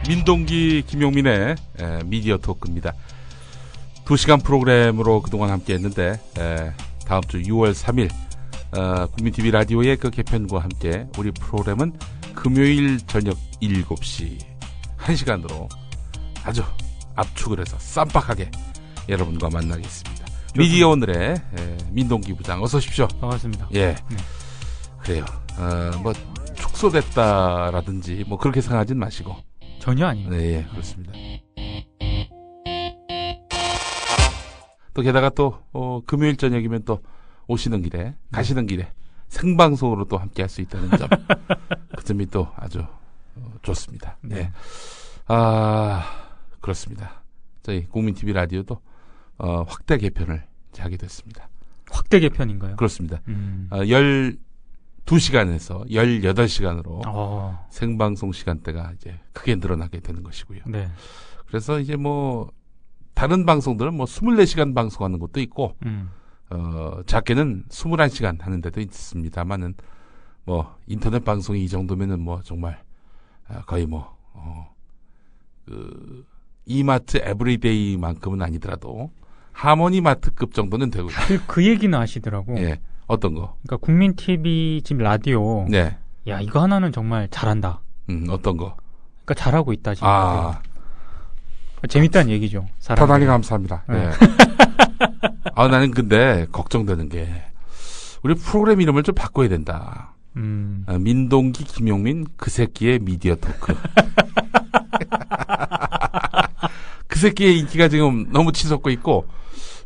민동기 김용민의 미디어 토크입니다. 2시간 프로그램으로 그동안 함께 했는데 다음 주 6월 3일 국민TV 라디오의 그 개편과 함께 우리 프로그램은 금요일 저녁 7시 1시간으로 아주 압축을 해서 쌈박하게 여러분과 만나겠습니다. 미디어 오늘의 민동기 부장 어서 오십시오. 반갑습니다. 예, 네. 그래요. 뭐 축소됐다라든지 뭐 그렇게 생각하진 마시고 전혀 아니에요. 네, 그렇습니다. 또 게다가 또 금요일 저녁이면 또 오시는 길에 가시는 길에 생방송으로 또 함께 할 수 있다는 점, 그 점이 또 아주 좋습니다. 네. 그렇습니다. 저희 국민TV 라디오도 확대 개편을 하게 됐습니다. 확대 개편인가요? 그렇습니다. 12시간에서 18시간으로 생방송 시간대가 이제 크게 늘어나게 되는 것이고요. 네. 그래서 이제 뭐 다른 방송들은 뭐 24시간 방송하는 것도 있고 작게는 21시간 하는 데도 있습니다만은 뭐 인터넷 방송이 이 정도면은 뭐 정말 거의 뭐 그 이마트 에브리데이만큼은 아니더라도 하모니마트급 정도는 되고요. 그 얘기는 하시더라고. 예. 어떤 거? 그러니까 국민TV 지금 라디오. 네. 야, 이거 하나는 정말 잘한다. 어떤 거? 그러니까 잘하고 있다 지금. 재밌다는 얘기죠. 대단히 감사합니다. 네. 나는 근데 걱정되는 게 우리 프로그램 이름을 좀 바꿔야 된다. 민동기 김용민 그 새끼의 미디어 토크. 그 새끼의 인기가 지금 너무 치솟고 있고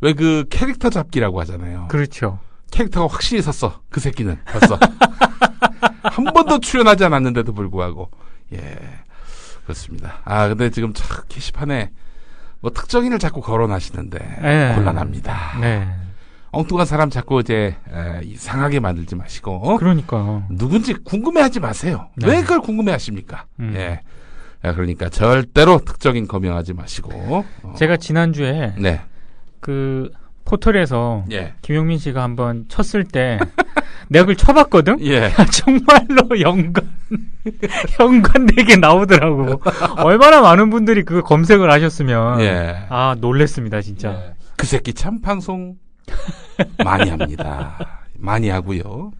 왜 그 캐릭터 잡기라고 하잖아요. 그렇죠. 캐릭터가 확실히 섰어. 그 새끼는 벌써 한 번도 출연하지 않았는데도 불구하고 예 그렇습니다. 근데 지금 참 게시판에 뭐 특정인을 자꾸 거론하시는데 곤란합니다. 네. 엉뚱한 사람 자꾸 이제 이상하게 만들지 마시고. 그러니까 누군지 궁금해하지 마세요. 네. 왜 그걸 궁금해하십니까? 예. 그러니까 절대로 특정인 거명하지 마시고. 제가 지난주에 네. 그 포털에서 김용민 씨가 한번 쳤을 때 내가 그걸 쳐봤거든? 예. 정말로 연관되게 나오더라고. 얼마나 많은 분들이 그거 검색을 하셨으면. 놀랬습니다, 진짜. 예. 그 새끼 참 방송 많이 합니다. 많이 하고요.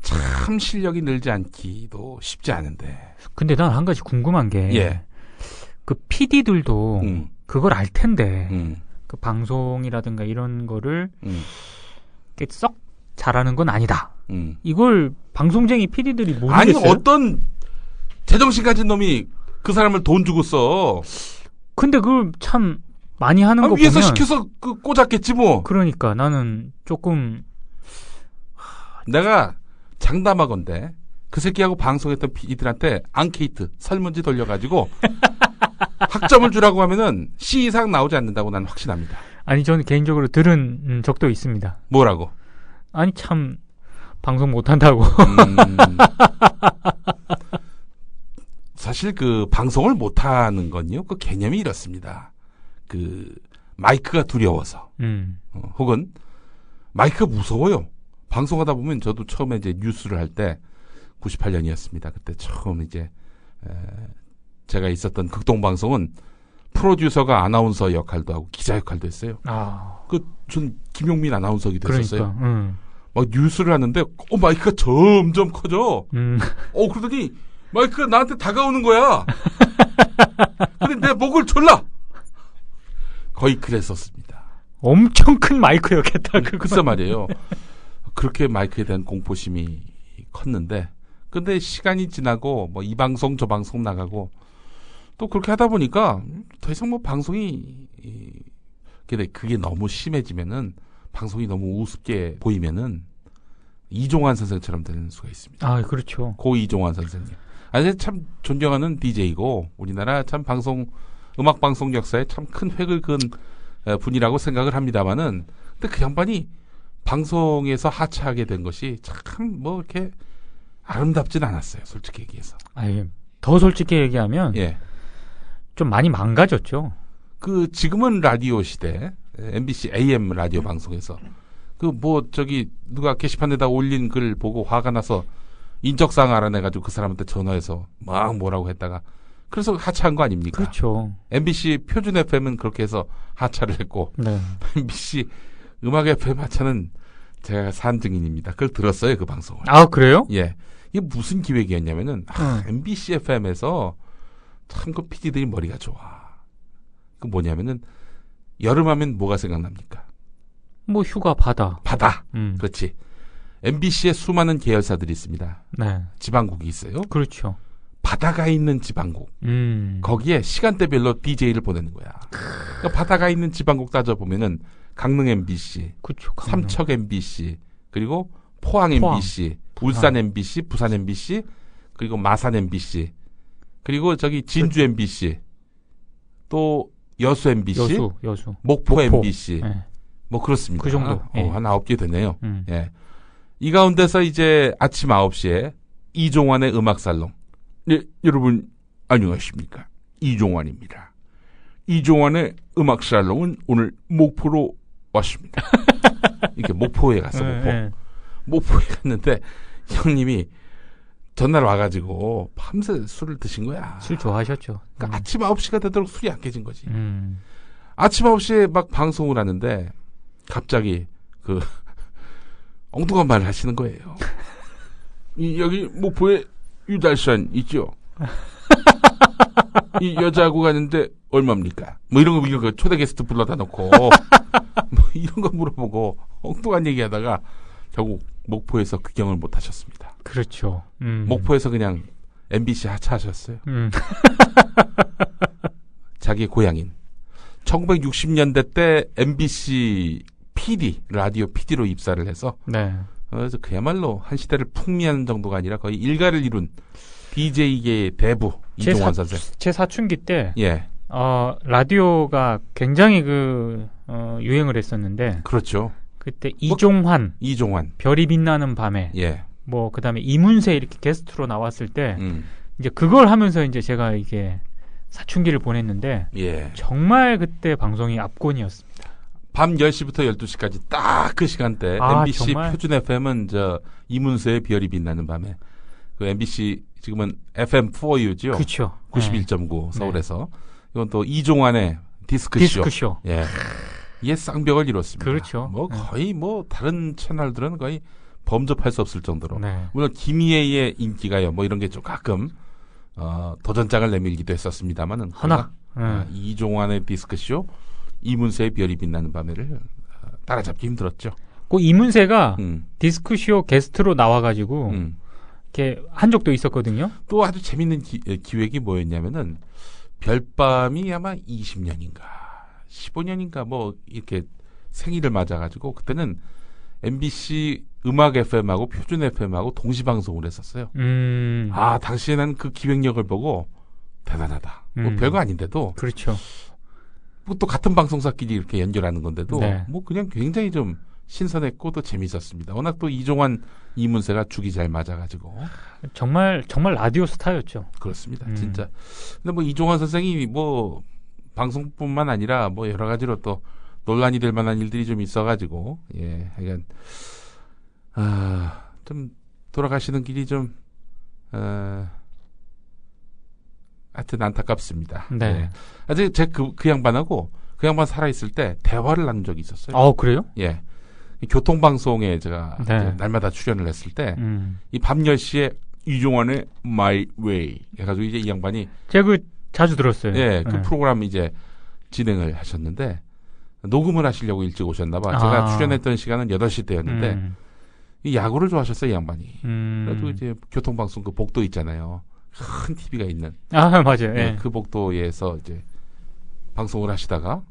참 실력이 늘지 않기도 쉽지 않은데. 근데 난 한 가지 궁금한 게. 그 PD들도 그걸 알 텐데. 그 방송이라든가 이런 거를 썩 잘하는 건 아니다. 이걸 방송쟁이 PD들이 모르겠어요. 아니 어떤 제정신 가진 놈이 그 사람을 돈 주고 써. 근데 그걸 참 많이 하는 거 위에서 보면 시켜서 그 꽂았겠지 뭐. 그러니까 나는 조금 내가 장담하건대 그 새끼하고 방송했던 PD들한테 앙케이트 설문지 돌려가지고 학점을 주라고 하면은 C 이상 나오지 않는다고 나는 확신합니다. 아니 저는 개인적으로 들은 적도 있습니다. 뭐라고? 아니 참 방송 못한다고. 사실 그 방송을 못하는 건요 그 개념이 이렇습니다. 그 마이크가 두려워서 혹은 마이크가 무서워요. 방송하다 보면 저도 처음에 이제 뉴스를 할 때 98년이었습니다. 그때 처음 이제 제가 있었던 극동방송은 프로듀서가 아나운서 역할도 하고 기자 역할도 했어요. 전 김용민 아나운서기도 했었어요. 그러니까, 막 뉴스를 하는데 마이크가 점점 커져. 그러더니 마이크가 나한테 다가오는 거야. 근데 내 목을 졸라. 거의 그랬었습니다. 엄청 큰 마이크였겠다. 글쎄 말이에요. 그렇게 마이크에 대한 공포심이 컸는데 근데 시간이 지나고 뭐 이 방송 저 방송 나가고 또 그렇게 하다 보니까 더 이상 뭐 방송이 근데 그게 너무 심해지면은 방송이 너무 우습게 보이면은 이종환 선생처럼 되는 수가 있습니다. 그렇죠. 고 이종환 선생님. 참 존경하는 DJ고 우리나라 참 음악 방송 역사에 참 큰 획을 그은 분이라고 생각을 합니다만은 근데 그 양반이 방송에서 하차하게 된 것이 참 뭐 이렇게 아름답진 않았어요. 솔직히 얘기해서. 더 솔직히 얘기하면 좀 많이 망가졌죠. 지금은 라디오 시대 MBC AM 라디오 방송에서 누가 게시판에다 올린 글 보고 화가 나서 인적사항 알아내가지고 그 사람한테 전화해서 막 뭐라고 했다가 그래서 하차한 거 아닙니까? 그렇죠. MBC 표준 FM은 그렇게 해서 하차를 했고 네. MBC 음악 FM 하차는 제가 산 증인입니다. 그걸 들었어요, 그 방송을. 아, 그래요? 예. 이게 무슨 기획이었냐면은 MBC FM에서 참 그 PD들이 머리가 좋아. 그 뭐냐면은 여름하면 뭐가 생각납니까? 뭐 휴가 바다. 바다. 그렇지. MBC에 수많은 계열사들이 있습니다. 네. 지방국이 있어요. 그렇죠. 바다가 있는 지방국. 거기에 시간대별로 DJ를 보내는 거야. 그러니까 바다가 있는 지방국 따져보면은 강릉 MBC, 그쵸, 삼척 MBC, 그리고 포항 MBC, 울산 MBC, 부산 MBC, 그리고 마산 MBC, 그리고 저기 진주 MBC, 또 여수 MBC, 여수. 목포 MBC, 네. 뭐 그렇습니다. 그 정도. 한 9개 되네요. 예. 이 가운데서 이제 아침 9시에 이종환의 음악살롱. 네, 여러분 안녕하십니까? 이종환입니다. 이종환의 음악살롱은 오늘 목포로 왔습니다. 이렇게 목포에 갔어, 목포에 갔는데 형님이 전날 와가지고 밤새 술을 드신 거야. 술 좋아하셨죠. 그러니까 아침 9시가 되도록 술이 안 깨진 거지. 아침 9시에 막 방송을 하는데 갑자기 그 엉뚱한 말을 하시는 거예요. 여기 목포에 유달산 있죠? 이 여자하고 가는데 얼마입니까? 뭐 이런 거, 이거 초대 게스트 불러다 놓고 뭐 이런 거 물어보고 엉뚱한 얘기하다가 결국 목포에서 귀경을 못 하셨습니다. 그렇죠. 목포에서 그냥 MBC 하차하셨어요. 자기 고향인 1960년대 때 MBC PD, 라디오 PD로 입사를 해서 네. 그래서 그야말로 한 시대를 풍미하는 정도가 아니라 거의 일가를 이룬 DJ계의 대부 이종환 선생. 제 사춘기 때 예. 라디오가 굉장히 유행을 했었는데 그렇죠. 그때 이종환, 별이 빛나는 밤에 예. 뭐 그다음에 이문세 이렇게 게스트로 나왔을 때 이제 그걸 하면서 이제 제가 이게 사춘기를 보냈는데 예. 정말 그때 방송이 압권이었습니다. 밤 10시부터 12시까지 딱 그 시간대 MBC 정말? 표준 FM은 이문세의 별이 빛나는 밤에 그 MBC 지금은 FM4U죠. 그렇죠. 91.9 서울에서 이건 또 이종환의 디스크쇼. 예. 이게 쌍벽을 이뤘습니다. 그렇죠. 뭐 거의 뭐 다른 채널들은 거의 범접할 수 없을 정도로. 네. 물론 김희애의 인기가요 뭐 이런 게 좀 가끔 도전장을 내밀기도 했었습니다만은 하나 이종환의 디스크쇼, 이문세의 별이 빛나는 밤에를 따라잡기 힘들었죠. 그 이문세가 디스크쇼 게스트로 나와가지고 이렇게 한 적도 있었거든요. 또 아주 재밌는 기획이 뭐였냐면은 별밤이 아마 20년인가 15년인가 뭐 이렇게 생일을 맞아가지고 그때는 MBC 음악 FM하고 표준 FM하고 동시 방송을 했었어요. 당시에는 그 기획력을 보고 대단하다. 뭐 별거 아닌데도. 그렇죠. 뭐 또 같은 방송사끼리 이렇게 연결하는 건데도 네. 뭐 그냥 굉장히 좀 신선했고 또 재밌었습니다. 워낙 또 이종환, 이문세가 죽이 잘 맞아가지고 정말 라디오 스타였죠. 그렇습니다. 진짜. 근데 뭐 이종환 선생이 뭐 방송뿐만 아니라 뭐 여러 가지로 또 논란이 될 만한 일들이 좀 있어가지고 예, 하여간 좀 돌아가시는 길이 좀 하여튼 안타깝습니다. 네. 예. 아직 그 양반하고 그 양반 살아있을 때 대화를 나눈 적이 있었어요. 그래요? 예. 교통방송에 제가 날마다 출연을 했을 때 이 밤 10시에 이종환의 My Way 해가지고 이제 이 양반이 제가 자주 들었어요. 예, 그 프로그램 이제 진행을 하셨는데 녹음을 하시려고 일찍 오셨나봐. 제가 출연했던 시간은 8시 때였는데 이 야구를 좋아하셨어요, 이 양반이. 그래가지고 이제 교통방송 그 복도 있잖아요. 큰 TV가 있는. 맞아요. 예, 그 복도에서 이제 방송을 하시다가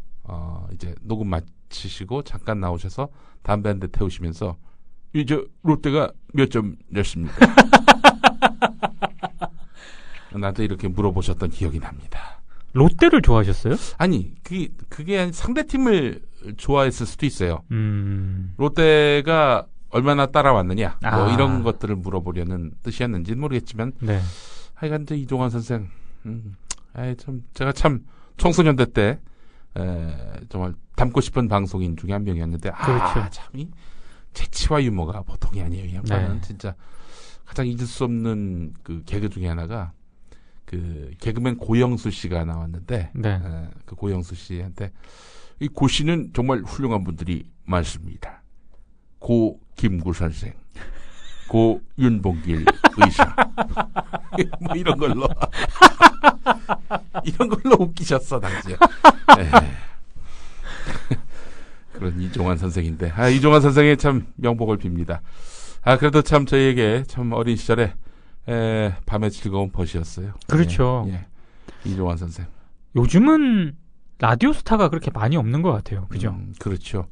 이제 녹음 마치시고 잠깐 나오셔서 담배 한 대 태우시면서 이제 롯데가 몇 점 냈습니까? 나한테 이렇게 물어보셨던 기억이 납니다. 롯데를 좋아하셨어요? 아니, 그게 상대팀을 좋아했을 수도 있어요. 롯데가 얼마나 따라왔느냐, 뭐 이런 것들을 물어보려는 뜻이었는지는 모르겠지만, 네. 하여간 이종환 선생, 제가 참 청소년대 때 정말 닮고 싶은 방송인 중에 한 명이었는데, 그렇죠. 참 이 재치와 유머가 보통이 아니에요. 이 양반은 네. 진짜 가장 잊을 수 없는 그 개그 중에 하나가 그 개그맨 고영수 씨가 나왔는데 네. 그 고영수 씨한테 이 고 씨는 정말 훌륭한 분들이 많습니다. 고 김구 선생, 고 윤봉길 의사, 뭐 이런 걸로 웃기셨어 당시에. 그런 이종환 선생인데, 이종환 선생의 참 명복을 빕니다. 그래도 참 저희에게 참 어린 시절에 밤의 즐거운 벗이었어요. 그렇죠. 예. 이종환 선생. 요즘은 라디오 스타가 그렇게 많이 없는 것 같아요. 그죠? 그렇죠.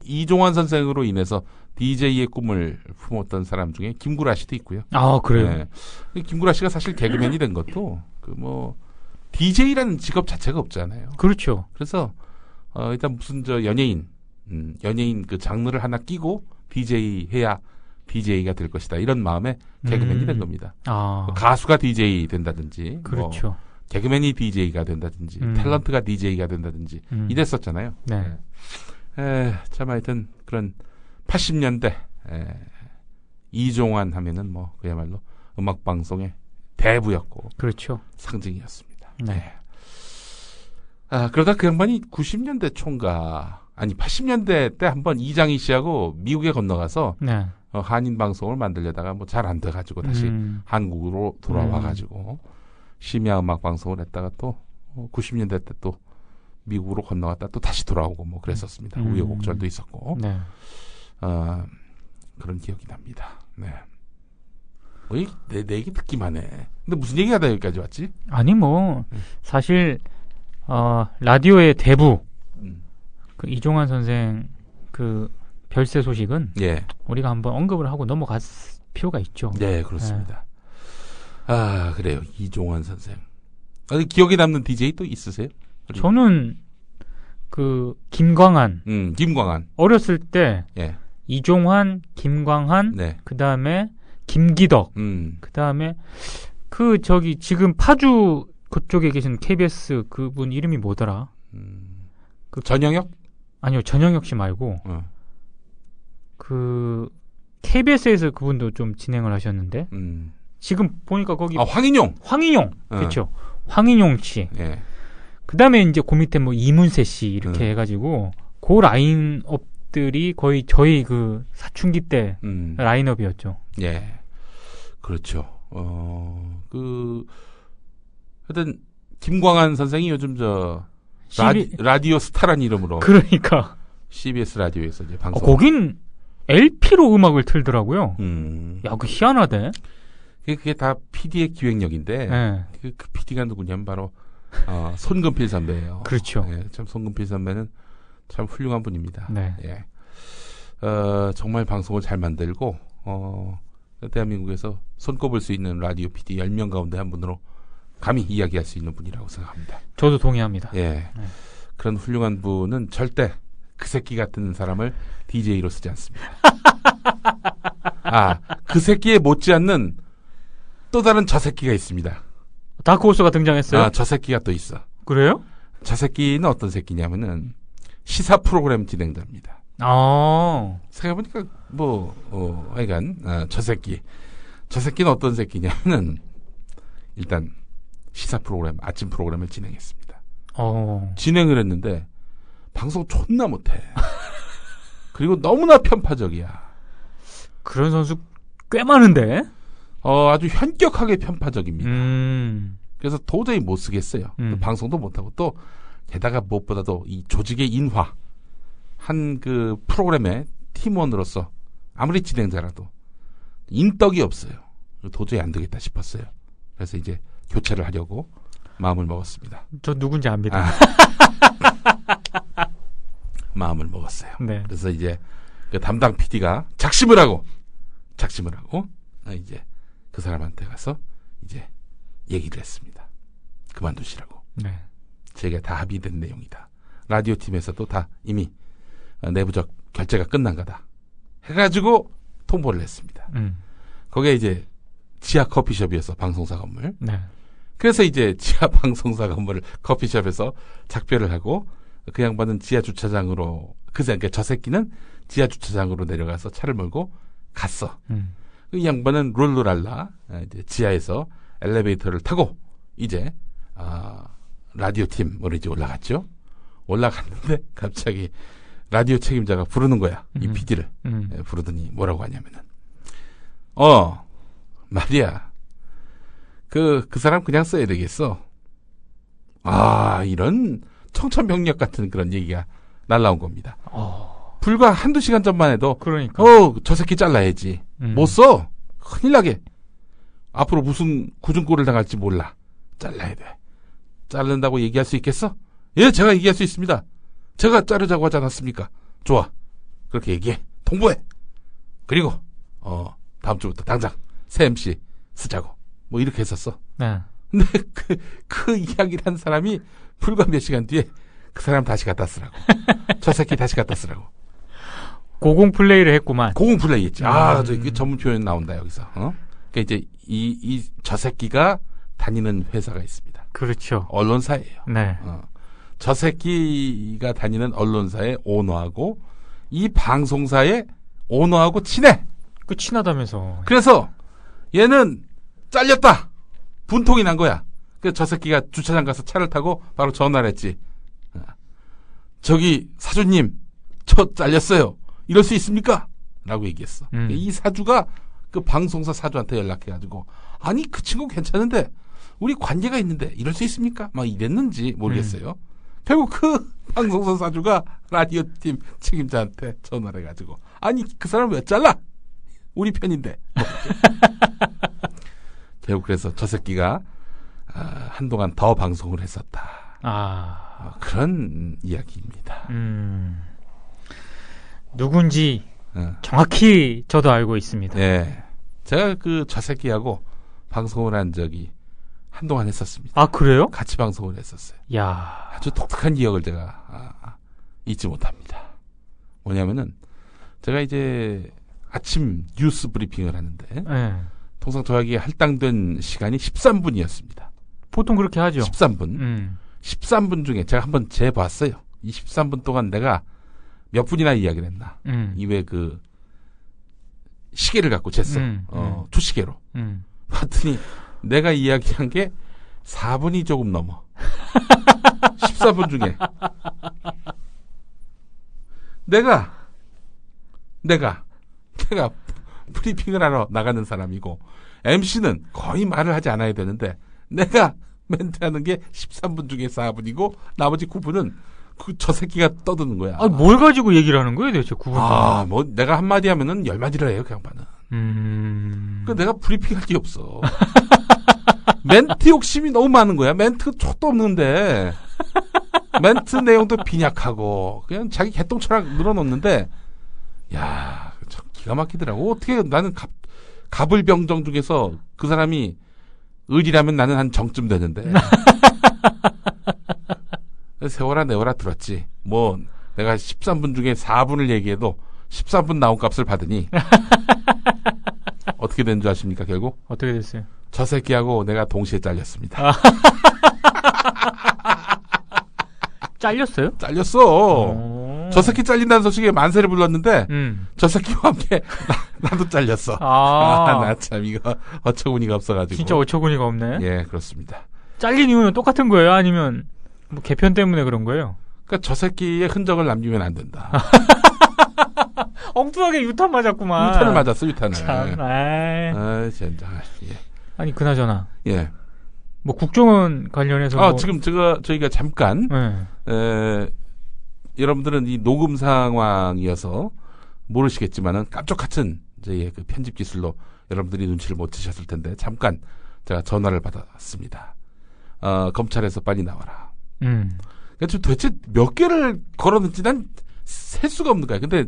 이종환 선생으로 인해서 DJ의 꿈을 품었던 사람 중에 김구라 씨도 있고요. 그래요? 네. 김구라 씨가 사실 개그맨이 된 것도 DJ라는 직업 자체가 없잖아요. 그렇죠. 그래서 일단 무슨 연예인 그 장르를 하나 끼고 DJ 해야 DJ가 될 것이다. 이런 마음에 개그맨이 된 겁니다. 가수가 DJ 된다든지, 그렇죠. 개그맨이 DJ가 된다든지, 탤런트가 DJ가 된다든지 이랬었잖아요. 네. 참 하여튼 그런 80년대 이종환 하면은 그야말로 음악 방송의 대부였고, 그렇죠. 상징이었습니다. 네. 그러다 그 양반이 90년대 초인가, 아니 80년대 때 한번 이장희 씨하고 미국에 건너가서 네. 한인 방송을 만들려다가 잘 안 돼가지고 다시 한국으로 돌아와가지고 심야 음악 방송을 했다가 또 90년대 때 또 미국으로 건너갔다 또 다시 돌아오고 그랬었습니다. 우여곡절도 있었고. 네. 그런 기억이 납니다. 네. 내 얘기 듣기만 해. 근데 무슨 얘기하다 여기까지 왔지? 아니 사실 라디오의 대부 그 이종환 선생 그 별세 소식은 우리가 한번 언급을 하고 넘어갈 필요가 있죠. 네, 그렇습니다. 그래요. 이종환 선생. 기억에 남는 DJ 또 있으세요? 저는 그 김광한. 김광한. 어렸을 때 이종환, 김광한, 그 다음에 김기덕, 그 다음에 지금 파주 그쪽에 계신 KBS 그분 이름이 뭐더라? 전영혁? 아니요, 전영혁 씨 말고 그 KBS에서 그분도 좀 진행을 하셨는데 지금 보니까 거기 황인용 그렇죠. 황인용 씨. 그 다음에 이제 그 밑에 이문세 씨 이렇게 해가지고 그 라인업들이 거의 저희 그 사춘기 때 라인업이었죠. 예, 그렇죠. 하여튼 김광한 선생이 요즘 라디오 스타란 이름으로 그러니까 CBS 라디오에서 이제 방송. 거긴 LP로 음악을 틀더라고요. 야, 그 희한하대. 그게 다 PD의 기획력인데 그 PD가 누구냐면 바로 손금필 선배예요. 그렇죠. 참 손금필 선배는 참 훌륭한 분입니다. 네. 정말 방송을 잘 만들고 대한민국에서 손꼽을 수 있는 라디오 PD 10명 가운데 한 분으로 감히 이야기할 수 있는 분이라고 생각합니다. 저도 동의합니다. 그런 훌륭한 분은 절대 그 새끼 같은 사람을 DJ로 쓰지 않습니다. 그 새끼에 못지않는 또 다른 저 새끼가 있습니다. 다크호스가 등장했어요? 저 새끼가 또 있어. 그래요? 저 새끼는 어떤 새끼냐면은 시사 프로그램 진행자입니다. 생각해보니까 하여간 저 새끼는 어떤 새끼냐면은 일단 시사 프로그램, 아침 프로그램을 진행했습니다. 진행을 했는데 방송 존나 못해. 그리고 너무나 편파적이야. 그런 선수 꽤 많은데? 아주 현격하게 편파적입니다. 그래서 도저히 못 쓰겠어요. 방송도 못하고 또 게다가 무엇보다도 이 조직의 인화, 한 그 프로그램의 팀원으로서 아무리 진행자라도 인덕이 없어요. 도저히 안 되겠다 싶었어요. 그래서 이제 교체를 하려고 마음을 먹었습니다. 저 누군지 압니다. 마음을 먹었어요. 네. 그래서 이제 그 담당 PD가 작심을 하고 이제 그 사람한테 가서 이제 얘기를 했습니다. 그만두시라고. 네. 저희가 다 합의된 내용이다. 라디오 팀에서도 다 이미 내부적 결제가 끝난 거다. 해가지고 통보를 했습니다. 거기에 이제 지하 커피숍이어서 방송사 건물. 네. 그래서 이제 지하 방송사 건물을 커피숍에서 작별을 하고 그 양반은 지하 주차장으로 그러니까 저 새끼는 지하 주차장으로 내려가서 차를 몰고 갔어. 이 양반은 룰루랄라 이제 지하에서 엘리베이터를 타고 이제 라디오 팀으로 이제 올라갔죠. 올라갔는데 갑자기 라디오 책임자가 부르는 거야. 이 PD를 부르더니 뭐라고 하냐면은 말이야. 그 사람 그냥 써야 되겠어. 이런 청천벽력 같은 그런 얘기가 날라온 겁니다. 불과 한두 시간 전만 해도 그러니까. 저 새끼 잘라야지. 못 써. 큰일 나게. 앞으로 무슨 구중골을 당할지 몰라. 잘라야 돼. 자른다고 얘기할 수 있겠어? 예, 제가 얘기할 수 있습니다. 제가 자르자고 하지 않았습니까? 좋아. 그렇게 얘기해. 통보해. 그리고 다음 주부터 당장 새 MC 쓰자고. 뭐 이렇게 했었어. 네. 근데 그 이야기를 한 사람이 불과 몇 시간 뒤에 그 사람 다시 갖다 쓰라고. 저 새끼 다시 갖다 쓰라고. 고공 플레이를 했구만. 고공 플레이 했지. 그 전문 표현 나온다, 여기서. 그러니까 이제 저 새끼가 다니는 회사가 있습니다. 그렇죠. 언론사예요. 네. 저 새끼가 다니는 언론사의 오너하고 이 방송사의 오너하고 친해. 친하다면서. 그래서 얘는 잘렸다. 분통이 난 거야. 그래서 저 새끼가 주차장 가서 차를 타고 바로 전화를 했지. 저기 사주님, 저 잘렸어요. 이럴 수 있습니까? 라고 얘기했어. 이 사주가 그 방송사 사주한테 연락해가지고 아니 그 친구 괜찮은데 우리 관계가 있는데 이럴 수 있습니까? 막 이랬는지 모르겠어요. 결국 그 방송사 사주가 라디오 팀 책임자한테 전화를 해가지고 아니 그 사람 왜 잘라? 우리 편인데. 결국 그래서 저 새끼가 한동안 더 방송을 했었다. 그런 이야기입니다. 누군지 정확히 저도 알고 있습니다. 네, 제가 저 새끼하고 방송을 한 적이 한동안 했었습니다. 그래요? 같이 방송을 했었어요. 야, 아주 독특한 기억을 제가 잊지 못합니다. 뭐냐면은 제가 이제 아침 뉴스 브리핑을 하는데 네. 통상 저에게 할당된 시간이 13분이었습니다. 보통 그렇게 하죠. 13분. 13분 중에 제가 한번 재봤어요. 이 13분 동안 내가 몇 분이나 이야기를 했나. 이외에 시계를 갖고 쟀어. 투시계로. 봤더니 내가 이야기한 게 4분이 조금 넘어. 14분 중에. 내가 브리핑을 하러 나가는 사람이고 MC는 거의 말을 하지 않아야 되는데 내가 멘트하는 게 13분 중에 4분이고 나머지 9분은 저 새끼가 떠드는 거야. 뭘 가지고 얘기를 하는 거예요, 대체 9분? 뭐 내가 한마디 하면은 10마디를 해요, 그 양반은. 내가 브리핑할 게 없어. 멘트 욕심이 너무 많은 거야. 멘트 촉도 없는데 멘트 내용도 빈약하고 그냥 자기 개똥처럼 늘어놓는데 야, 참 기가 막히더라고. 어떻게 나는 갑을병정 중에서 그 사람이 을이라면 나는 한 정쯤 되는데 세워라 내워라 들었지. 뭐 내가 13분 중에 4분을 얘기해도 13분 나온 값을 받으니 어떻게 된 줄 아십니까? 결국 어떻게 됐어요? 저 새끼하고 내가 동시에 잘렸습니다. 잘렸어요? 잘렸어. 저 새끼 잘린다는 소식에 만세를 불렀는데 저 새끼와 함께 나도 잘렸어. 나 참 이거 어처구니가 없어가지고. 진짜 어처구니가 없네. 예, 그렇습니다. 잘린 이유는 똑같은 거예요? 아니면 뭐 개편 때문에 그런 거예요? 그러니까 저 새끼의 흔적을 남기면 안 된다. 엉뚱하게 유탄 맞았구만. 유탄을 맞았어, 유탄을. 참, 진짜. 예. 아니, 그나저나. 예. 뭐 국정원 관련해서. 지금 저희가 잠깐, 여러분들은 이 녹음 상황이어서 모르시겠지만은 깜짝 같은 저희의 그 편집 기술로 여러분들이 눈치를 못 채셨을 텐데 잠깐 제가 전화를 받았습니다. 검찰에서 빨리 나와라. 그러니까 도대체 몇 개를 걸었는지 난 셀 수가 없는 거야. 근데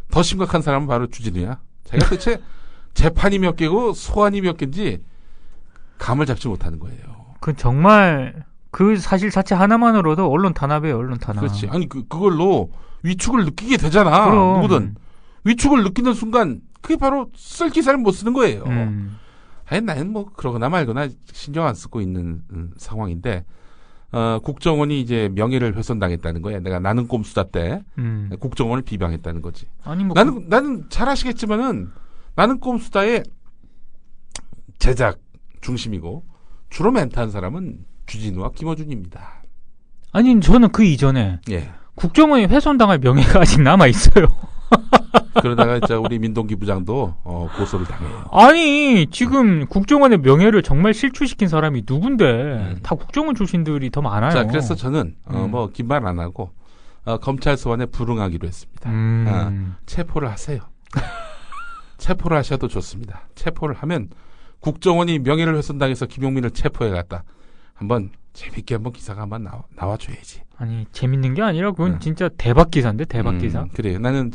더 심각한 사람은 바로 주진우야. 자기가 도대체 재판이 몇 개고 소환이 몇 개인지 감을 잡지 못하는 거예요. 그 정말 그 사실 자체 하나만으로도 언론 탄압이에요. 언론 탄압. 그렇지. 아니 그걸로 위축을 느끼게 되잖아. 그럼. 누구든 위축을 느끼는 순간 그게 바로 쓸 기사를 못 쓰는 거예요. 아니 나는 뭐 그러거나 말거나 신경 안 쓰고 있는 상황인데 국정원이 이제 명예를 훼손당했다는 거야. 나는 꼼수다 때 국정원을 비방했다는 거지. 아니 뭐 나는 잘 아시겠지만은 나는 꼼수다의 제작 중심이고 주로 멘트한 사람은 주진우와 김어준입니다. 아니 저는 그 이전에 예. 국정원이 훼손당할 명예가 아직 남아 있어요. 그러다가 이제 우리 민동기 부장도 고소를 당해요. 아니 지금 국정원의 명예를 정말 실추시킨 사람이 누군데 다 국정원 출신들이 더 많아요. 자, 그래서 저는 뭐 긴 말 안 하고 검찰 소환에 불응하기로 했습니다. 체포를 하세요. 체포를 하셔도 좋습니다. 체포를 하면 국정원이 명예를 훼손당해서 김용민을 체포해 갔다. 한번 재밌게 한번 기사가 한번 나와줘야지. 아니 재밌는 게 아니라 그건 진짜 대박 기사인데 대박 기사. 그래요. 나는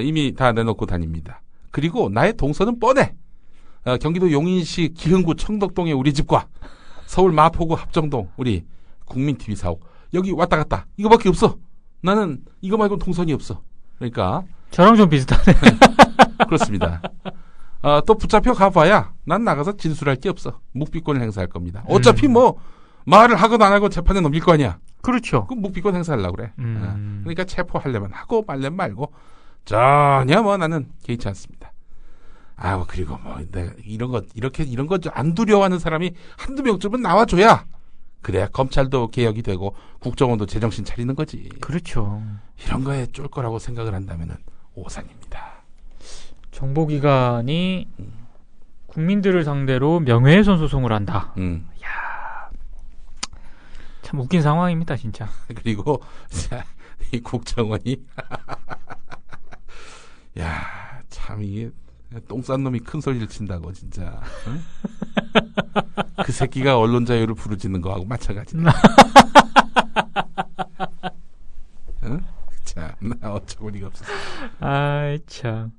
이미 다 내놓고 다닙니다. 그리고 나의 동선은 뻔해. 경기도 용인시 기흥구 청덕동의 우리 집과 서울 마포구 합정동 우리 국민TV 사옥 여기 왔다 갔다 이거밖에 없어. 나는 이거 말고 동선이 없어. 그러니까 저랑 좀 비슷하네. 그렇습니다. 또 붙잡혀 가봐야 난 나가서 진술할 게 없어. 묵비권을 행사할 겁니다. 어차피 뭐 말을 하건 안 하건 재판에 넘길 거 아니야. 그렇죠. 그 묵비권 행사하려고 그래. 그러니까 체포하려면 하고 말려면 말고 전혀 뭐 나는 개의치 않습니다. 그리고 뭐 내가 이런 거 안 두려워하는 사람이 한두 명쯤은 나와줘야 그래야 검찰도 개혁이 되고 국정원도 제정신 차리는 거지. 그렇죠. 이런 거에 쫄 거라고 생각을 한다면은 오산입니다. 정보기관이 국민들을 상대로 명예훼손 소송을 한다. 이야, 참 웃긴 상황입니다, 진짜. 그리고 이 국정원이 야, 참 이게 똥 싼 놈이 큰 소리를 친다고 진짜. 응? 그 새끼가 언론 자유를 부르짖는 거하고 마찬가지다. 응? 참, 나 어처구니가 리가 없었어. 아이 참.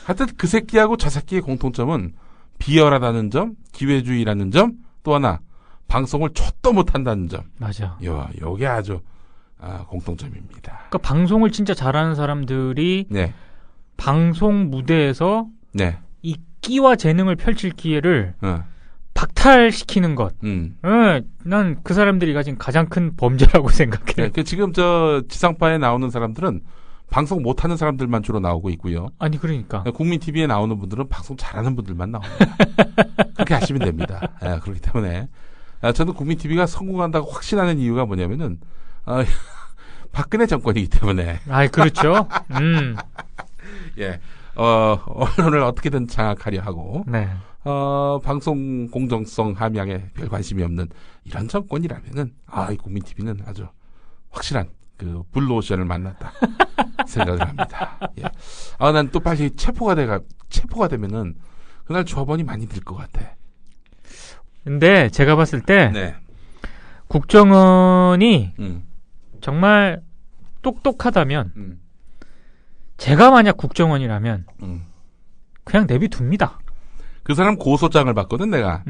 하여튼 그 새끼하고 저 새끼의 공통점은 비열하다는 점, 기회주의라는 점, 또 하나 방송을 촛도 못한다는 점. 맞아. 요게 아주 공통점입니다. 그러니까 방송을 진짜 잘하는 사람들이 네. 방송 무대에서 네. 이 끼와 재능을 펼칠 기회를 박탈시키는 것. 난 그 사람들이 가진 가장 큰 범죄라고 생각해. 네, 지금 지상파에 나오는 사람들은 방송 못하는 사람들만 주로 나오고 있고요. 아니 그러니까 국민TV에 나오는 분들은 방송 잘하는 분들만 나옵니다. 그렇게 하시면 됩니다. 그렇기 때문에 저는 국민TV가 성공한다고 확신하는 이유가 뭐냐면은 박근혜 정권이기 때문에. 그렇죠. 예, 언론을 어떻게든 장악하려 하고, 네. 방송 공정성 함양에 별 관심이 없는 이런 정권이라면은 이 국민TV는 아주 확실한 그 블루오션을 만났다 생각을 합니다. 예. 난 또 빨리 체포가 되면은 그날 조합원이 많이 늘 것 같아. 근데 제가 봤을 때 네. 국정원이 정말 똑똑하다면 제가 만약 국정원이라면 그냥 내비둡니다. 그 사람 고소장을 봤거든 내가.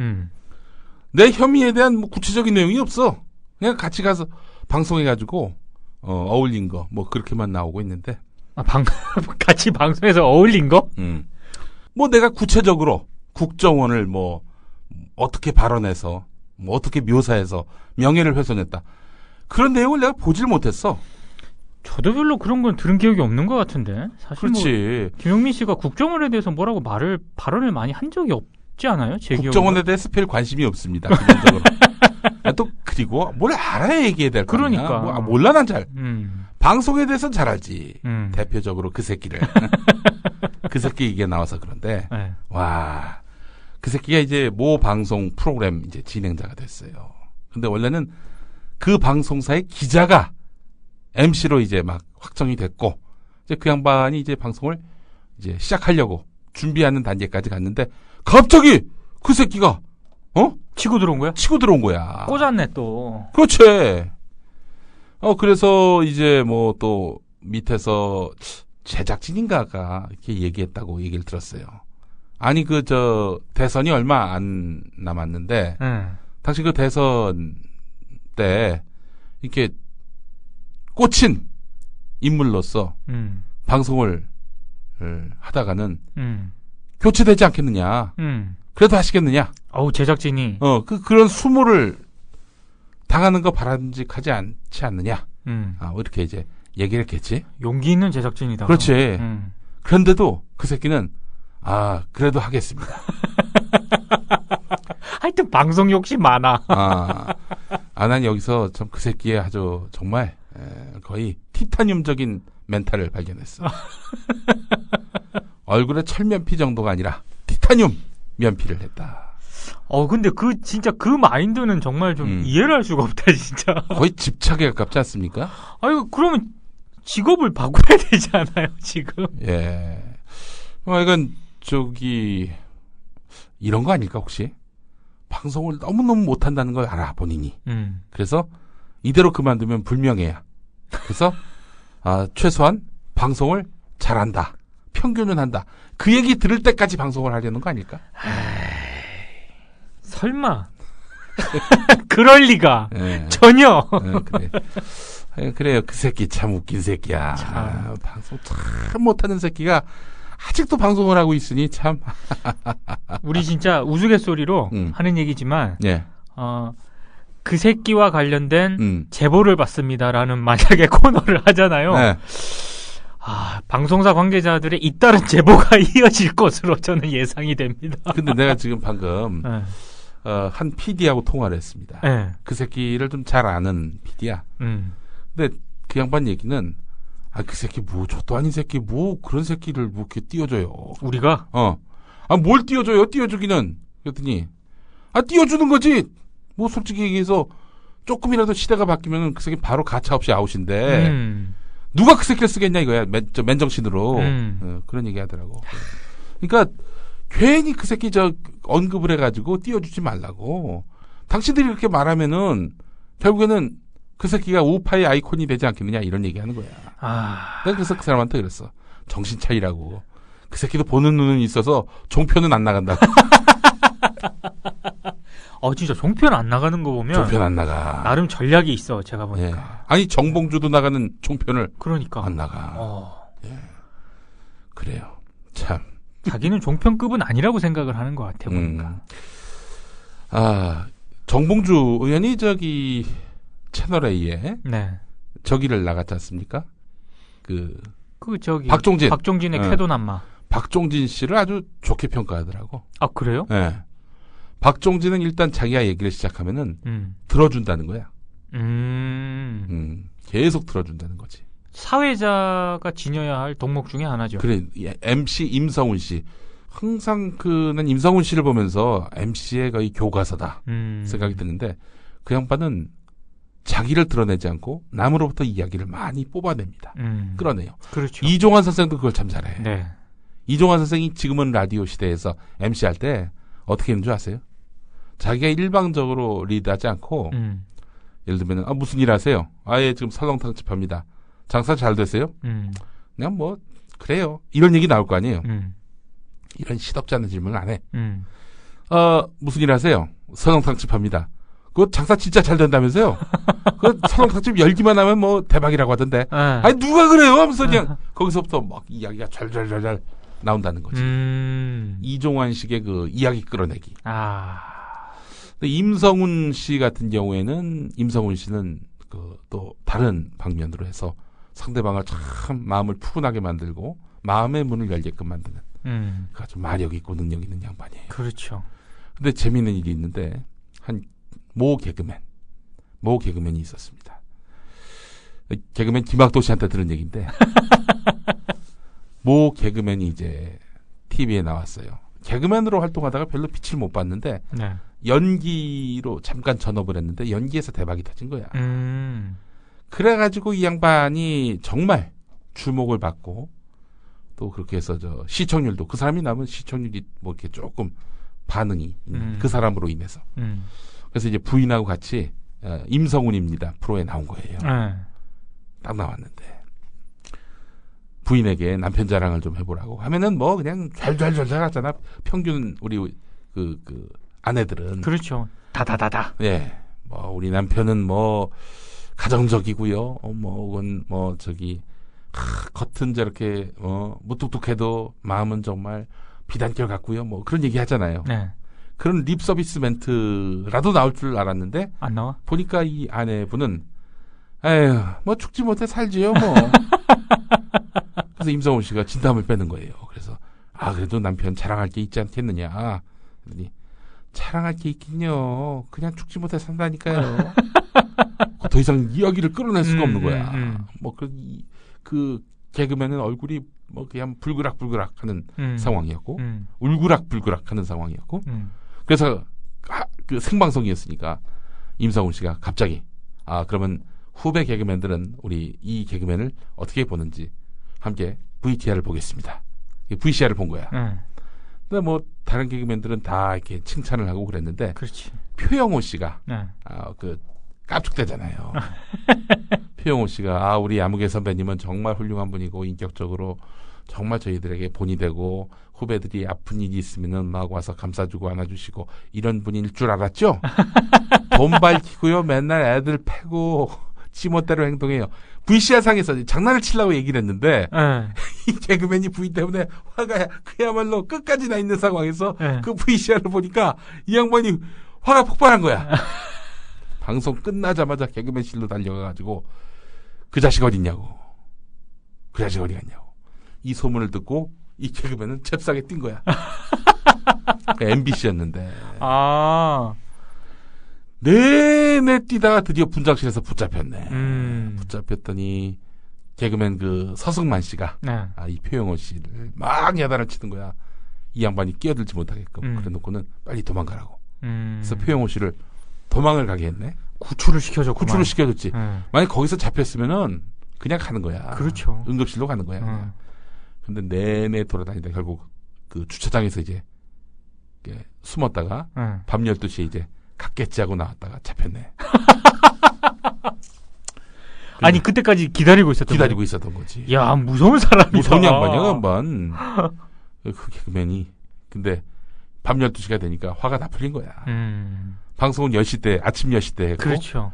내 혐의에 대한 뭐 구체적인 내용이 없어. 그냥 같이 가서 방송해가지고 어울린 거 뭐 그렇게만 나오고 있는데. 같이 방송에서 어울린 거? 뭐 내가 구체적으로 국정원을 뭐 어떻게 발언해서 뭐 어떻게 묘사해서 명예를 훼손했다. 그런 내용을 내가 보질 못했어. 저도 별로 그런 건 들은 기억이 없는 것 같은데. 사실 그렇지. 뭐 김용민 씨가 국정원에 대해서 뭐라고 발언을 많이 한 적이 없지 않아요? 제 국정원에 대해서 별 관심이 없습니다. 기본적으로. 또 그리고 뭘 알아야 얘기해야 될 거 아니야. 그러니까. 몰라 난 잘. 방송에 대해서는 잘 알지. 대표적으로 그 새끼를. 그 새끼 이게 나와서 그런데 네. 와, 그 새끼가 이제 모 방송 프로그램 이제 진행자가 됐어요. 근데 원래는 그 방송사의 기자가 MC로 이제 막 확정이 됐고, 이제 그 양반이 이제 방송을 이제 시작하려고 준비하는 단계까지 갔는데, 갑자기 그 새끼가, 치고 들어온 거야? 치고 들어온 거야. 꽂았네, 또. 그렇지. 그래서 이제 뭐 또 밑에서 제작진인가가 이렇게 얘기했다고 얘기를 들었어요. 아니, 대선이 얼마 안 남았는데, 당시 그 대선 때, 이렇게 꽂힌 인물로서 방송을 하다가는 교체되지 않겠느냐. 그래도 하시겠느냐. 제작진이. 그런 수모를 당하는 거 바람직하지 않지 않느냐. 이렇게 이제 얘기를 했겠지. 용기 있는 제작진이다. 그렇지. 그런데도 그 새끼는 그래도 하겠습니다. 하여튼 방송 욕심 많아. 난 여기서 참 그 새끼의 아주 정말 거의 티타늄적인 멘탈을 발견했어. 얼굴에 철면피 정도가 아니라 티타늄 면피를 했다. 근데 진짜 그 마인드는 정말 좀 이해를 할 수가 없다, 진짜. 거의 집착에 가깝지 않습니까? 그러면 직업을 바꿔야 되지 않아요, 지금? 예. 이건 이런 거 아닐까, 혹시? 방송을 너무너무 못한다는 걸 알아, 본인이. 그래서 이대로 그만두면 불명예야. 그래서 최소한 방송을 잘한다. 평균은 한다. 그 얘기 들을 때까지 방송을 하려는 거 아닐까? 설마. 그럴 리가. 네. 전혀. 그래. 그래요. 그 새끼 참 웃긴 새끼야. 방송 참 못하는 새끼가 아직도 방송을 하고 있으니 참. 우리 진짜 우스갯소리로 하는 얘기지만, 예. 그 새끼와 관련된 제보를 받습니다라는 만약에 코너를 하잖아요. 네. 방송사 관계자들의 잇따른 제보가 이어질 것으로 저는 예상이 됩니다. 근데 내가 지금 방금 한 PD하고 통화를 했습니다. 네. 그 새끼를 좀 잘 아는 PD야. 근데 그 양반 얘기는 그 새끼 뭐 저도 아닌 새끼 뭐 그런 새끼를 뭐 이렇게 띄워줘요. 우리가? 뭘 띄워줘요? 띄워주기는. 그랬더니 띄워주는 거지. 뭐 솔직히 얘기해서 조금이라도 시대가 바뀌면 그 새끼 바로 가차없이 아웃인데 누가 그 새끼를 쓰겠냐 이거야. 맨정신으로. 그런 얘기 하더라고. 그러니까 괜히 그 새끼 언급을 해가지고 띄워주지 말라고. 당신들이 그렇게 말하면은 결국에는 그 새끼가 우파의 아이콘이 되지 않겠느냐 이런 얘기 하는 거야. 내가 그래서 그 사람한테 그랬어. 정신 차리라고. 그 새끼도 보는 눈은 있어서 종편은 안 나간다고. 진짜 종편 안 나가는 거 보면 종편 안 나가. 나름 전략이 있어. 제가 보니까. 예. 아니 정봉주도 나가는 종편을 그러니까 안 나가. 예. 그래요. 참. 자기는 종편급은 아니라고 생각을 하는 것 같아 보니까. 정봉주 의원이 채널 A에 저기를 나갔지 않습니까? 박종진의 쾌도남마. 박종진 씨를 아주 좋게 평가하더라고. 그래요? 네. 박종진은 일단 자기가 얘기를 시작하면은 들어준다는 거야. 계속 들어준다는 거지. 사회자가 지녀야 할 덕목 중에 하나죠. 그래, MC 임성훈 씨. 항상 난 임성훈 씨를 보면서 MC의 거의 교과서다 생각이 드는데 그 양반은 자기를 드러내지 않고 남으로부터 이야기를 많이 뽑아냅니다. 끌어내요. 그렇죠. 이종환 선생도 그걸 참 잘해. 네. 이종환 선생이 지금은 라디오 시대에서 MC 할 때 어떻게 했는 줄 아세요? 자기가 일방적으로 리드하지 않고 예를 들면 무슨 일 하세요? 지금 설렁탕집 합니다. 장사 잘 되세요? 그냥 뭐 그래요. 이런 얘기 나올 거 아니에요. 이런 시덥지 않은 질문을 안 해. 무슨 일 하세요? 설렁탕집 합니다. 그 장사 진짜 잘 된다면서요? 그 설렁탕집 열기만 하면 뭐 대박이라고 하던데. 누가 그래요? 하면서 그냥 거기서부터 막 이야기가 잘 나온다는 거지. 이종환식의 그 이야기 끌어내기. 근데 임성훈 씨 같은 경우에는 임성훈 씨는 또 다른 방면으로 해서 상대방을 참 마음을 푸근하게 만들고 마음의 문을 열게끔 만드는 그 아주 마력 있고 능력 있는 양반이에요. 그렇죠. 근데 재미있는 일이 있는데 모 개그맨이 있었습니다. 개그맨 김학도 씨한테 들은 얘기인데 모 개그맨이 이제 TV에 나왔어요. 개그맨으로 활동하다가 별로 빛을 못 봤는데 연기로 잠깐 전업을 했는데 연기에서 대박이 터진 거야. 그래가지고 이 양반이 정말 주목을 받고 또 그렇게 해서 시청률도 그 사람이 나면 시청률이 뭐 이렇게 조금 반응이 그 사람으로 인해서 그래서 이제 부인하고 같이 임성훈입니다 프로에 나온 거예요. 딱 나왔는데 부인에게 남편 자랑을 좀 해보라고 하면은 뭐 그냥 잘잘잘잘 하잖아. 평균 우리 그 아내들은 그렇죠. 다다다다. 예, 뭐 우리 남편은 뭐 가정적이고요. 겉은 저렇게 무뚝뚝해도 마음은 정말 비단결 같고요. 뭐 그런 얘기 하잖아요. 네. 그런 립 서비스 멘트라도 나올 줄 알았는데 안 나와? 보니까 이 아내분은 뭐 죽지 못해 살지요 뭐. 그래서 임성훈 씨가 진담을 빼는 거예요. 그래서 그래도 남편 자랑할 게 있지 않겠느냐. 그러더니 자랑할 게 있긴요. 그냥 죽지 못해 산다니까요. 더 이상 이야기를 끌어낼 수가 없는 거야. 뭐 그 개그맨은 얼굴이 뭐 그냥 불그락불그락 하는 상황이었고 울그락불그락 하는 상황이었고 그래서 그 생방송이었으니까 임성훈 씨가 갑자기 그러면 후배 개그맨들은 우리 이 개그맨을 어떻게 보는지 함께 VTR을 보겠습니다. VCR을 본 거야. 근데 뭐 다른 개그맨들은 다 이렇게 칭찬을 하고 그랬는데 그렇지. 표영호 씨가 그 깝죽대잖아요. 표영호 씨가 우리 야무개 선배님은 정말 훌륭한 분이고 인격적으로 정말 저희들에게 본이 되고 후배들이 아픈 일이 있으면은 막 와서 감싸주고 안아주시고 이런 분일 줄 알았죠? 돈 밝히고요. 맨날 애들 패고 지멋대로 행동해요. VCR상에서 장난을 치려고 얘기를 했는데 이 개그맨이 V 때문에 화가 그야말로 끝까지 나 있는 상황에서 그 VCR을 보니까 이 양반이 화가 폭발한 거야. 방송 끝나자마자 개그맨실로 달려가가지고 그 자식 어딨냐고. 그 자식 어디 갔냐고. 이 소문을 듣고 이 개그맨은 잽싸게 뛴 거야. MBC였는데. 내내 뛰다가 드디어 분장실에서 붙잡혔네. 붙잡혔더니 개그맨 그 서승만 씨가 이 표영호 씨를 막 야단을 치는 거야. 이 양반이 끼어들지 못하게끔. 그래 놓고는 빨리 도망가라고. 그래서 표영호 씨를 도망을 가게 했네. 구출을 시켜줬구만. 구출을 시켜줬지. 만약 거기서 잡혔으면은 그냥 가는 거야. 그렇죠. 응급실로 가는 거야. 근데 내내 돌아다니다 결국 그 주차장에서 이제 숨었다가 밤 12시에 이제 갔겠지 하고 나왔다가 잡혔네. 아니 그때까지 기다리고 있었던 거지. 야 무서운 사람이다. 무서운 양반이야 양반. 그 개그맨이. 근데 밤 12시가 되니까 화가 다 풀린 거야. 방송은 10시 때 아침 10시 때 했고. 그렇죠.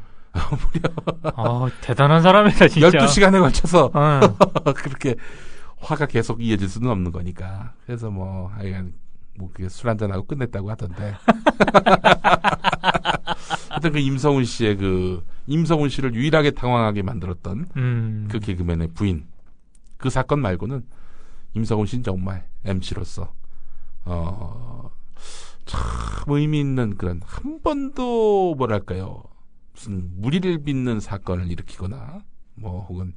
대단한 사람이다 진짜. 12시간에 걸쳐서 그렇게 화가 계속 이어질 수는 없는 거니까. 그래서 뭐 그게 술 한잔하고 끝냈다고 하던데. 하여튼 그 임성훈 씨를 유일하게 당황하게 만들었던 그 개그맨의 부인. 그 사건 말고는 임성훈 씨는 정말 MC로서 참 의미 있는 그런 한 번도 뭐랄까요 무슨 무리를 빚는 사건을 일으키거나 뭐 혹은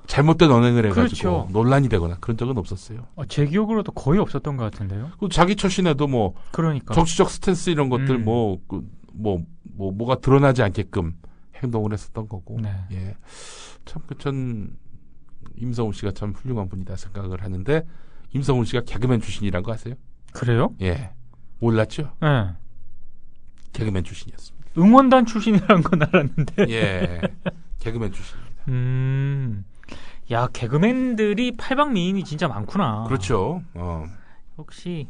잘못된 언행을 해가지고 그렇죠. 논란이 되거나 그런 적은 없었어요. 제 기억으로도 거의 없었던 것 같은데요. 자기 처신에도 뭐 그러니까. 정치적 스탠스 이런 것들 뭐가 드러나지 않게끔 행동을 했었던 거고. 네. 예, 전 임성훈 씨가 참 훌륭한 분이다 생각을 하는데 임성훈 씨가 개그맨 출신이란 거 아세요? 그래요? 예, 몰랐죠? 네. 개그맨 출신이었습니다. 응원단 출신이라는 건 알았는데. 예, 개그맨 출신입니다. 야, 개그맨들이 팔방미인이 진짜 많구나. 그렇죠. 역시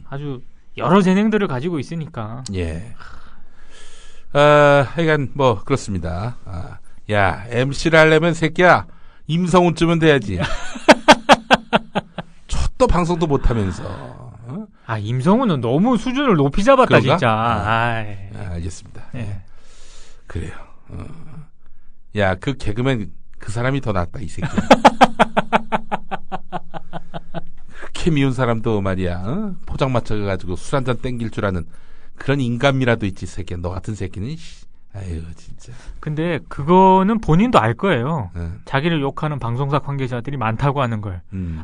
아주 여러 재능들을 가지고 있으니까. 예. 하여간 뭐 그렇습니다. 야, MC를 하려면 새끼야 임성훈쯤은 돼야지. 첫 방송도 못하면서. 임성훈은 너무 수준을 높이 잡았다. 그런가? 진짜. 알겠습니다. 예. 그래요. 야, 그 개그맨 그 사람이 더 낫다 이 새끼. 그렇게 미운 사람도 말이야. 포장마차가가지고 술 한잔 땡길 줄 아는 그런 인간미라도 있지 새끼야. 너 같은 새끼는. 아유 진짜. 근데 그거는 본인도 알 거예요. 자기를 욕하는 방송사 관계자들이 많다고 하는 걸.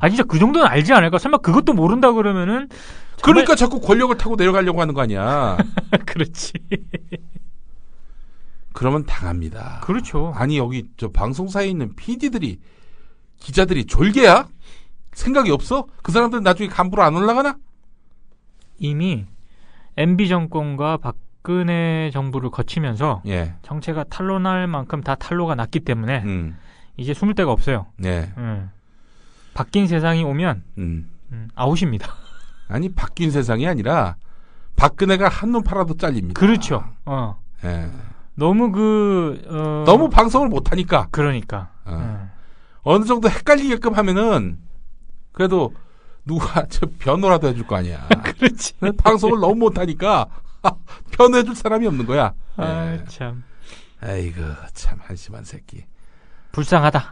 진짜 그 정도는 알지 않을까? 설마 그것도 모른다 그러면은. 그러니까 자꾸 권력을 타고 내려가려고 하는 거 아니야. 그렇지. 그러면 당합니다. 그렇죠. 아니 여기 저 방송사에 있는 PD들이 기자들이 졸개야? 생각이 없어? 그 사람들은 나중에 간부로 안 올라가나? 이미 MB 정권과 박근혜 정부를 거치면서 정체가 탄로날 만큼 다 탄로가 났기 때문에 이제 숨을 데가 없어요. 바뀐 세상이 오면 아웃입니다. 아니 바뀐 세상이 아니라 박근혜가 한눈 팔아도 잘립니다. 그렇죠. 너무 너무 방송을 못하니까. 그러니까. 어느 정도 헷갈리게끔 하면은 그래도 누가 저 변호라도 해줄 거 아니야. 그렇지. 방송을 너무 못하니까 변호해줄 사람이 없는 거야. 참. 아이고 참 한심한 새끼. 불쌍하다.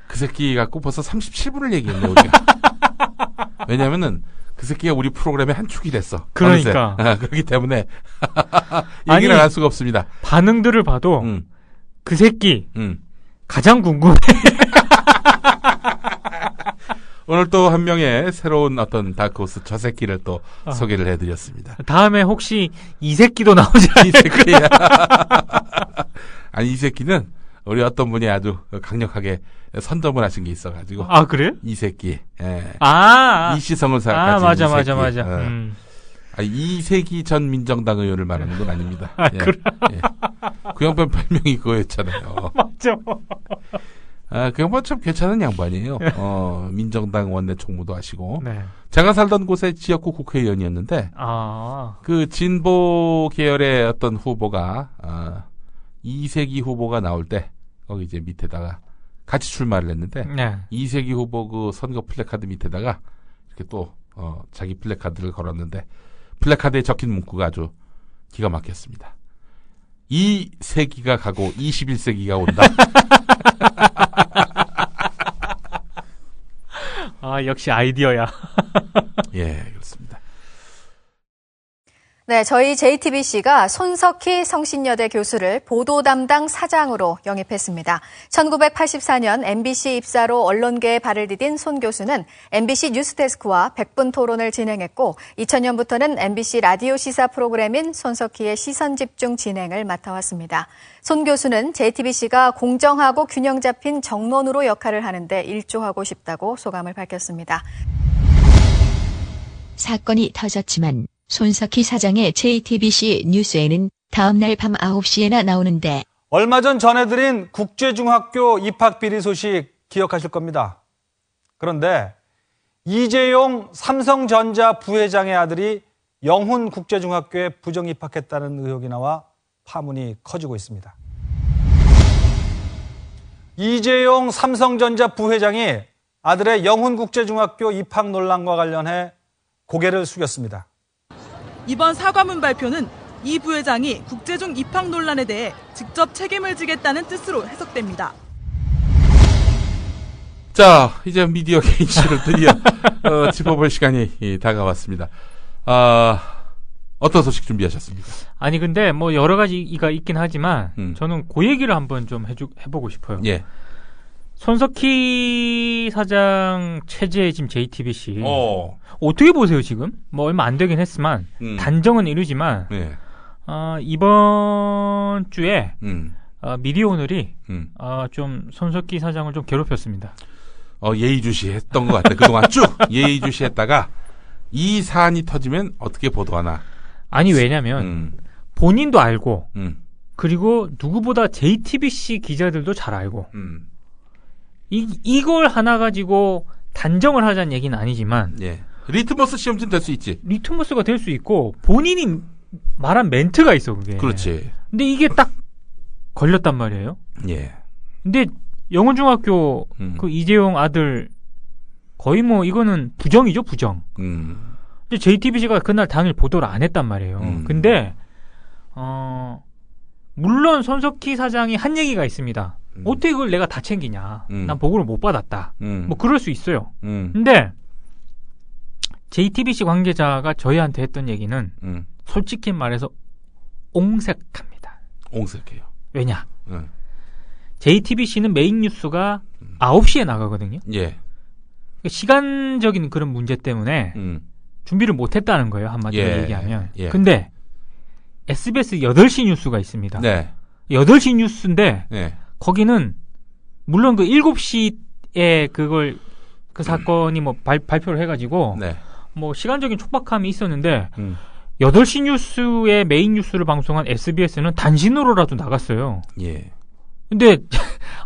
그 새끼 갖고 벌써 37분을 얘기했네 우리가. 왜냐면은 그 그 새끼가 우리 프로그램의 한 축이 됐어. 그러니까. 그렇기 때문에 얘기를 할 수가 없습니다. 반응들을 봐도 그 새끼 가장 궁금해. 오늘 또 한 명의 새로운 어떤 다크호스 저 새끼를 또 소개를 해드렸습니다. 다음에 혹시 이 새끼도 나오지 않을까? 이 새끼야. 아니 이 새끼는 우리 어떤 분이 아주 강력하게 선점을 하신 게 있어가지고. 아 그래요? 이 새끼. 예. 이시성을 가진 맞아. 이새끼 전 민정당 의원을 말하는 건 아닙니다. 그래? 그 양반 별명이 그거였잖아요. 맞죠. 그 양반 참 괜찮은 양반이에요. 민정당 원내 총무도 하시고. 네. 제가 살던 곳의 지역구 국회의원이었는데, 그 진보 계열의 어떤 후보가, 이세기 후보가 나올 때, 거기 이제 밑에다가 같이 출마를 했는데, 네. 이세기 후보 그 선거 플래카드 밑에다가 이렇게 또, 자기 플래카드를 걸었는데, 플래카드에 적힌 문구가 아주 기가 막혔습니다. 이 세기가 가고 21세기가 온다. 역시 아이디어야. 예, 그렇습니다. 네, 저희 JTBC가 손석희 성신여대 교수를 보도 담당 사장으로 영입했습니다. 1984년 MBC 입사로 언론계에 발을 디딘 손 교수는 MBC 뉴스데스크와 100분 토론을 진행했고 2000년부터는 MBC 라디오 시사 프로그램인 손석희의 시선집중 진행을 맡아왔습니다. 손 교수는 JTBC가 공정하고 균형 잡힌 정론으로 역할을 하는데 일조하고 싶다고 소감을 밝혔습니다. 사건이 터졌지만 손석희 사장의 JTBC 뉴스에는 다음날 밤 9시에나 나오는데 얼마 전 전해드린 국제중학교 입학비리 소식 기억하실 겁니다. 그런데 이재용 삼성전자 부회장의 아들이 영훈국제중학교에 부정입학했다는 의혹이 나와 파문이 커지고 있습니다. 이재용 삼성전자 부회장이 아들의 영훈국제중학교 입학 논란과 관련해 고개를 숙였습니다. 이번 사과문 발표는 이 부회장이 국제중 입학 논란에 대해 직접 책임을 지겠다는 뜻으로 해석됩니다. 자, 이제 미디어 게이츠를 드디어 짚어볼 시간이 다가왔습니다. 어떤 소식 준비하셨습니까? 아니 근데 뭐 여러 가지가 있긴 하지만 저는 그 얘기를 한번 좀 해보고 싶어요. 예. 손석희 사장 체제의 지금 JTBC 어떻게 보세요 지금? 뭐 얼마 안 되긴 했지만 단정은 이르지만 예. 이번 주에 미디어오늘이 좀 손석희 사장을 좀 괴롭혔습니다. 예의주시했던 것 같아. 그동안 쭉 예의주시했다가 이 사안이 터지면 어떻게 보도하나. 아니 왜냐면 본인도 알고 그리고 누구보다 JTBC 기자들도 잘 알고 이걸 하나 가지고 단정을 하자는 얘기는 아니지만 예. 리트머스 시험지는 될 수 있지. 리트머스가 될 수 있고 본인이 말한 멘트가 있어 그게. 그렇지. 근데 이게 딱 걸렸단 말이에요. 예. 근데 영훈중학교 그 이재용 아들 거의 뭐 이거는 부정이죠 부정. 근데 JTBC가 그날 당일 보도를 안 했단 말이에요. 근데 물론 손석희 사장이 한 얘기가 있습니다. 어떻게 그걸 내가 다 챙기냐. 난 보고를 못 받았다. 뭐 그럴 수 있어요. 근데 JTBC 관계자가 저희한테 했던 얘기는 솔직히 말해서 옹색합니다. 옹색해요. 왜냐? JTBC는 메인 뉴스가 9시에 나가거든요. 예. 시간적인 그런 문제 때문에 준비를 못했다는 거예요. 한마디로 얘기하면. 예. 근데 SBS 8시 뉴스가 있습니다. 네. 8시 뉴스인데 네. 거기는 물론 그 7시에 그 사건이 뭐 발표를 해가지고 네. 뭐 시간적인 촉박함이 있었는데 8시 뉴스의 메인 뉴스를 방송한 SBS는 단신으로라도 나갔어요. 예. 근데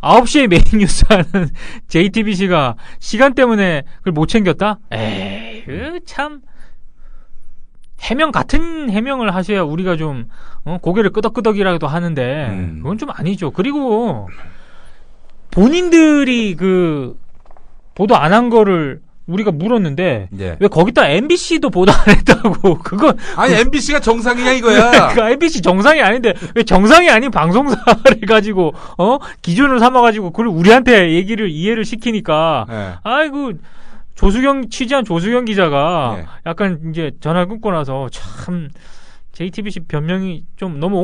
9시에 메인 뉴스 하는 JTBC가 시간 때문에 그걸 못 챙겼다? 에이, 참 같은 해명을 하셔야 우리가 좀 고개를 끄덕끄덕이라도 하는데 그건 좀 아니죠. 그리고 본인들이 그 보도 안 한 거를 우리가 물었는데 왜 거기다 MBC도 보도 안 했다고. 그건 아니 MBC가 정상이냐 이거야. 그 MBC 정상이 아닌데 왜 정상이 아닌 방송사를 가지고 기준을 삼아가지고 그걸 우리한테 얘기를 이해를 시키니까 아이고 취재한 조수경 기자가 약간 이제 전화를 끊고 나서 참 JTBC 변명이 좀 너무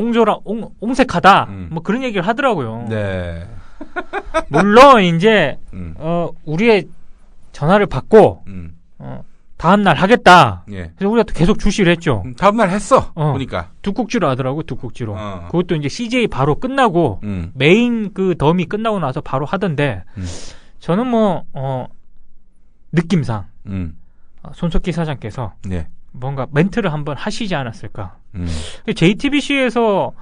옹색하다. 뭐 그런 얘기를 하더라고요. 네. 물론 이제 우리의 전화를 받고 다음날 하겠다. 그래서 우리가 또 계속 주시를 했죠. 다음날 했어. 보니까 둑국지로 하더라고. 둑국지로. 그것도 이제 CJ 바로 끝나고 메인 그 덤이 끝나고 나서 바로 하던데 저는 뭐 느낌상 손석희 사장께서 뭔가 멘트를 한번 하시지 않았을까. JTBC에서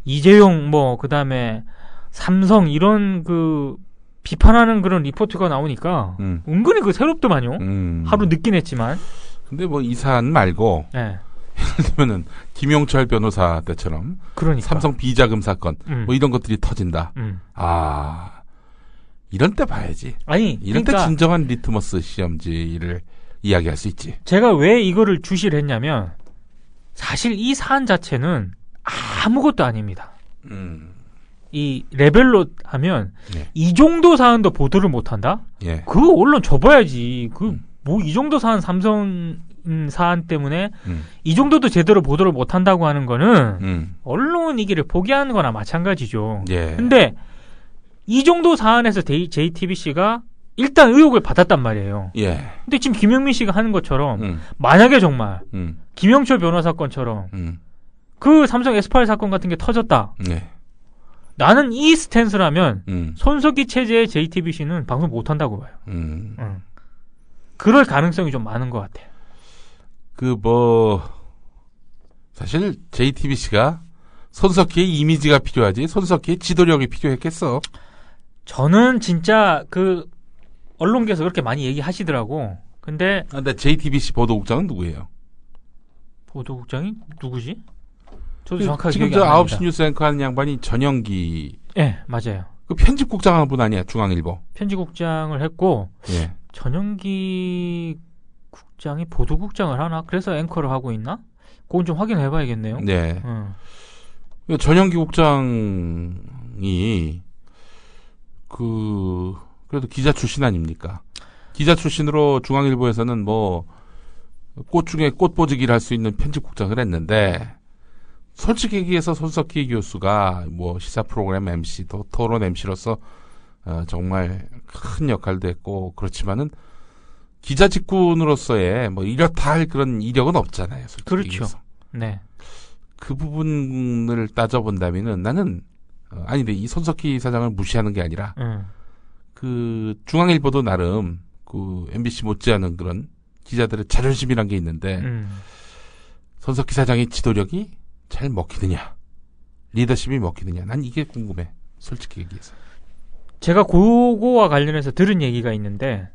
이재용 뭐 그다음에 삼성 이런 그 비판하는 그런 리포트가 나오니까 은근히 그 새롭더만요. 하루 늦긴 했지만. 근데 뭐 이 사안 말고 예를 들면은 김용철 변호사 때처럼 그러니까. 삼성 비자금 사건 뭐 이런 것들이 터진다. 이런 때 봐야지. 아니 이런 그러니까 때 진정한 리트머스 시험지를 이야기할 수 있지. 제가 왜 이거를 주시를 했냐면 사실 이 사안 자체는 아무것도 아닙니다. 이 레벨로 하면 이 정도 사안도 보도를 못한다? 그거 언론 접어야지. 그 뭐 이 정도 사안 삼성 사안 때문에 이 정도도 제대로 보도를 못한다고 하는 거는 언론이기를 포기하는 거나 마찬가지죠. 근데 이 정도 사안에서 JTBC가 일단 의혹을 받았단 말이에요. 근데 지금 김영민 씨가 하는 것처럼 만약에 정말 김영철 변호사 건처럼 그 삼성 S8 사건 같은 게 터졌다. 나는 이 스탠스라면 손석희 체제의 JTBC는 방송 못한다고 봐요. 그럴 가능성이 좀 많은 것 같아요. 사실 JTBC가 손석희의 이미지가 필요하지 손석희의 지도력이 필요했겠어. 저는 진짜 그 언론계에서 그렇게 많이 얘기하시더라고. 근데 JTBC 보도국장은 누구예요? 보도국장이 누구지? 저도 정확하게 지금 기억이 안 납니다. 9시 뉴스 앵커하는 양반이 전영기. 맞아요. 그 편집국장 한 분 아니야, 중앙일보. 편집국장을 했고 전영기 국장이 보도국장을 하나? 그래서 앵커를 하고 있나? 그건 좀 확인해봐야겠네요. 전영기 국장이 그래도 기자 출신 아닙니까? 기자 출신으로 중앙일보에서는 뭐 꽃 중에 꽃보지기를 할 수 있는 편집국장을 했는데 솔직히 얘기해서 손석희 교수가 뭐 시사 프로그램 MC, 또 토론 MC로서 정말 큰 역할도 했고 그렇지만은 기자 직군으로서의 뭐 이렇다 할 그런 이력은 없잖아요. 솔직히 그렇죠. 얘기해서. 네. 그 부분을 따져본다면은 나는 아니 근데 이 손석희 사장을 무시하는 게 아니라 그 중앙일보도 나름 그 MBC 못지않은 그런 기자들의 자존심이란 게 있는데 손석희 사장의 지도력이 잘 먹히느냐, 리더십이 먹히느냐, 난 이게 궁금해. 솔직히 얘기해서. 제가 그거와 관련해서 들은 얘기가 있는데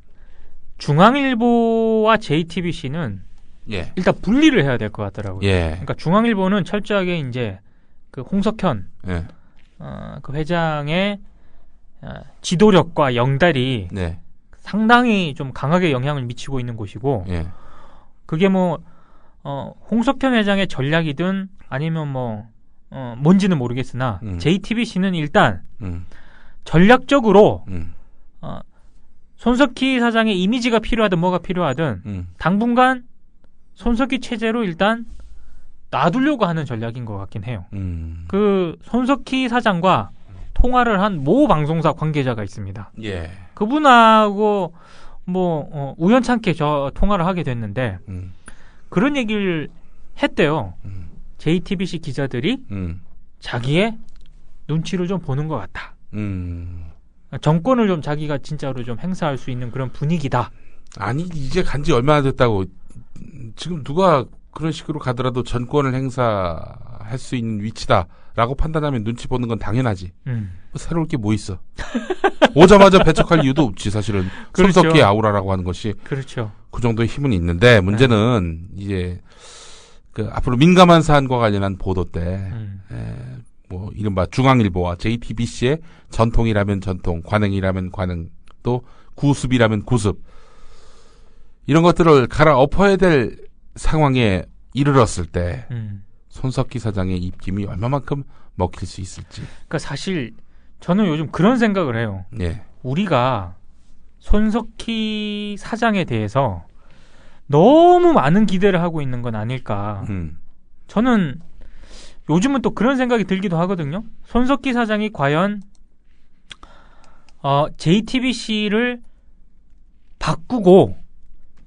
중앙일보와 JTBC는 일단 분리를 해야 될 것 같더라고요. 그러니까 중앙일보는 철저하게 이제 그 홍석현 그 회장의 지도력과 영달이 상당히 좀 강하게 영향을 미치고 있는 곳이고 그게 뭐 홍석현 회장의 전략이든 아니면 뭔지는 모르겠으나 JTBC는 일단 전략적으로 손석희 사장의 이미지가 필요하든 뭐가 필요하든 당분간 손석희 체제로 일단 놔두려고 하는 전략인 것 같긴 해요. 그 손석희 사장과 통화를 한 모 방송사 관계자가 있습니다. 그분하고 우연찮게 저 통화를 하게 됐는데 그런 얘기를 했대요. JTBC 기자들이 자기의 눈치를 좀 보는 것 같다. 정권을 좀 자기가 진짜로 좀 행사할 수 있는 그런 분위기다. 아니 이제 간지 얼마나 됐다고. 지금 누가 그런 식으로 가더라도 전권을 행사할 수 있는 위치다라고 판단하면 눈치 보는 건 당연하지. 뭐 새로울 게 뭐 있어. 오자마자 배척할 이유도 없지 사실은. 그렇죠. 손석희 아우라라고 하는 것이 그렇죠. 그 정도의 힘은 있는데 문제는 이제 그 앞으로 민감한 사안과 관련한 보도 때 뭐 이른바 중앙일보와 JTBC의 전통이라면 전통, 관행이라면 관행, 또 구습이라면 구습 이런 것들을 갈아엎어야 될 상황에 이르렀을 때 손석희 사장의 입김이 얼마만큼 먹힐 수 있을지. 그러니까 사실 저는 요즘 그런 생각을 해요. 우리가 손석희 사장에 대해서 너무 많은 기대를 하고 있는 건 아닐까. 저는 요즘은 또 그런 생각이 들기도 하거든요. 손석희 사장이 과연 JTBC를 바꾸고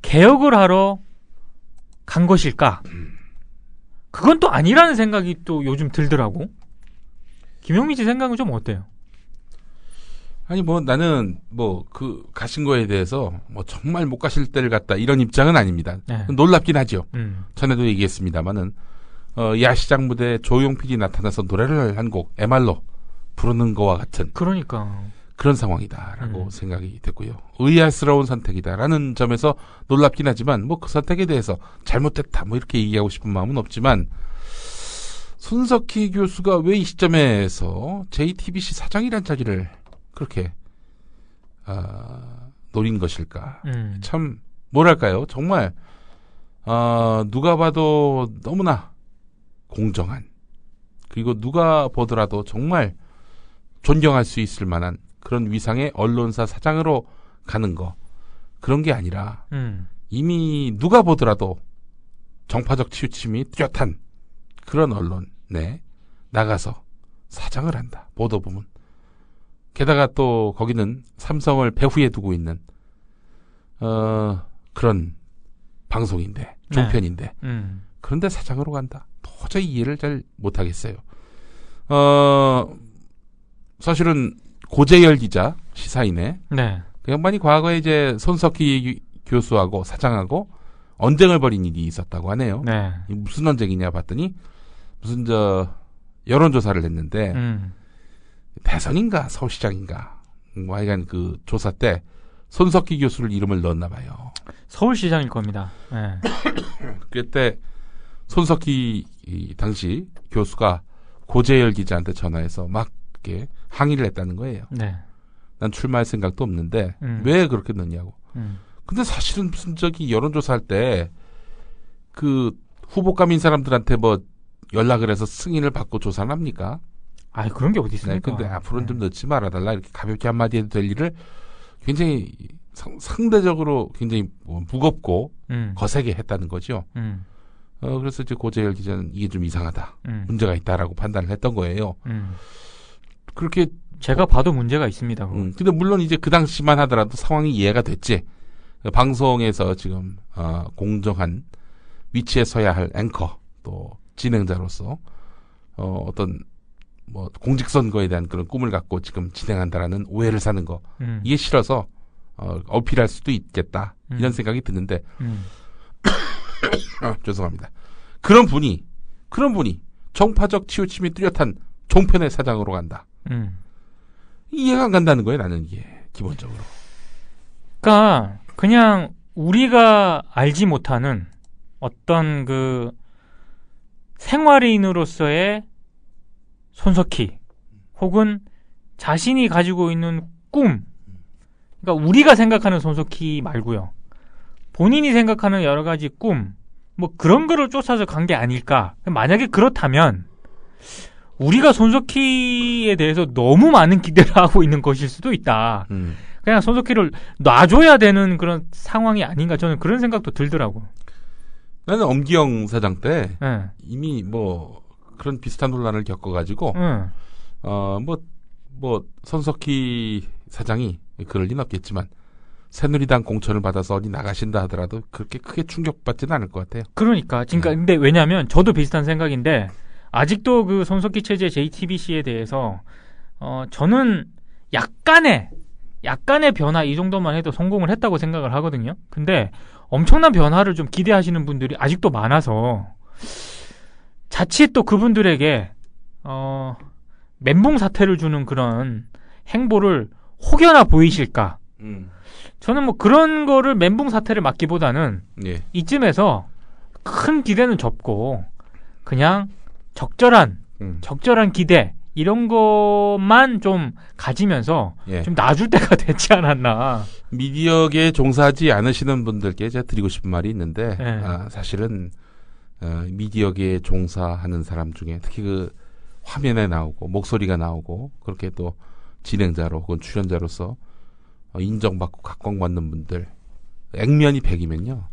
개혁을 하러 간 것일까? 그건 또 아니라는 생각이 또 요즘 들더라고. 김용민 씨 생각은 좀 어때요? 아니 뭐 나는 뭐 그 가신 거에 대해서 뭐 정말 못 가실 때를 갔다 이런 입장은 아닙니다. 네. 놀랍긴 하죠. 전에도 얘기했습니다만은 야시장 무대에 조용 PD 나타나서 노래를 한 곡 MR로 부르는 거와 같은 그러니까 그런 상황이다라고 생각이 됐고요. 의아스러운 선택이다라는 점에서 놀랍긴 하지만 뭐 그 선택에 대해서 잘못됐다 뭐 이렇게 얘기하고 싶은 마음은 없지만 손석희 교수가 왜 이 시점에서 JTBC 사장이란 자리를 그렇게 노린 것일까? 참 뭐랄까요? 정말 누가 봐도 너무나 공정한 그리고 누가 보더라도 정말 존경할 수 있을 만한 그런 위상의 언론사 사장으로 가는 거 그런 게 아니라 이미 누가 보더라도 정파적 치우침이 뚜렷한 그런 언론에 나가서 사장을 한다. 보도부문. 게다가 또 거기는 삼성을 배후에 두고 있는 그런 방송인데 종편인데 그런데 사장으로 간다. 도저히 이해를 잘 못하겠어요. 사실은 고재열 기자 시사인에 그 양반이 과거에 이제 손석희 교수하고 사장하고 언쟁을 벌인 일이 있었다고 하네요. 무슨 언쟁이냐 봤더니 무슨 여론조사를 했는데 대선인가 서울시장인가 뭐 하여간 그 조사 때 손석희 교수를 이름을 넣었나 봐요. 서울시장일 겁니다. 네. 그때 손석희 당시 교수가 고재열 기자한테 전화해서 막 이렇게 항의를 했다는 거예요. 난 출마할 생각도 없는데 왜 그렇게 넣냐고. 근데 사실은 무슨 여론조사할 때 그 후보감인 사람들한테 뭐 연락을 해서 승인을 받고 조사를 합니까? 그런 게 어디 있습니까? 근데 앞으로는 좀 넣지 말아달라 이렇게 가볍게 한마디 해도 될 일을 굉장히 상대적으로 굉장히 무겁고 거세게 했다는 거죠. 그래서 이제 고재열 기자는 이게 좀 이상하다. 문제가 있다라고 판단을 했던 거예요. 그렇게 제가 봐도 문제가 있습니다. 근데 물론 이제 그 당시만 하더라도 상황이 이해가 됐지. 방송에서 지금 공정한 위치에 서야 할 앵커 또 진행자로서 어떤 뭐 공직선거에 대한 그런 꿈을 갖고 지금 진행한다라는 오해를 사는 거 이게 싫어서 어필할 수도 있겠다 이런 생각이 드는데 죄송합니다. 그런 분이 정파적 치우침이 뚜렷한 종편의 사장으로 간다. 이해가 안 간다는 거예요. 나는 이게 기본적으로. 그러니까 그냥 우리가 알지 못하는 어떤 그 생활인으로서의 손석희 혹은 자신이 가지고 있는 꿈, 그러니까 우리가 생각하는 손석희 말고요. 본인이 생각하는 여러 가지 꿈, 뭐 그런 거를 쫓아서 간 게 아닐까. 만약에 그렇다면 우리가 손석희에 대해서 너무 많은 기대를 하고 있는 것일 수도 있다. 그냥 손석희를 놔줘야 되는 그런 상황이 아닌가. 저는 그런 생각도 들더라고. 나는 엄기영 사장 때 이미 뭐 그런 비슷한 논란을 겪어가지고 뭐 손석희 사장이 그럴 리는 없겠지만 새누리당 공천을 받아서 어디 나가신다 하더라도 그렇게 크게 충격받지는 않을 것 같아요. 그러니까 근데 왜냐하면 저도 비슷한 생각인데 아직도 그 손석희 체제 JTBC에 대해서 저는 약간의 변화 이 정도만 해도 성공을 했다고 생각을 하거든요. 근데 엄청난 변화를 좀 기대하시는 분들이 아직도 많아서 자칫 또 그분들에게 멘붕 사태를 주는 그런 행보를 혹여나 보이실까? 저는 뭐 그런 거를 멘붕 사태를 막기보다는 이쯤에서 큰 기대는 접고 그냥 적절한 기대 이런 것만 좀 가지면서 좀 놔줄 때가 됐지 않았나. 미디어계에 종사하지 않으시는 분들께 제가 드리고 싶은 말이 있는데 사실은 미디어계에 종사하는 사람 중에 특히 그 화면에 나오고 목소리가 나오고 그렇게 또 진행자로 혹은 출연자로서 인정받고 각광받는 분들 액면이 100이면요.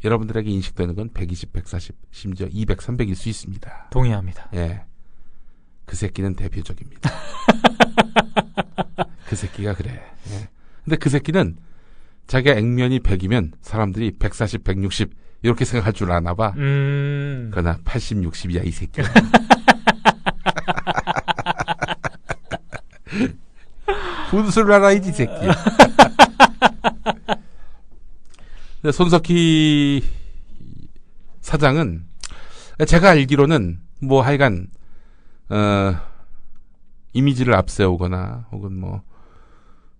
여러분들에게 인식되는 건 120, 140, 심지어 200, 300일 수 있습니다. 동의합니다. 예. 그 새끼는 대표적입니다. 그 새끼가 그래. 예. 근데 그 새끼는 자기가 액면이 100이면 사람들이 140, 160 이렇게 생각할 줄 아나 봐. 그러나 80, 60이야 이 새끼. 분수를 알아 이 새끼. 근데 손석희 사장은 제가 알기로는 뭐 하여간 이미지를 앞세우거나 혹은 뭐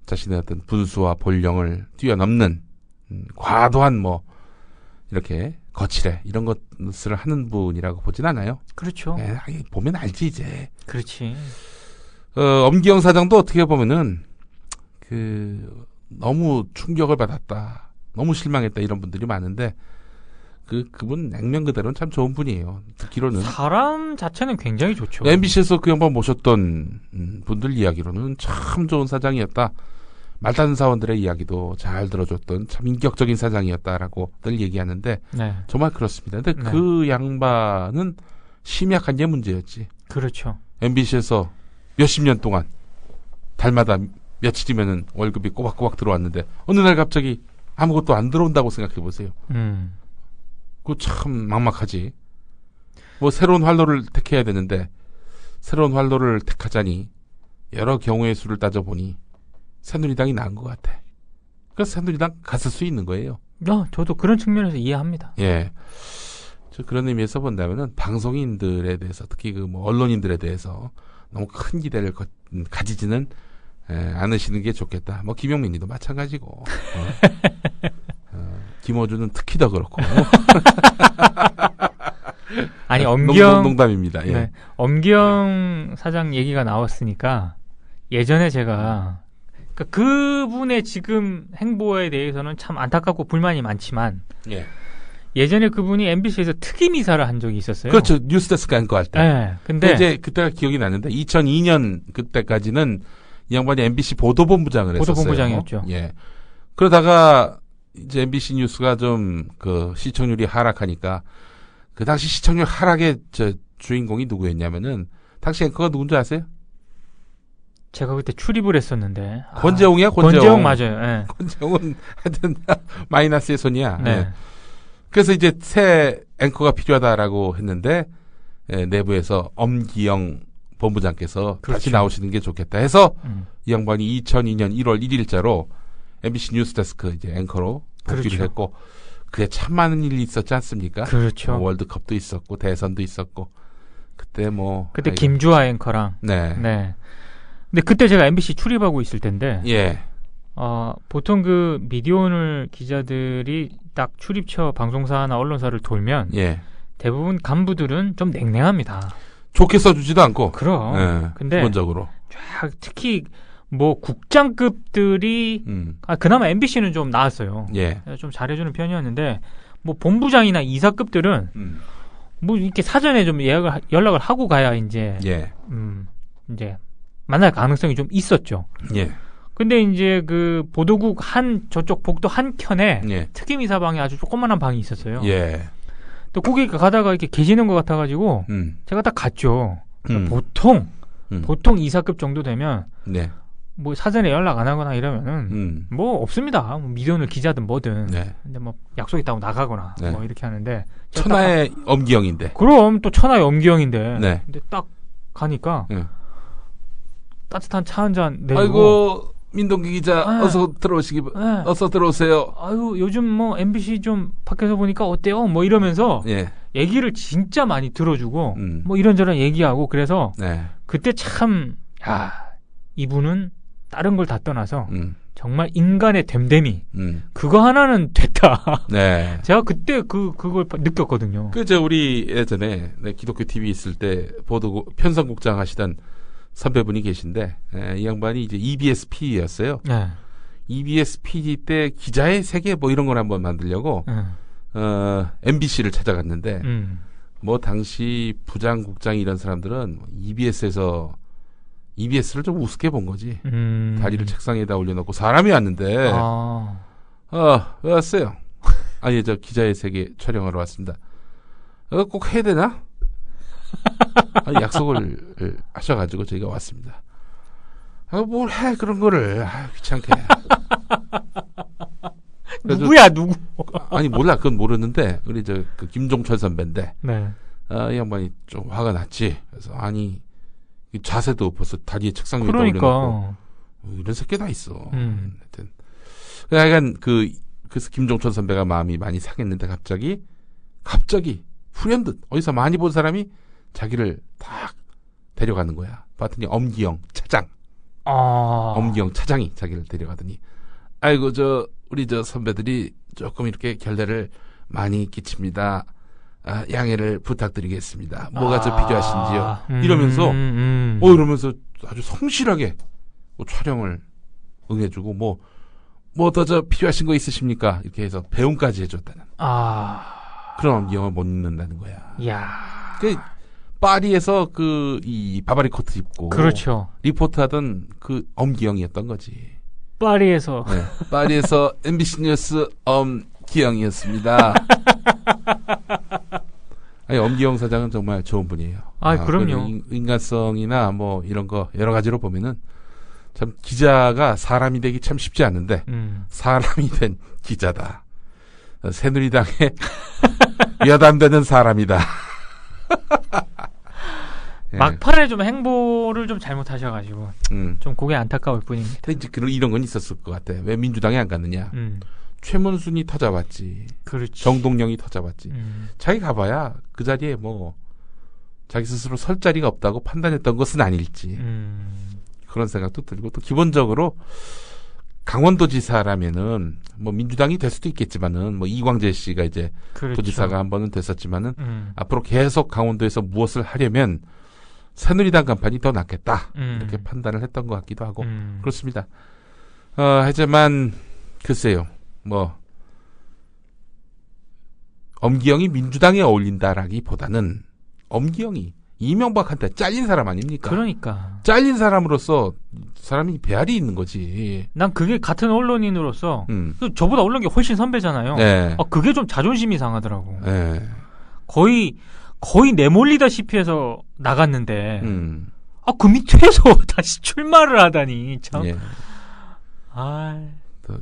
자신의 어떤 분수와 본령을 뛰어넘는 과도한 뭐 이렇게 거칠해 이런 것을 하는 분이라고 보진 않아요. 그렇죠. 예, 보면 알지 이제. 그렇지. 엄기영 사장도 어떻게 보면은 너무 충격을 받았다. 너무 실망했다 이런 분들이 많은데 그분 액면 그대로는 참 좋은 분이에요. 듣기로는 사람 자체는 굉장히 좋죠. MBC에서 그 양반 모셨던 분들 이야기로는 참 좋은 사장이었다. 말단 사원들의 이야기도 잘 들어줬던 참 인격적인 사장이었다라고들 얘기하는데 네. 정말 그렇습니다. 근데 네. 그 양반은 심약한 게 문제였지. 그렇죠. MBC에서 몇십 년 동안 달마다 며칠이면은 월급이 꼬박꼬박 들어왔는데 어느 날 갑자기 아무것도 안 들어온다고 생각해 보세요. 그거 참 막막하지. 뭐 새로운 활로를 택해야 되는데 새로운 활로를 택하자니 여러 경우의 수를 따져보니 새누리당이 나은 것 같아. 그래서 새누리당 갔을 수 있는 거예요. 저도 그런 측면에서 이해합니다. 예. 저 그런 의미에서 본다면은 방송인들에 대해서 특히 뭐 언론인들에 대해서 너무 큰 기대를 가지지는 않으시는 게 좋겠다. 뭐 김용민이도 마찬가지고. 김어준은 특히 더 그렇고. 아니 엄기영 농담입니다. 예. 네, 엄기영 사장 얘기가 나왔으니까 예전에 제가 그분의 지금 행보에 대해서는 참 안타깝고 불만이 많지만 예. 예전에 그분이 MBC에서 특임 이사를 한 적이 있었어요. 그렇죠. 뉴스데스크 앵커 할 때. 네, 근데 이제 그때가 기억이 나는데 2002년 그때까지는 이 양반이 MBC 보도본부장을 했었어요. 보도본부장이었죠. 예. 그러다가 이제 MBC 뉴스가 좀 시청률이 하락하니까 그 당시 시청률 하락의 주인공이 누구였냐면은 당시 앵커가 누군지 아세요? 제가 그때 출입을 했었는데 권재홍이야, 권재홍 맞아요. 네. 권재홍은 하여튼 마이너스의 손이야. 네. 예. 그래서 이제 새 앵커가 필요하다라고 했는데 내부에서 엄기영 본부장께서 그렇죠. 다시 나오시는 게 좋겠다 해서 이 양반이 2002년 1월 1일자로 MBC 뉴스데스크 이제 앵커로 복귀를 그렇죠. 했고 그게 참 많은 일이 있었지 않습니까? 그렇죠. 뭐 월드컵도 있었고 대선도 있었고 그때 김주하 앵커랑 네. 근데 그때 제가 MBC 출입하고 있을 텐데 예. 보통 그 미디어오늘 기자들이 딱 출입처 방송사나 언론사를 돌면 예. 대부분 간부들은 좀 냉랭합니다. 좋게 써주지도 않고. 그럼. 예. 근데 기본적으로. 특히 뭐 국장급들이 그나마 MBC는 좀 나았어요. 예. 좀 잘해주는 편이었는데 뭐 본부장이나 이사급들은 뭐 이렇게 사전에 좀 연락을 하고 가야 이제 예. 이제 만날 가능성이 좀 있었죠. 예. 근데 이제 그 보도국 저쪽 복도 한 켠에 예. 특임 이사방에 아주 조그만한 방이 있었어요. 예. 또 거기 가다가 이렇게 계시는 것 같아가지고 제가 딱 갔죠. 보통 이사급 정도 되면 네. 뭐 사전에 연락 안 하거나 이러면은 뭐 없습니다. 뭐 미디어오늘 기자든 뭐든. 네. 근데 뭐 약속 있다고 나가거나 네. 뭐 이렇게 하는데 천하의 엄기영인데. 그럼 또 천하의 엄기영인데. 네. 근데 딱 가니까 네. 따뜻한 차 한 잔 내리고. 아이고 민동기 기자 네. 어서 들어오세요. 아유 요즘 뭐 MBC 좀 밖에서 보니까 어때요? 뭐 이러면서 예. 얘기를 진짜 많이 들어주고 뭐 이런저런 얘기하고 그래서 네. 그때 참 이분은 다른 걸 다 떠나서 정말 인간의 됨됨이 그거 하나는 됐다. 네. 제가 그때 그걸 느꼈거든요. 우리 예전에 기독교 TV 있을 때 편성국장 하시던 선배분이 계신데 이 양반이 이제 EBS PD였어요. 네. EBS PD 때 기자의 세계 뭐 이런 걸 한번 만들려고 MBC를 찾아갔는데 뭐 당시 부장 국장 이런 사람들은 EBS에서 EBS를 좀 우습게 본 거지. 다리를 책상에다 올려놓고 사람이 왔는데 왜 왔어요? 아니 저 기자의 세계 촬영하러 왔습니다. 꼭 해야 되나? 약속을 하셔가지고 저희가 왔습니다. 뭘 해 그런 거를 귀찮게. 누구야 누구? 아니 몰라 그건 모르는데 우리 그 김종철 선배인데 네. 이 양반이 좀 화가 났지. 그래서 아니 자세도 벌써 다리에 책상 위에 그러니까. 올려놓고 이런 새끼 다 있어. 하여튼 약간 그래서 김종철 선배가 마음이 많이 상했는데 갑자기 후련듯 어디서 많이 본 사람이 자기를 딱 데려가는 거야. 봤더니 엄기영 차장. 엄기영 차장이 자기를 데려가더니 아이고 우리 선배들이 조금 이렇게 결례를 많이 끼칩니다. 양해를 부탁드리겠습니다. 뭐가 필요하신지요? 이러면서 이러면서 아주 성실하게 촬영을 응해주고 뭐 더 필요하신 거 있으십니까? 이렇게 해서 배웅까지 해줬다는. 그런 엄기영을 못 입는다는 거야. 야. 파리에서 이 바바리 코트 입고 그렇죠. 리포트하던 그 엄기영이었던 거지. 파리에서 MBC 뉴스 엄기영이었습니다. 아니 엄기영 사장은 정말 좋은 분이에요. 그럼요. 인간성이나 뭐 이런 거 여러 가지로 보면은 참 기자가 사람이 되기 참 쉽지 않은데 사람이 된 기자다. 새누리당에 여담되는 사람이다. 예. 막판에 좀 행보를 좀 잘못하셔가지고 좀 그게 안타까울 뿐입니다. 이제 이런 건 있었을 것 같아. 왜 민주당에 안 갔느냐? 최문순이 터잡았지. 그렇지. 정동영이 터잡았지. 자기 가봐야 그 자리에 자기 스스로 설 자리가 없다고 판단했던 것은 아닐지. 그런 생각도 들고 또 기본적으로 강원도지사라면은 민주당이 될 수도 있겠지만은 이광재 씨가 이제 그렇죠. 도지사가 한 번은 됐었지만은 앞으로 계속 강원도에서 무엇을 하려면 새누리당 간판이 더 낫겠다 이렇게 판단을 했던 것 같기도 하고 그렇습니다. 하지만 글쎄요 엄기영이 민주당에 어울린다라기보다는 엄기영이 이명박한테 잘린 사람 아닙니까? 그러니까. 잘린 사람으로서 사람이 배알이 있는 거지. 난 그게 같은 언론인으로서 저보다 언론계 훨씬 선배잖아요. 네. 그게 좀 자존심이 상하더라고. 네. 거의 내몰리다시피 해서 나갔는데 그 밑에서 다시 출마를 하다니 참. 예.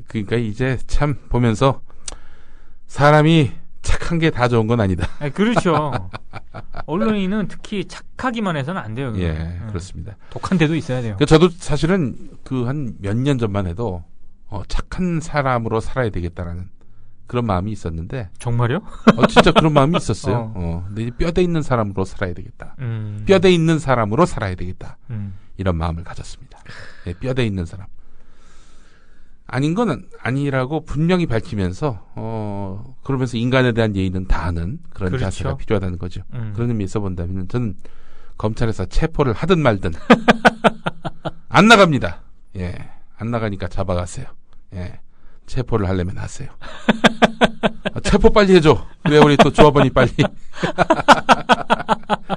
그러니까 이제 참 보면서 사람이 착한 게 다 좋은 건 아니다. 그렇죠. 언론인은 특히 착하기만 해서는 안 돼요. 예, 그렇습니다. 독한 데도 있어야 돼요. 저도 사실은 한 몇 년 전만 해도 착한 사람으로 살아야 되겠다라는 그런 마음이 있었는데. 정말요? 진짜 그런 마음이 있었어요. 근데 이제 뼈대 있는 사람으로 살아야 되겠다. 뼈대 있는 사람으로 살아야 되겠다. 이런 마음을 가졌습니다. 예, 뼈대 있는 사람. 아닌 건 아니라고 분명히 밝히면서 그러면서 인간에 대한 예의는 다하는 그런 그렇죠. 자세가 필요하다는 거죠. 그런 의미에서 본다면 저는 검찰에서 체포를 하든 말든 안 나갑니다. 예, 안 나가니까 잡아가세요. 예, 체포를 하려면 하세요. 체포 빨리 해줘. 그래 우리 또 조합원이 빨리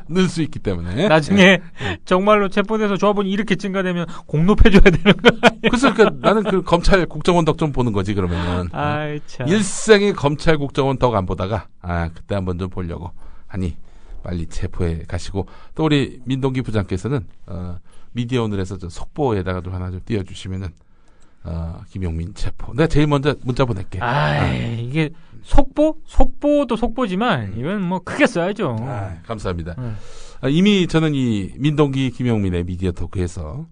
늘 수 있기 때문에 나중에 정말로 체포돼서 조합원이 이렇게 증가되면 공로패줘야 되는 거 아니에요? 그래서 나는 그 검찰 국정원 덕 좀 보는 거지 그러면은. 아이 참. 일생에 검찰 국정원 덕 안 보다가 그때 한번 좀 보려고 하니 빨리 체포해 가시고 또 우리 민동기 부장께서는 미디어 오늘에서 속보에다가 좀 하나 좀 띄워주시면은 김용민 체포. 내가 제일 먼저 문자 보낼게. 이게 속보도 속보지만 이건 크게 써야죠. 감사합니다. 이미 저는 이 민동기 김용민의 미디어 토크에서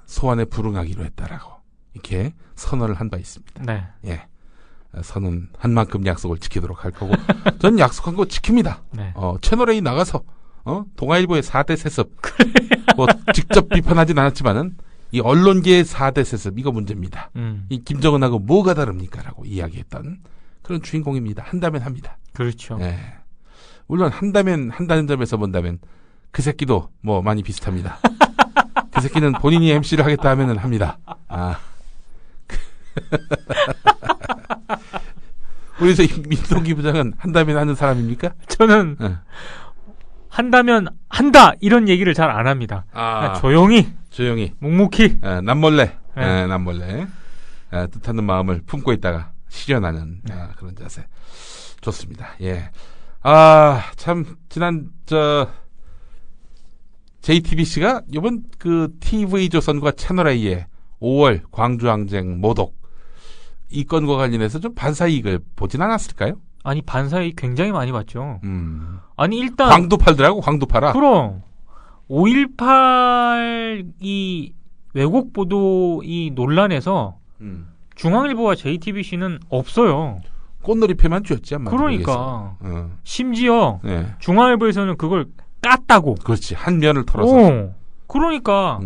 소환에 불응하기로 했다라고 이렇게 선언을 한 바 있습니다. 네. 예. 선언한 만큼 약속을 지키도록 할 거고 저는 약속한 거 지킵니다. 네. 채널A 나가서 동아일보의 4대 세습 직접 비판하진 않았지만은 이 언론계의 4대 세습 이거 문제입니다. 이 김정은하고 뭐가 다릅니까라고 이야기했던 그런 주인공입니다. 한다면 합니다. 그렇죠. 예. 물론 한다는 점에서 본다면 그 새끼도 많이 비슷합니다. 그 새끼는 본인이 MC를 하겠다 하면은 합니다. 우리 민동기 부장은 한다면 하는 사람입니까? 저는 한다면 한다 이런 얘기를 잘 안 합니다. 조용히 묵묵히 남몰래 남몰래 뜻하는 마음을 품고 있다가 실현하는 그런 자세 좋습니다. 예. 참 지난 JTBC가 이번 그 TV조선과 채널A의 5월 광주항쟁 모독 이 건과 관련해서 좀 반사이익을 보진 않았을까요? 아니 반사이익 굉장히 많이 봤죠. 아니 일단 광도 팔더라고. 광도 팔아. 그럼 5.18 이 왜곡 보도 이 논란에서 중앙일보와 JTBC는 없어요. 꽃놀이패만 쥐었지. 그러니까 심지어 중앙일보에서는 그걸 깠다고. 그렇지. 한 면을 털어서. 그러니까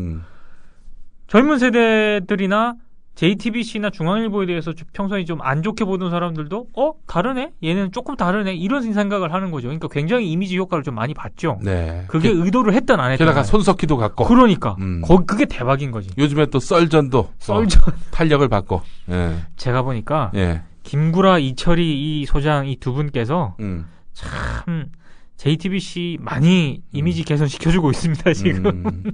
젊은 세대들이나 JTBC나 중앙일보에 대해서 평소에 좀 안 좋게 보던 사람들도 다르네? 얘는 조금 다르네? 이런 생각을 하는 거죠. 그러니까 굉장히 이미지 효과를 좀 많이 봤죠. 네. 그게 의도를 했던 안 했던. 게다가 손석희도 갖고. 그러니까. 그게 대박인 거지. 요즘에 또 썰전도 탄력을 받고. 예. 제가 보니까 김구라, 이철희 이 소장 이 두 분께서 참 JTBC 많이 이미지 개선 시켜주고 있습니다, 지금.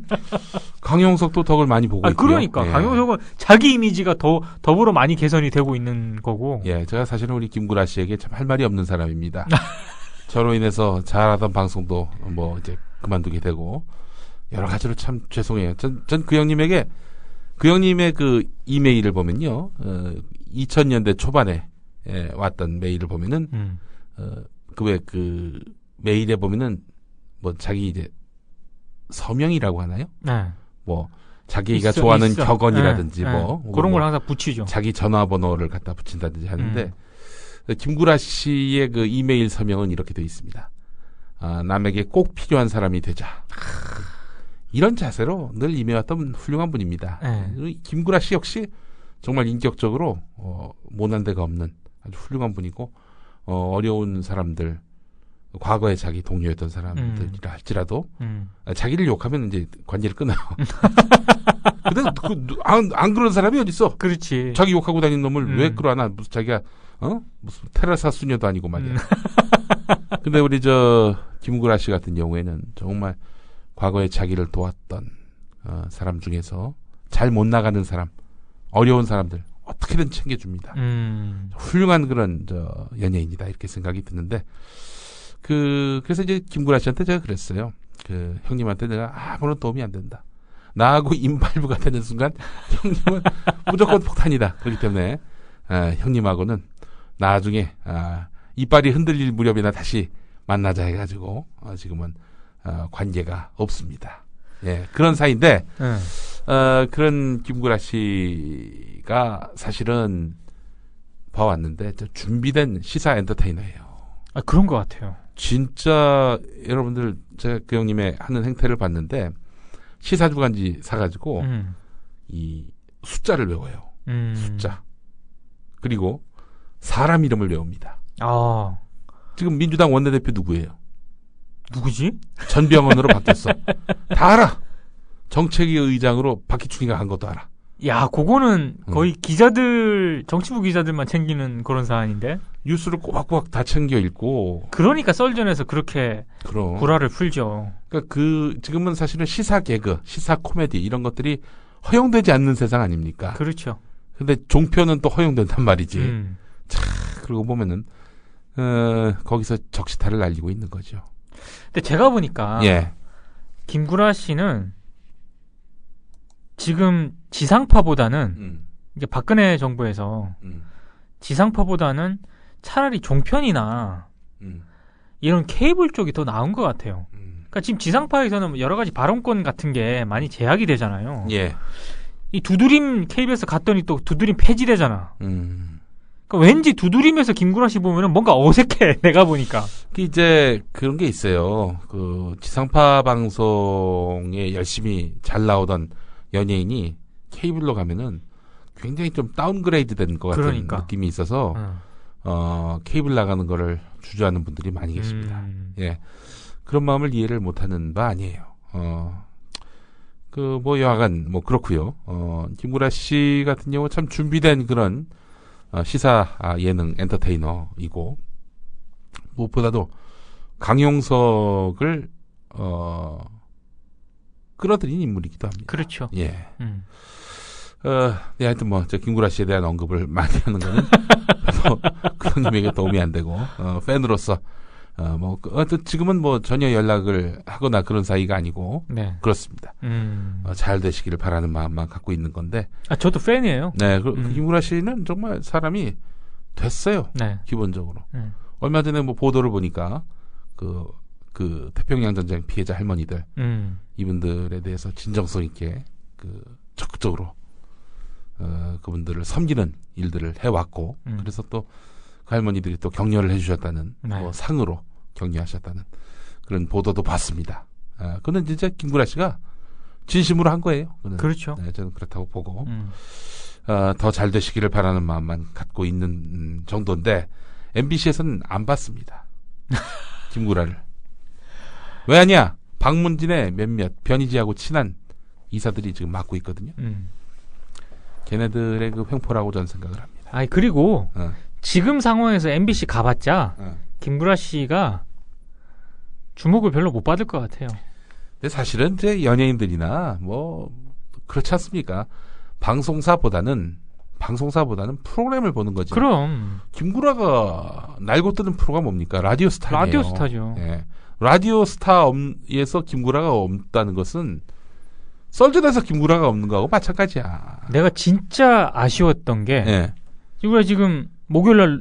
강용석도 덕을 많이 보고 있고요. 그러니까 강용석은 자기 이미지가 더불어 많이 개선이 되고 있는 거고. 예, 제가 사실은 우리 김구라 씨에게 참 할 말이 없는 사람입니다. 저로 인해서 잘하던 방송도 뭐 이제 그만두게 되고 여러 가지로 참 죄송해요. 전 그 형님에게 그 형님의 그 이메일을 보면요, 2000년대 초반에 왔던 메일을 보면은 그 메일에 보면은 뭐 자기 이제 서명이라고 하나요? 네. 뭐 자기가 좋아하는 격언이라든지 뭐 그런 걸 항상 붙이죠. 자기 전화번호를 갖다 붙인다든지 하는데 김구라 씨의 그 이메일 서명은 이렇게 돼 있습니다. 남에게 꼭 필요한 사람이 되자. 이런 자세로 늘 임해왔던 훌륭한 분입니다. 김구라 씨 역시 정말 인격적으로 모난 데가 없는 아주 훌륭한 분이고 어려운 사람들. 과거에 자기 동료였던 사람들이라 할지라도 자기를 욕하면 이제 관계를 끊어요. 근데 안 그런 사람이 어딨어? 그렇지. 자기 욕하고 다니는 놈을 왜 끌어안아? 무슨 자기가 무슨 테라사 수녀도 아니고 말이야. 근데 우리 김구라 씨 같은 경우에는 정말 과거에 자기를 도왔던 사람 중에서 잘 못 나가는 사람, 어려운 사람들 어떻게든 챙겨줍니다. 훌륭한 그런 연예인이다 이렇게 생각이 드는데. 그래서 이제 김구라 씨한테 제가 그랬어요. 형님한테 내가 아무런 도움이 안 된다. 나하고 인발부가 되는 순간 형님은 무조건 폭탄이다. 그렇기 때문에 형님하고는 나중에 이빨이 흔들릴 무렵이나 다시 만나자 해가지고 지금은 관계가 없습니다. 예, 그런 사이인데 그런 김구라 씨가 사실은 봐왔는데 준비된 시사 엔터테이너예요. 그런 것 같아요. 진짜 여러분들 제가 그 형님의 하는 행태를 봤는데 시사주간지 사가지고 이 숫자를 외워요. 숫자. 그리고 사람 이름을 외웁니다. 지금 민주당 원내대표 누구예요? 누구지? 전병헌으로 바뀌었어. 다 알아. 정책위 의장으로 박희충이가 한 것도 알아. 야, 그거는 거의 기자들, 정치부 기자들만 챙기는 그런 사안인데? 뉴스를 꼬박꼬박 다 챙겨 읽고. 그러니까 썰전에서 그렇게 구라를 풀죠. 그러니까 지금은 사실은 시사 개그, 시사 코미디 이런 것들이 허용되지 않는 세상 아닙니까? 그렇죠. 근데 종편은 또 허용된단 말이지. 그러고 보면은, 거기서 적시타를 날리고 있는 거죠. 근데 제가 보니까. 김구라 씨는 지금 지상파보다는 이제 박근혜 정부에서 지상파보다는 차라리 종편이나 이런 케이블 쪽이 더 나은 것 같아요. 그러니까 지금 지상파에서는 여러 가지 발언권 같은 게 많이 제약이 되잖아요. 이 두드림 KBS 갔더니 또 두드림 폐지되잖아. 그러니까 왠지 두드림에서 김구라 씨 보면은 뭔가 어색해. 내가 보니까. 이제 그런 게 있어요. 지상파 방송에 열심히 잘 나오던 연예인이 케이블로 가면은 굉장히 좀 다운그레이드 된 것 같은 느낌이 있어서 케이블 나가는 거를 주저하는 분들이 많이 계십니다. 예, 그런 마음을 이해를 못하는 바 아니에요. 여하간 그렇고요. 김구라 씨 같은 경우 참 준비된 그런 시사 예능 엔터테이너이고 무엇보다도 강용석을 끌어들인 인물이기도 합니다. 그렇죠. 예. 네, 하여튼 저 김구라 씨에 대한 언급을 많이 하는 거는 그 형님에게 도움이 안 되고, 팬으로서, 지금은 전혀 연락을 하거나 그런 사이가 아니고, 네. 그렇습니다. 잘 되시기를 바라는 마음만 갖고 있는 건데. 저도 팬이에요. 네, 김구라 씨는 정말 사람이 됐어요. 네. 기본적으로. 얼마 전에 보도를 보니까, 그 태평양 전쟁 피해자 할머니들, 이분들에 대해서 진정성 있게, 적극적으로, 그분들을 섬기는 일들을 해왔고, 그래서 또 그 할머니들이 또 격려를 해주셨다는, 네. 상으로 격려하셨다는 그런 보도도 봤습니다. 그는 진짜 김구라 씨가 진심으로 한 거예요. 그는. 그렇죠. 네, 저는 그렇다고 보고, 더 잘 되시기를 바라는 마음만 갖고 있는 정도인데, MBC에서는 안 봤습니다. 김구라를. 왜 하냐? 박문진의 몇몇 변희재하고 친한 이사들이 지금 맡고 있거든요. 걔네들의 그 횡포라고 저는 생각을 합니다. 그리고 지금 상황에서 MBC 가봤자 김구라 씨가 주목을 별로 못 받을 것 같아요. 근데 사실은 이제 연예인들이나 그렇지 않습니까? 방송사보다는 프로그램을 보는 거지. 그럼 김구라가 날고 뜨는 프로가 뭡니까? 라디오스타예요. 라디오스타죠. 예. 라디오스타에서 김구라가 없다는 것은 썰전에서 김구라가 없는 거하고 마찬가지야. 내가 진짜 아쉬웠던 게 예. 김구라 지금 목요일날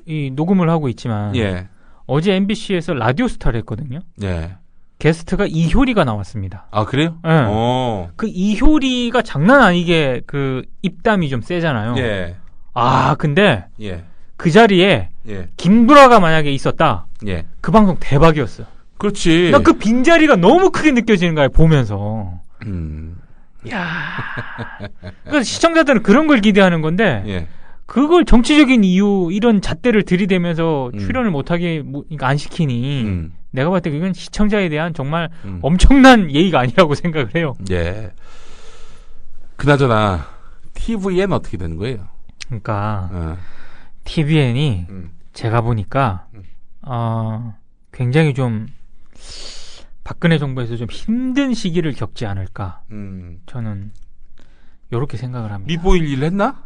이 녹음을 하고 있지만 예. 어제 MBC에서 라디오스타를 했거든요. 예. 게스트가 이효리가 나왔습니다. 아, 그래요? 네. 그 이효리가 장난 아니게 그 입담이 좀 세잖아요. 예. 근데 예. 그 자리에 예. 김구라가 만약에 있었다. 예. 그 방송 대박이었어. 그렇지. 나 그 빈자리가 너무 크게 느껴지는 거야, 보면서. 야. 그러니까 시청자들은 그런 걸 기대하는 건데, 예. 그걸 정치적인 이유, 이런 잣대를 들이대면서 출연을 못하게 그러니까 안 시키니, 내가 봤을 때 그건 시청자에 대한 정말 엄청난 예의가 아니라고 생각을 해요. 예. 그나저나, TVN 어떻게 되는 거예요? 그러니까, TVN이 제가 보니까, 굉장히 좀, 박근혜 정부에서 좀 힘든 시기를 겪지 않을까. 저는 요렇게 생각을 합니다. 밑보일 일 했나?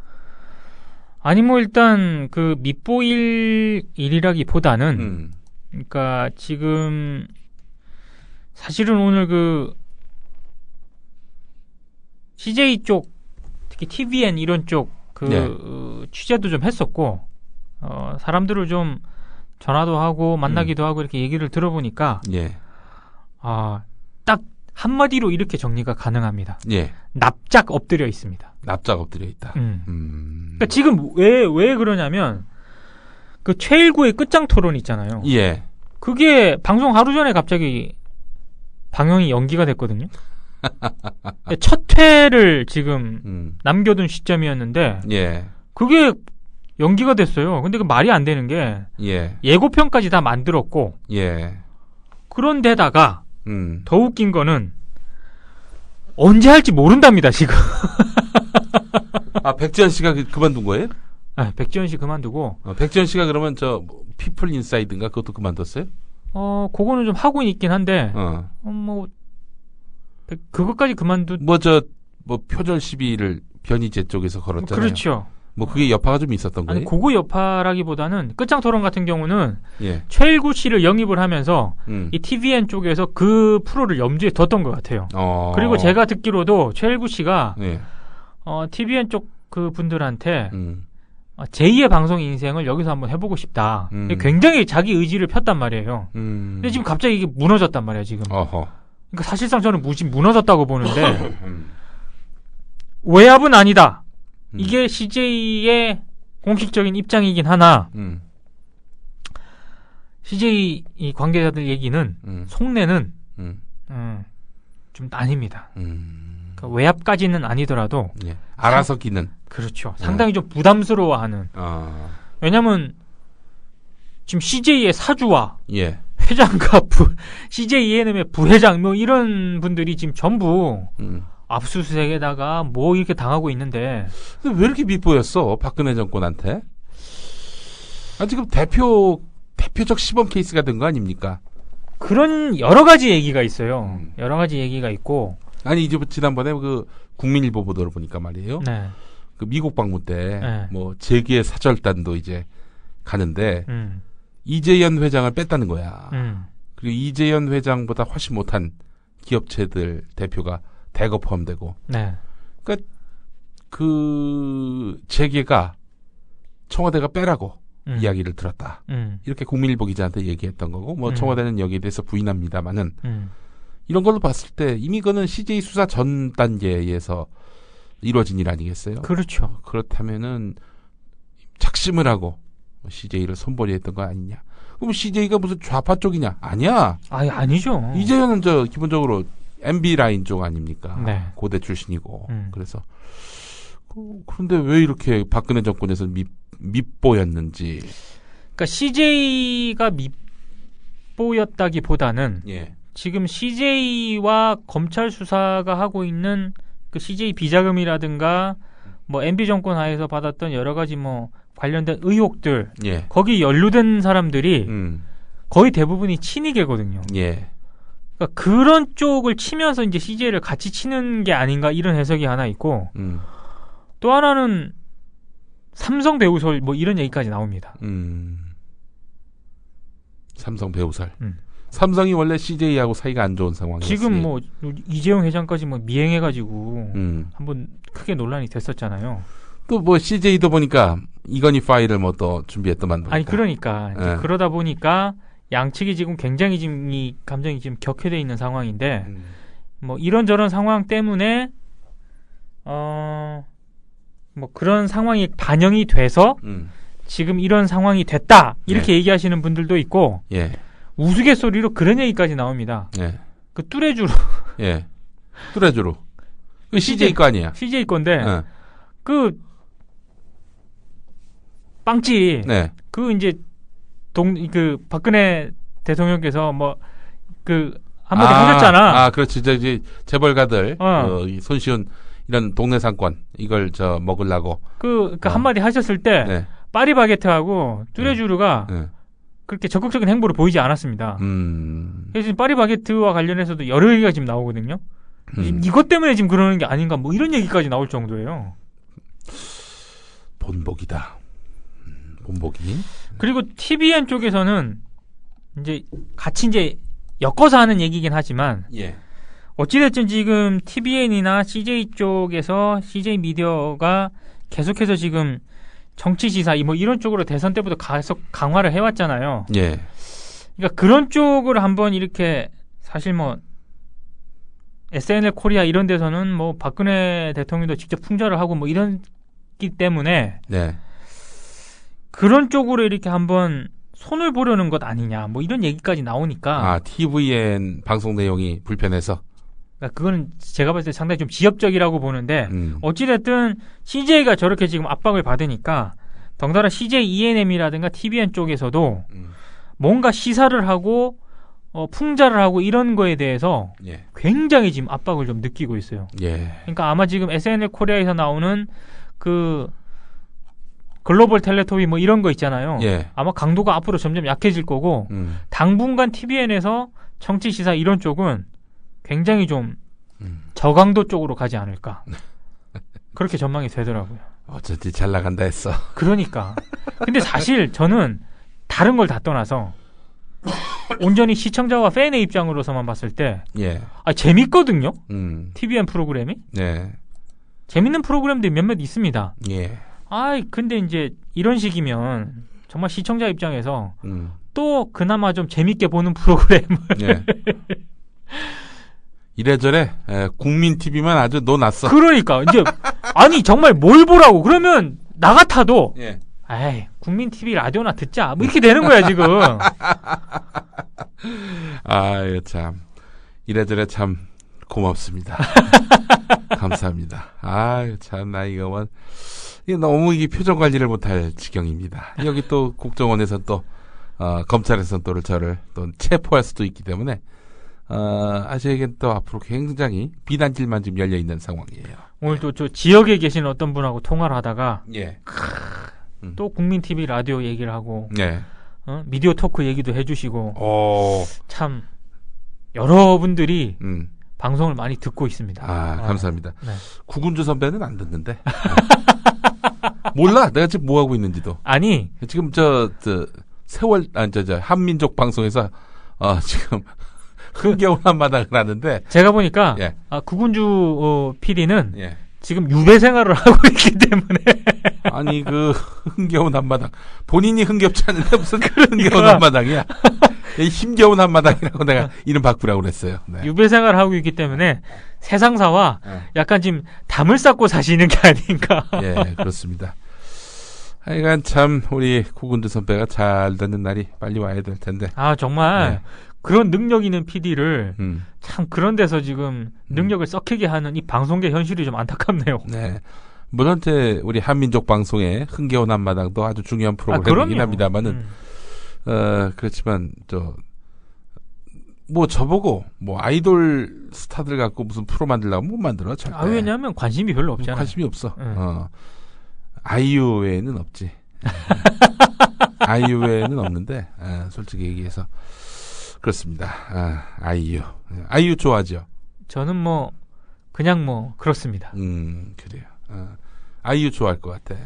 아니 일단 그 밑보일 일이라기보다는 그러니까 지금 사실은 오늘 그 CJ 쪽 특히 TVN 이런 쪽 그 취재도 좀 했었고 사람들을 좀 전화도 하고 만나기도 하고 이렇게 얘기를 들어보니까 딱 한마디로 이렇게 정리가 가능합니다. 예. 납작 엎드려 있습니다. 납작 엎드려 있다. 그러니까 지금 왜 그러냐면 그 최일구의 끝장 토론 있잖아요. 예. 그게 방송 하루 전에 갑자기 방영이 연기가 됐거든요. 첫 회를 지금 남겨둔 시점이었는데 그게 연기가 됐어요. 근데 그 말이 안 되는 게 예고편까지 다 만들었고 그런데다가 더 웃긴 거는 언제 할지 모른답니다, 지금. 백지연 씨가 그만둔 거예요? 백지연 씨 그만두고. 백지연 씨가 그러면 피플 인사이드인가 그것도 그만뒀어요? 그거는 좀 하고 있긴 한데, 그것까지 표절 시비를 변희재 쪽에서 걸었잖아요. 그렇죠. 그게 여파가 좀 있었던 거예요? 아니, 그거 여파라기보다는 끝장 토론 같은 경우는 최일구 씨를 영입을 하면서 이 TVN 쪽에서 그 프로를 염두에 뒀던 것 같아요. 그리고 제가 듣기로도 최일구 씨가 TVN 쪽 그 분들한테 제2의 방송 인생을 여기서 한번 해보고 싶다. 굉장히 자기 의지를 폈단 말이에요. 근데 지금 갑자기 이게 무너졌단 말이에요, 지금. 그러니까 사실상 저는 무너졌다고 보는데 외압은 아니다. 이게 CJ의 공식적인 입장이긴 하나 CJ 이 관계자들 얘기는 속내는 좀 아닙니다. 그러니까 외압까지는 아니더라도 알아서 기는 그렇죠. 상당히 좀 부담스러워하는. 왜냐하면 지금 CJ의 사주와 회장과 CJ ENM의 부회장 이런 분들이 지금 전부 압수수색에다가 이렇게 당하고 있는데. 근데 왜 이렇게 밉보였어? 박근혜 정권한테? 지금 대표적 시범 케이스가 된 거 아닙니까? 그런 여러 가지 얘기가 있어요. 여러 가지 얘기가 있고. 아니 이제 지난번에 그 국민일보 보도를 보니까 말이에요. 네. 그 미국 방문 때 네. 뭐 재계 사절단도 이제 가는데 이재현 회장을 뺐다는 거야. 그리고 이재현 회장보다 훨씬 못한 기업체들 대표가 대거 포함되고. 네. 그러니까 그 재계가 청와대가 빼라고 이야기를 들었다. 이렇게 국민일보 기자한테 얘기했던 거고, 뭐 청와대는 여기에 대해서 부인합니다만은 이런 걸로 봤을 때 이미 그거는 CJ 수사 전 단계에서 이루어진 일 아니겠어요? 그렇죠. 그렇다면은 작심을 하고 CJ를 손버리했던 거 아니냐? 그럼 CJ가 무슨 좌파 쪽이냐? 아니야. 아니죠. 이재현은 저 기본적으로 MB 라인 쪽 아닙니까? 네. 고대 출신이고. 그래서 그런데 왜 이렇게 박근혜 정권에서 밉보였는지. 그러니까 CJ가 밉보였다기보다는 예. 지금 CJ와 검찰 수사가 하고 있는 그 CJ 비자금이라든가 뭐 MB 정권 하에서 받았던 여러 가지 뭐 관련된 의혹들, 예. 거기 연루된 사람들이 거의 대부분이 친이계거든요. 예. 그러니까 그런 쪽을 치면서 이제 CJ를 같이 치는 게 아닌가 이런 해석이 하나 있고, 또 하나는 삼성 배우설 뭐 이런 얘기까지 나옵니다. 삼성 배우설. 삼성이 원래 CJ하고 사이가 안 좋은 상황이었어요. 지금 뭐 이재용 회장까지 뭐 미행해가지고 한번 크게 논란이 됐었잖아요. 또 뭐 CJ도 보니까 이건희 파일을 뭐 또 준비했더만. 아니 그러니까 이제 그러다 보니까 양측이 지금 굉장히 지금 이 감정이 지금 격해돼 있는 상황인데 뭐 이런저런 상황 때문에 뭐 그런 상황이 반영이 돼서 지금 이런 상황이 됐다 이렇게 얘기하시는 분들도 있고. 예. 우스갯소리로 그런 얘기까지 나옵니다. 예. 그 뚜레쥬로. 예. 뚜레쥬로. 그 CJ 거 아니야? CJ 건데, 그, 빵찌. 네. 그 이제, 박근혜 대통령께서 뭐, 한마디 하셨잖아. 그렇지. 이제 재벌가들, 이 손쉬운 이런 동네 상권, 이걸 먹으려고. 한마디 하셨을 때, 네. 파리바게트하고 뚜레쥬르가, 그렇게 적극적인 행보를 보이지 않았습니다. 그래서 지금 파리바게트와 관련해서도 여러 얘기가 지금 나오거든요. 이것 때문에 지금 그러는 게 아닌가 뭐 이런 얘기까지 나올 정도예요. 본보기다. 본보기. 그리고 TVN 쪽에서는 이제 같이 이제 엮어서 하는 얘기긴 하지만 예. 어찌됐든 지금 TVN이나 CJ 쪽에서 CJ 미디어가 계속해서 지금 정치 시사 뭐 이런 쪽으로 대선 때부터 계속 강화를 해왔잖아요. 예. 그러니까 그런 쪽을 한번 이렇게 사실 뭐 SNL 코리아 이런 데서는 뭐 박근혜 대통령도 직접 풍자를 하고 뭐 이런기 때문에 네. 그런 쪽으로 이렇게 한번 손을 보려는 것 아니냐 뭐 이런 얘기까지 나오니까. TVN 방송 내용이 불편해서. 그러니까 그거는 제가 봤을 때 상당히 좀 지엽적이라고 보는데 어찌됐든 CJ가 저렇게 지금 압박을 받으니까 덩달아 CJ ENM이라든가 TVN 쪽에서도 뭔가 시사를 하고 풍자를 하고 이런 거에 대해서 굉장히 지금 압박을 좀 느끼고 있어요. 예. 그러니까 아마 지금 SNL 코리아에서 나오는 그 글로벌 텔레토비 뭐 이런 거 있잖아요. 예. 아마 강도가 앞으로 점점 약해질 거고 당분간 TVN에서 정치 시사 이런 쪽은 굉장히 좀 저강도 쪽으로 가지 않을까. 그렇게 전망이 되더라고요. 어쩐지 잘 나간다 했어. 그러니까. 근데 사실 저는 다른 걸 다 떠나서 온전히 시청자와 팬의 입장으로서만 봤을 때 재밌거든요. TVN 프로그램이. 네. 재밌는 프로그램들이 몇몇 있습니다. 예. 근데 이제 이런 식이면 정말 시청자 입장에서 또 그나마 좀 재밌게 보는 프로그램을 이래저래 국민 TV만 아주 놓놨어. 그러니까 이제 아니 정말 뭘 보라고 그러면 나 같아도 에이 국민 TV 라디오나 듣자 뭐 이렇게 되는 거야 지금. 아유 참 이래저래 참 고맙습니다. 감사합니다. 아유 참 나 이거 너무 이게 표정 관리를 못할 지경입니다. 여기 또 국정원에서 또 검찰에서 또 저를 또 체포할 수도 있기 때문에. 아직은 또 앞으로 굉장히 비단길만 지금 열려 있는 상황이에요. 오늘 또 저 지역에 계신 어떤 분하고 통화를 하다가 또 국민 TV 라디오 얘기를 하고 미디어 토크 얘기도 해주시고 참 여러분들이 방송을 많이 듣고 있습니다. 감사합니다. 네. 구군주 선배는 안 듣는데. 몰라. 내가 지금 뭐 하고 있는지도. 아니 지금 저 세월 한민족 방송에서 지금 흥겨운 한마당을 하는데 제가 보니까 예. 구군주 PD는 예. 지금 유배 생활을 하고 있기 때문에 아니 그 흥겨운 한마당 본인이 흥겹지 않은데 무슨 흥겨운 한마당이야. 힘겨운 한마당이라고 내가 이름 바꾸라고 그랬어요. 네. 유배 생활을 하고 있기 때문에 세상사와 약간 지금 담을 쌓고 사시는 게 아닌가. 예, 그렇습니다. 하여간 참 우리 구군주 선배가 잘 되는 날이 빨리 와야 될 텐데. 정말 네. 그런 능력 있는 PD를 참 그런 데서 지금 능력을 썩히게 하는 이 방송계 현실이 좀 안타깝네요. 네. 물론 우리 한민족 방송의 흥겨운 한마당도 아주 중요한 프로그램이긴 합니다만은 그렇지만 저보고 아이돌 스타들 갖고 무슨 프로 만들려고 못 만들어 절대. 왜냐하면 관심이 별로 없잖아. 관심이 없어. 아이유 외에는 없지. 아이유 외에는 없는데 솔직히 얘기해서 그렇습니다. 아이유 좋아하죠? 저는 그냥 그렇습니다. 그래요. 아이유 좋아할 것 같아.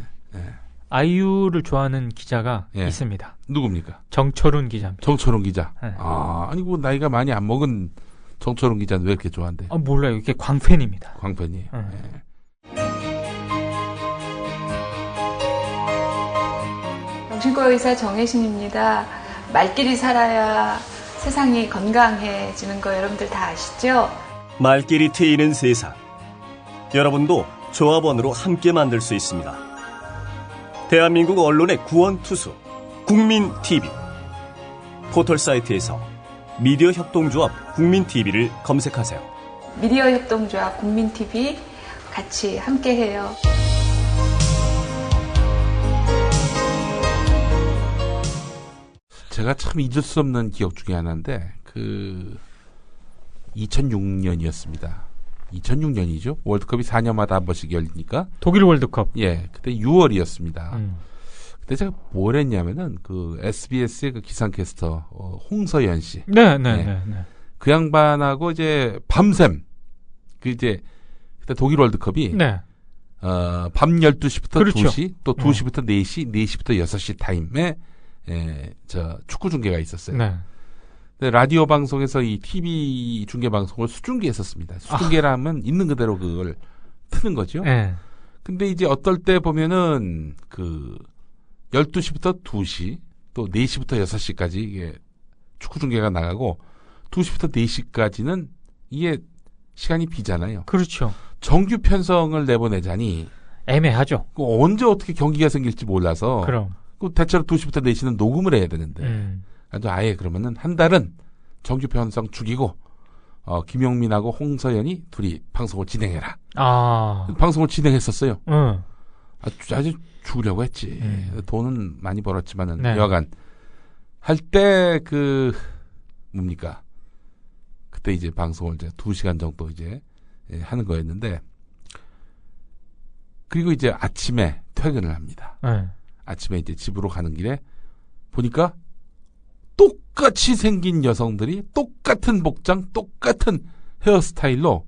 아이유를 좋아하는 기자가 있습니다. 누굽니까? 정철훈 기자입니다. 정철훈 기자. 네. 아니 나이가 많이 안 먹은 정철훈 기자는 왜 이렇게 좋아한대? 몰라요. 이게 광팬입니다. 광팬이에요. 정신과 의사 정혜신입니다. 말끼리 살아야 세상이 건강해지는 거 여러분들 다 아시죠? 말끼리 트이는 세상. 여러분도 조합원으로 함께 만들 수 있습니다. 대한민국 언론의 구원투수 국민TV. 포털사이트에서 미디어 협동조합 국민TV를 검색하세요. 미디어 협동조합 국민TV 같이 함께해요. 제가 참 잊을 수 없는 기억 중에 하나인데 2006년이었습니다. 2006년이죠. 월드컵이 4년마다 한 번씩 열리니까. 독일 월드컵. 예, 그때 6월이었습니다. 그때 제가 뭘 했냐면은 SBS의 기상캐스터 홍서연 씨. 네. 그 양반하고 이제 밤샘 그때 독일 월드컵이 밤 12시부터 그렇죠. 2시 또 2시부터 4시, 4시부터 6시 타임에 축구 중계가 있었어요. 네. 근데 라디오 방송에서 이 TV 중계 방송을 수중계했었습니다. 수중계라면 있는 그대로 그걸 트는 거죠. 네. 근데 이제 어떨 때 보면은 12시부터 2시 또 4시부터 6시까지 이게 축구 중계가 나가고 2시부터 4시까지는 이게 시간이 비잖아요. 그렇죠. 정규 편성을 내보내자니 애매하죠. 언제 어떻게 경기가 생길지 몰라서 그럼. 대체로 2시부터 4시는 녹음을 해야 되는데 아예 그러면은 한 달은 정규 편성 죽이고 김용민하고 홍서연이 둘이 방송을 진행해라. 방송을 진행했었어요. 아주 죽으려고 했지. 돈은 많이 벌었지만은 여하간 할 때 뭡니까? 그때 이제 방송을 이제 2시간 정도 이제 하는 거였는데 그리고 이제 아침에 퇴근을 합니다. 아침에 이제 집으로 가는 길에 보니까 똑같이 생긴 여성들이 똑같은 복장, 똑같은 헤어스타일로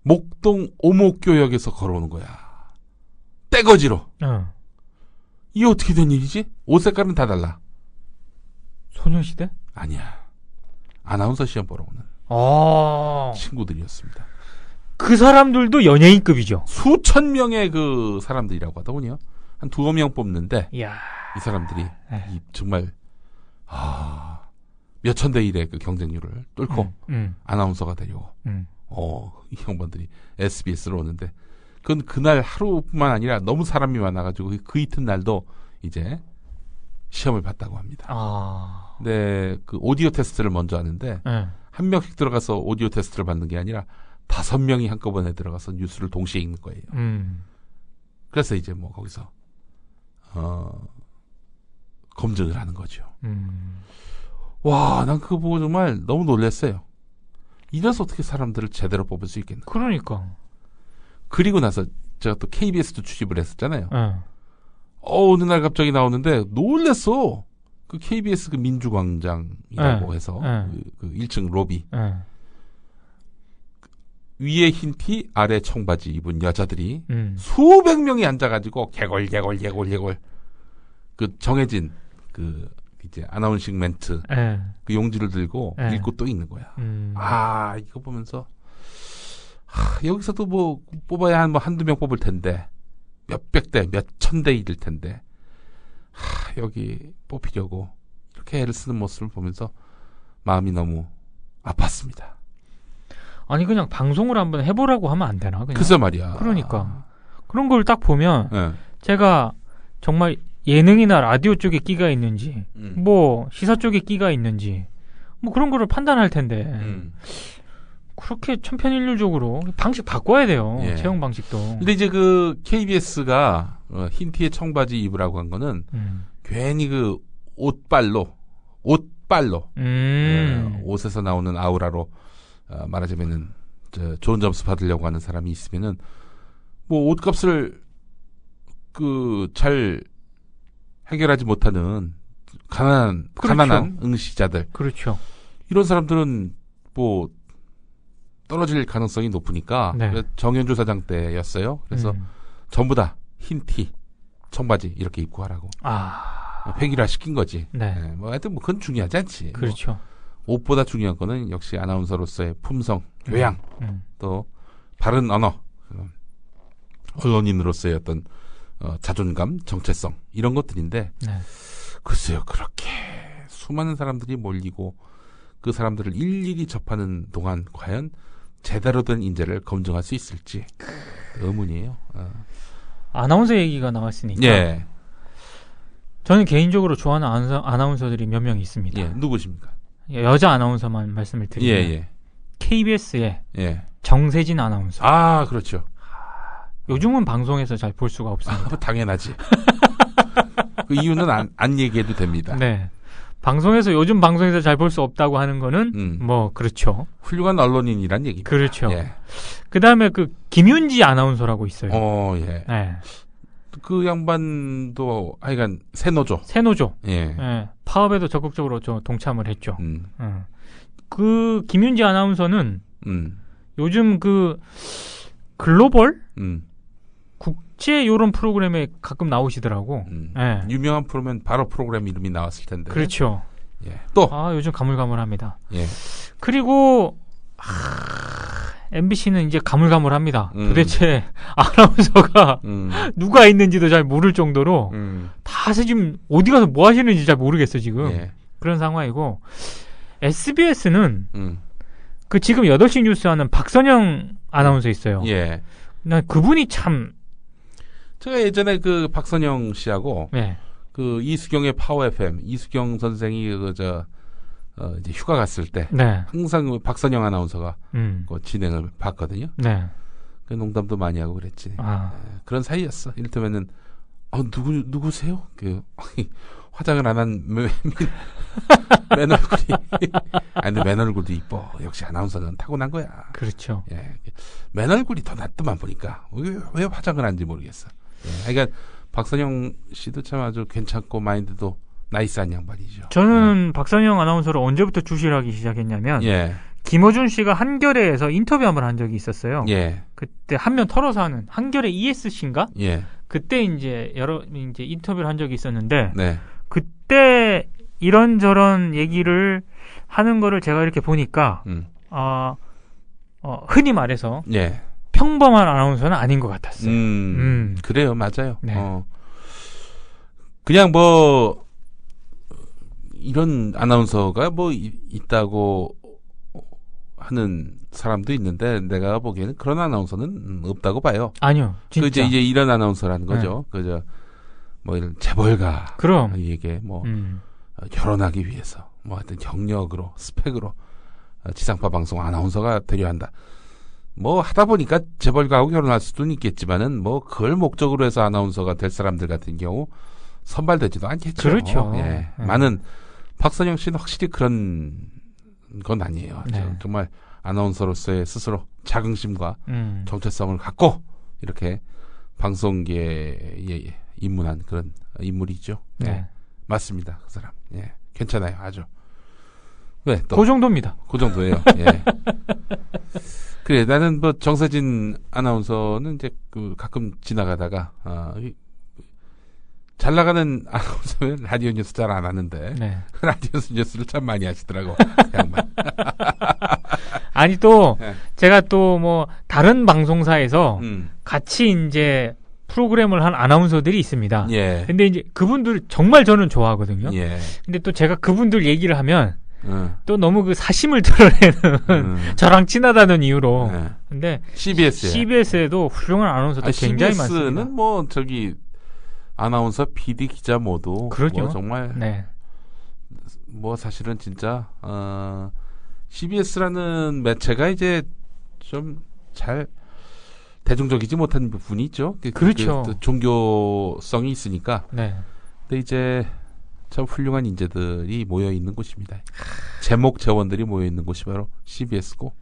목동 오목교역에서 걸어오는 거야. 떼거지로. 이게 어떻게 된 일이지? 옷 색깔은 다 달라. 소녀시대? 아니야. 아나운서 시험 보러 오는 친구들이었습니다. 그 사람들도 연예인급이죠. 수천 명의 그 사람들이라고 하더군요. 한 2명 뽑는데 이야. 이 사람들이 정말 몇천 대 1의 그 경쟁률을 뚫고 아나운서가 되려고 이 형반들이 SBS로 오는데 그날 하루뿐만 아니라 너무 사람이 많아가지고 그 이튿날도 이제 시험을 봤다고 합니다. 근데 그 오디오 테스트를 먼저 하는데 한 명씩 들어가서 오디오 테스트를 받는 게 아니라 5명이 한꺼번에 들어가서 뉴스를 동시에 읽는 거예요. 그래서 이제 거기서 검증을 하는 거죠. 와, 난 그거 보고 정말 너무 놀랐어요. 이래서 어떻게 사람들을 제대로 뽑을 수 있겠나. 그러니까. 그리고 나서 제가 또 KBS도 취집을 했었잖아요. 어느 날 갑자기 나오는데 놀랬어. 그 KBS 그 민주광장이라고 해서 그 1층 로비 위에 흰 티 아래 청바지 입은 여자들이 수백 명이 앉아가지고 개골 그 정해진 그 이제 아나운싱 멘트 그 용지를 들고 읽고 또 있는 거야. 아 이거 보면서 여기서도 뭐 뽑아야 한 뭐 한두 명 뽑을 텐데 몇백 대 몇천 대 일일 텐데 여기 뽑히려고 이렇게 애를 쓰는 모습을 보면서 마음이 너무 아팠습니다. 아니 그냥 방송을 한번 해보라고 하면 안 되나? 그냥. 글쎄 말이야. 그러니까 그런 걸 딱 보면 제가 정말 예능이나 라디오 쪽에 끼가 있는지 뭐 시사 쪽에 끼가 있는지 뭐 그런 거를 판단할 텐데 그렇게 천편일률적으로 방식 바꿔야 돼요. 채용 방식도. 근데 이제 그 KBS가 흰 티에 청바지 입으라고 한 거는 괜히 그 옷빨로 옷에서 나오는 아우라로 말하자면은 좋은 점수 받으려고 하는 사람이 있으면은 뭐 옷값을 그 잘 해결하지 못하는 가난한 응시자들. 그렇죠. 이런 사람들은 뭐 떨어질 가능성이 높으니까 정현주 사장 때였어요. 그래서 전부 다 흰 티, 청바지 이렇게 입고 하라고. 획일화 시킨 거지. 뭐 하여튼 뭐 그건 중요하지 않지. 그렇죠. 뭐 옷보다 중요한 거는 역시 아나운서로서의 품성, 교양, 또 바른 언어, 언론인으로서의 어떤 자존감, 정체성 이런 것들인데 글쎄요 그렇게 수많은 사람들이 몰리고 그 사람들을 일일이 접하는 동안 과연 제대로 된 인재를 검증할 수 있을지 의문이에요. 아나운서 얘기가 나왔으니까 저는 개인적으로 좋아하는 아나운서들이 몇 명 있습니다. 누구십니까? 여자 아나운서만 말씀을 드리면 KBS의 정세진 아나운서. 그렇죠. 요즘은 방송에서 잘 볼 수가 없습니다. 당연하지. 그 이유는 안 얘기해도 됩니다. 요즘 방송에서 잘 볼 수 없다고 하는 거는 뭐 그렇죠. 훌륭한 언론인이란 얘기입니다. 그렇죠. 그 다음에 그 김윤지 아나운서라고 있어요. 그 양반도 하여간 새노조. 파업에도 적극적으로 동참을 했죠. 그 김윤지 아나운서는 요즘 그 글로벌 국제 요런 프로그램에 가끔 나오시더라고. 유명한 프로면 바로 프로그램 이름이 나왔을 텐데. 그렇죠. 또 요즘 가물가물합니다. 그리고 MBC는 이제 가물가물합니다. 도대체 아나운서가 누가 있는지도 잘 모를 정도로 다 지금 어디 가서 뭐 하시는지 잘 모르겠어 지금. 그런 상황이고 SBS는 그 지금 8시 뉴스 하는 박선영 아나운서 있어요. 난 그분이 참 제가 예전에 그 박선영 씨하고 그 이수경의 파워 FM 이수경 선생이 이제 휴가 갔을 때 항상 박선영 아나운서가 그 진행을 봤거든요. 그 농담도 많이 하고 그랬지. 그런 사이였어. 이를테면은 누구세요? 그 화장을 안 한 맨 얼굴이 근데 맨 얼굴도 이뻐. 역시 아나운서는 타고난 거야. 그렇죠. 맨 얼굴이 더 낫더만 보니까 왜 화장을 한지 모르겠어. 그러니까 박선영 씨도 참 아주 괜찮고 마인드도 나이스한 양반이죠. 저는 박선영 아나운서를 언제부터 주시를 하기 시작했냐면 김어준 씨가 한겨레에서 인터뷰 한번 한 적이 있었어요. 그때 한 면 털어서 하는 한겨레 ESC인가? 그때 이제 이제 인터뷰를 한 적이 있었는데 그때 이런저런 얘기를 하는 거를 제가 이렇게 보니까 흔히 말해서 평범한 아나운서는 아닌 것 같았어요. 그래요, 맞아요. 그냥 뭐 이런 아나운서가 뭐 있다고 하는 사람도 있는데 내가 보기에는 그런 아나운서는 없다고 봐요. 아니요, 진짜. 이제 이런 아나운서라는 거죠. 뭐 이런 재벌가 이게 뭐 결혼하기 위해서 뭐 하여튼 경력으로 스펙으로 지상파 방송 아나운서가 되려 한다. 뭐 하다 보니까 재벌가하고 결혼할 수도 있겠지만은 뭐 그걸 목적으로 해서 아나운서가 될 사람들 같은 경우 선발되지도 않겠죠. 그렇죠. 많은 박선영 씨는 확실히 그런 건 아니에요. 정말 아나운서로서의 스스로 자긍심과 정체성을 갖고 이렇게 방송계에 입문한 그런 인물이죠. 맞습니다. 그 사람. 예. 괜찮아요. 아주. 왜 또? 그 정도입니다. 그 정도예요. 예. 그래, 나는 뭐 정세진 아나운서는 이제 그 가끔 지나가다가 잘 나가는 아나운서면 라디오 뉴스 잘 안 하는데 네. 라디오 뉴스를 참 많이 하시더라고. 양반. 아니 또 네. 제가 또 뭐 다른 방송사에서 같이 이제 프로그램을 한 아나운서들이 있습니다. 예. 근데 이제 그분들 정말 저는 좋아하거든요. 예. 근데 또 제가 그분들 얘기를 하면 또 너무 그 사심을 드러내는 저랑 친하다는 이유로. 근데 CBS에도 훌륭한 아나운서들 굉장히 많습니다. CBS는 뭐 저기 아나운서, PD, 기자 모두 그렇죠. 뭐 정말 네. 뭐 사실은 진짜 CBS라는 매체가 이제 좀 잘 대중적이지 못한 부분이 있죠. 그렇죠. 그 종교성이 있으니까. 네. 근데 이제 참 훌륭한 인재들이 모여 있는 곳입니다. 제목 재원들이 모여 있는 곳이 바로 CBS고.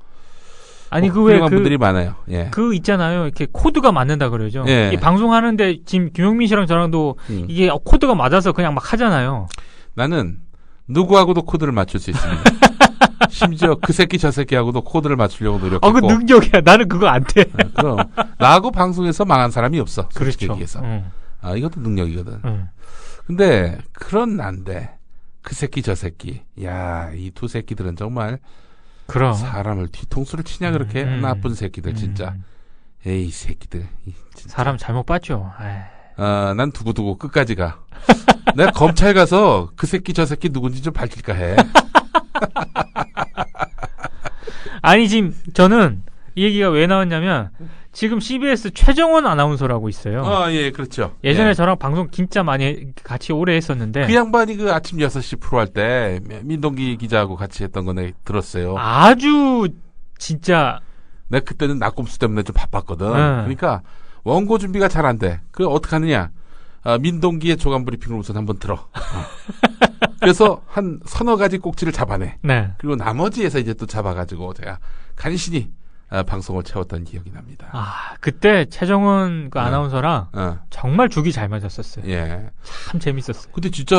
아니 그 훌륭한 분들이 많아요. 예. 그 있잖아요. 이렇게 코드가 맞는다 그러죠. 예. 이 방송하는데 지금 김용민 씨랑 저랑도 이게 코드가 맞아서 그냥 막 하잖아요. 나는 누구하고도 코드를 맞출 수 있습니다. 심지어 그 새끼 저 새끼하고도 코드를 맞추려고 노력했고. 그 능력이야. 나는 그거 안 돼. 그럼 나하고 방송에서 망한 사람이 없어. 그렇죠. 이것도 능력이거든. 근데 그런 난데 그 새끼 저 새끼. 야, 이 두 새끼들은 정말 그럼 사람을 뒤통수를 치냐 그렇게 나쁜 새끼들 진짜. 에이 새끼들. 진짜. 사람 잘못 봤죠. 난 두고두고 끝까지 가. 내가 검찰 가서 그 새끼 저 새끼 누군지 좀 밝힐까 해. 아니 지금 저는 이 얘기가 왜 나왔냐면 지금 CBS 최정원 아나운서라고 있어요. 예, 그렇죠. 예전에 예. 저랑 방송 진짜 많이 같이 오래 했었는데 그 양반이 그 아침 6시 프로 할 때 민동기 기자하고 같이 했던 거 내가 들었어요. 아주 진짜 내가 그때는 낙곰수 때문에 좀 바빴거든. 그러니까 원고 준비가 잘 안 돼. 그 어떻게 하느냐? 민동기의 조간 브리핑을 우선 한번 들어. 그래서 한 서너 가지 꼭지를 잡아내. 네. 그리고 나머지에서 이제 또 잡아가지고 제가 간신히 방송을 채웠던 기억이 납니다. 그때 최정원 그 아나운서랑 정말 죽이 잘 맞았었어요. 예. 참 재밌었어요. 근데 진짜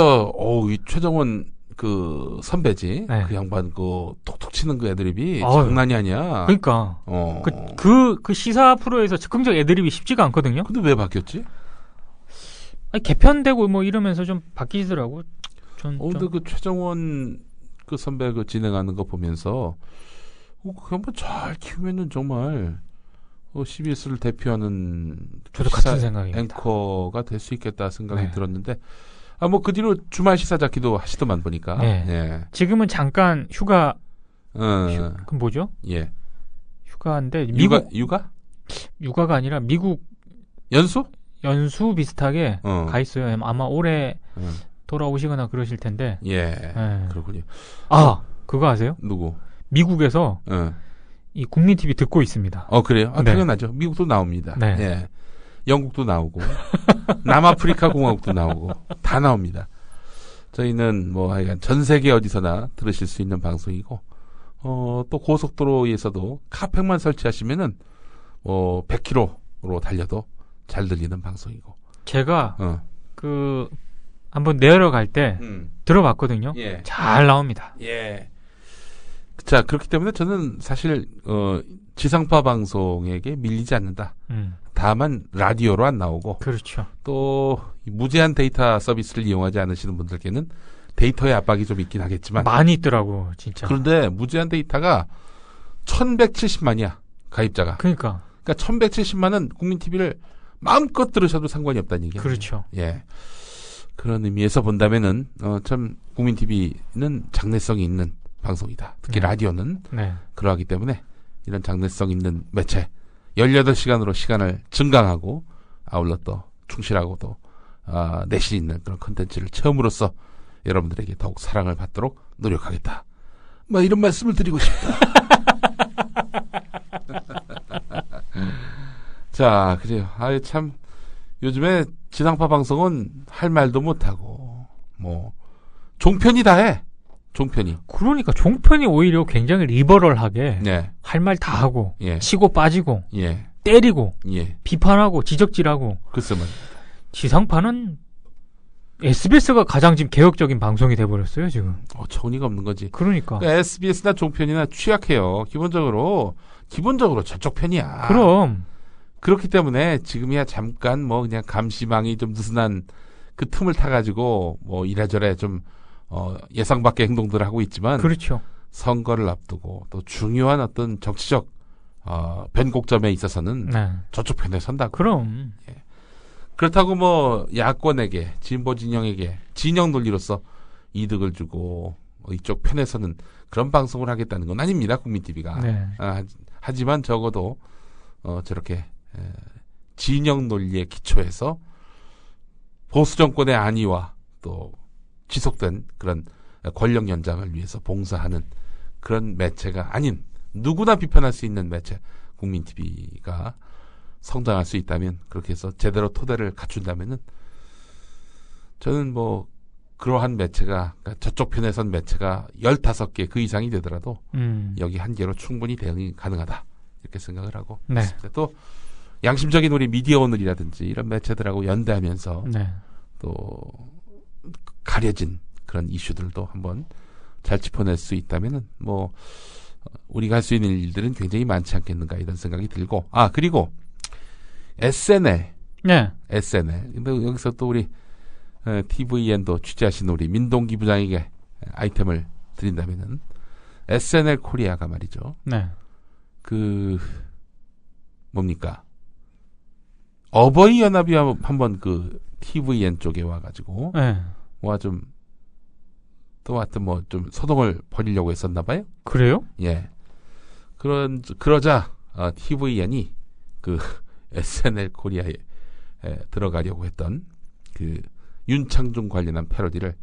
이 최정원 그 선배지. 네. 그 양반 그 톡톡 치는 그 애드립이 장난이 아니야. 그러니까. 그 시사 프로에서 즉흥적 애드립이 쉽지가 않거든요. 근데 왜 바뀌었지? 아니, 개편되고 뭐 이러면서 좀 바뀌더라고. 근데 그 최정원 그 선배 그 진행하는 거 보면서 그 한번 잘 키우면은 정말 CBS를 대표하는 저도 같은 생각입니다. 앵커가 될 수 있겠다 생각이 들었는데 뭐 그 뒤로 주말 시사잡기도 하시더만 보니까. 네. 예. 지금은 잠깐 휴가. 그 뭐죠? 예. 휴가인데 미국 육아가 아니라 미국 연수 비슷하게 가 있어요. 아마 올해 돌아오시거나 그러실 텐데. 예. 그렇군요. 그거 아세요? 누구? 미국에서 이 국민 TV 듣고 있습니다. 그래요? 당연하죠. 미국도 나옵니다. 네. 예. 영국도 나오고 남아프리카 공화국도 나오고 다 나옵니다. 저희는 뭐 하여간 전 세계 어디서나 들으실 수 있는 방송이고 또 고속도로에서도 카팩만 설치하시면은 100km로 달려도 잘 들리는 방송이고. 제가 그 한번 내려갈 때 들어봤거든요. 예. 잘 나옵니다. 예. 자, 그렇기 때문에 저는 사실 지상파 방송에게 밀리지 않는다. 다만 라디오로 안 나오고. 그렇죠. 또 무제한 데이터 서비스를 이용하지 않으시는 분들께는 데이터의 압박이 좀 있긴 하겠지만 많이 있더라고, 진짜. 그런데 무제한 데이터가 1170만이야, 가입자가. 그러니까 1170만은 국민 TV를 마음껏 들으셔도 상관이 없다는 얘기예요. 그렇죠. 예. 그런 의미에서 본다면은 참 국민 TV는 장래성이 있는 방송이다. 특히 라디오는 그러하기 때문에 이런 장래성 있는 매체 18시간으로 시간을 증강하고 아울러 또 충실하고 또 내실 있는 그런 콘텐츠를 처음으로써 여러분들에게 더욱 사랑을 받도록 노력하겠다. 뭐 이런 말씀을 드리고 싶다. 자, 그래요. 참 요즘에 지상파 방송은 할 말도 못하고 뭐 종편이 다 해. 종편이. 그러니까 종편이 오히려 굉장히 리버럴하게 할 말 다 하고 치고 빠지고 때리고 비판하고 지적질하고. 글쎄 말이야. 지상파는 SBS가 가장 지금 개혁적인 방송이 돼버렸어요, 지금. 어처구니가 없는 거지. 그러니까 SBS나 종편이나 취약해요. 기본적으로 저쪽 편이야. 그럼. 그렇기 때문에 지금이야 잠깐 뭐 그냥 감시망이 좀 느슨한 그 틈을 타가지고 뭐 이래저래 좀 예상 밖의 행동들을 하고 있지만. 그렇죠. 선거를 앞두고 또 중요한 어떤 정치적 변곡점에 있어서는 네. 저쪽 편에 선다고. 그럼. 예. 그렇다고 뭐 야권에게 진보 진영에게 진영 논리로서 이득을 주고 이쪽 편에서는 그런 방송을 하겠다는 건 아닙니다. 국민TV가. 네. 하지만 적어도 저렇게 진영 논리에 기초해서 보수 정권의 안위와 또 지속된 그런 권력 연장을 위해서 봉사하는 그런 매체가 아닌 누구나 비판할 수 있는 매체 국민TV가 성장할 수 있다면, 그렇게 해서 제대로 토대를 갖춘다면은 저는 뭐 그러한 매체가, 그러니까 저쪽 편에 선 매체가 15개 그 이상이 되더라도 여기 한 개로 충분히 대응이 가능하다 이렇게 생각을 하고 네. 또 양심적인 우리 미디어 오늘이라든지 이런 매체들하고 연대하면서 네. 또 가려진 그런 이슈들도 한번 잘 짚어낼 수 있다면은 뭐 우리가 할 수 있는 일들은 굉장히 많지 않겠는가 이런 생각이 들고, 그리고 SNL. 네. SNL. 근데 여기서 또 우리 TVN도 취재하신 우리 민동기 부장에게 아이템을 드린다면은 SNL 코리아가 말이죠. 네. 뭡니까? 어버이 연합이 한번 그 TVN 쪽에 와가지고 네. 뭐 좀 또 하여튼 뭐 좀 소동을 벌이려고 했었나 봐요. 그래요? 예. 그러자 TVN이 그 SNL 코리아에 들어가려고 했던 그 윤창중 관련한 패러디를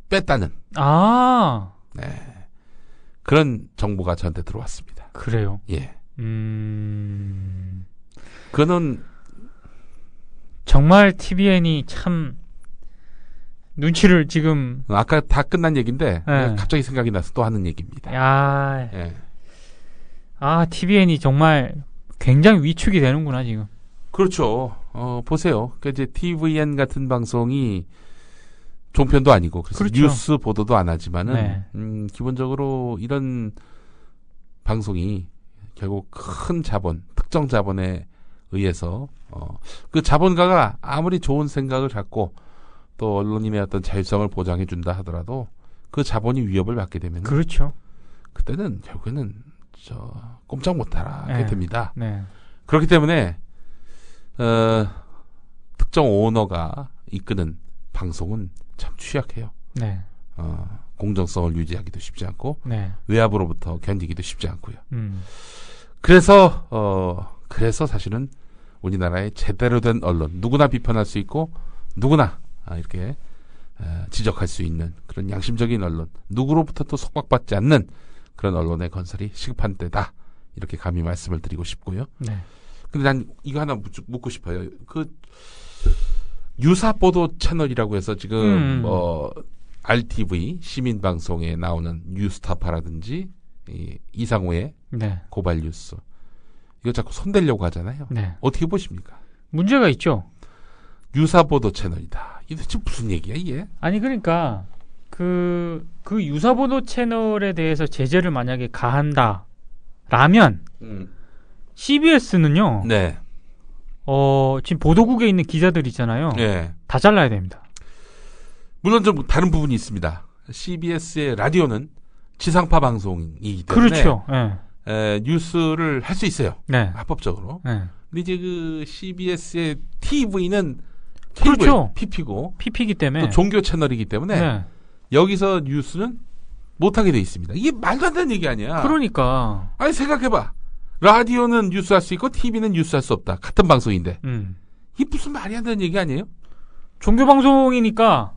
뺐다는 네. 그런 정보가 저한테 들어왔습니다. 그래요? 예. 그거는 정말 TVN이 참 눈치를 지금 아까 다 끝난 얘기인데 네. 갑자기 생각이 나서 또 하는 얘기입니다. 예. TVN이 정말 굉장히 위축이 되는구나 지금. 그렇죠. 보세요. 그러니까 이제 TVN 같은 방송이 종편도 아니고 그래서 그렇죠. 뉴스 보도도 안 하지만은 네. 기본적으로 이런 방송이 결국 큰 자본, 특정 자본에 의해서 그 자본가가 아무리 좋은 생각을 갖고 또 언론인의 어떤 자율성을 보장해 준다 하더라도 그 자본이 위협을 받게 되면 그렇죠. 그때는 결국에는 꼼짝 못 하게 네. 됩니다. 네. 그렇기 때문에 특정 오너가 이끄는 방송은 참 취약해요. 네. 공정성을 유지하기도 쉽지 않고 네. 외압으로부터 견디기도 쉽지 않고요. 그래서 그래서 사실은 우리나라의 제대로 된 언론, 누구나 비판할 수 있고 누구나 이렇게 지적할 수 있는 그런 양심적인 언론, 누구로부터 또 속박받지 않는 그런 언론의 건설이 시급한 때다. 이렇게 감히 말씀을 드리고 싶고요. 네. 근데 난 이거 하나 묻고 싶어요. 그 유사보도 채널이라고 해서 지금 RTV 시민방송에 나오는 뉴스타파라든지 이상호의 네. 고발 뉴스, 이거 자꾸 손대려고 하잖아요. 네. 어떻게 보십니까? 문제가 있죠. 유사보도 채널이다. 이게 지금 무슨 얘기야 이게? 아니 그러니까 그 유사보도 채널에 대해서 제재를 만약에 가한다라면 CBS는요. 네. 지금 보도국에 있는 기자들 있잖아요. 네. 다 잘라야 됩니다. 물론 좀 다른 부분이 있습니다. CBS의 라디오는 지상파 방송이기 때문에 그렇죠. 네. 뉴스를 할 수 있어요. 네. 합법적으로. 네. 근데 이제 그 CBS의 TV는 그렇죠. PP고 PP이기 때문에 또 종교 채널이기 때문에 네. 여기서 뉴스는 못하게 돼 있습니다. 이게 말도 안 되는 얘기 아니야. 그러니까. 아니 생각해봐. 라디오는 뉴스 할 수 있고 TV는 뉴스 할 수 없다. 같은 방송인데. 이게 무슨 말이 안 되는 얘기 아니에요? 종교 방송이니까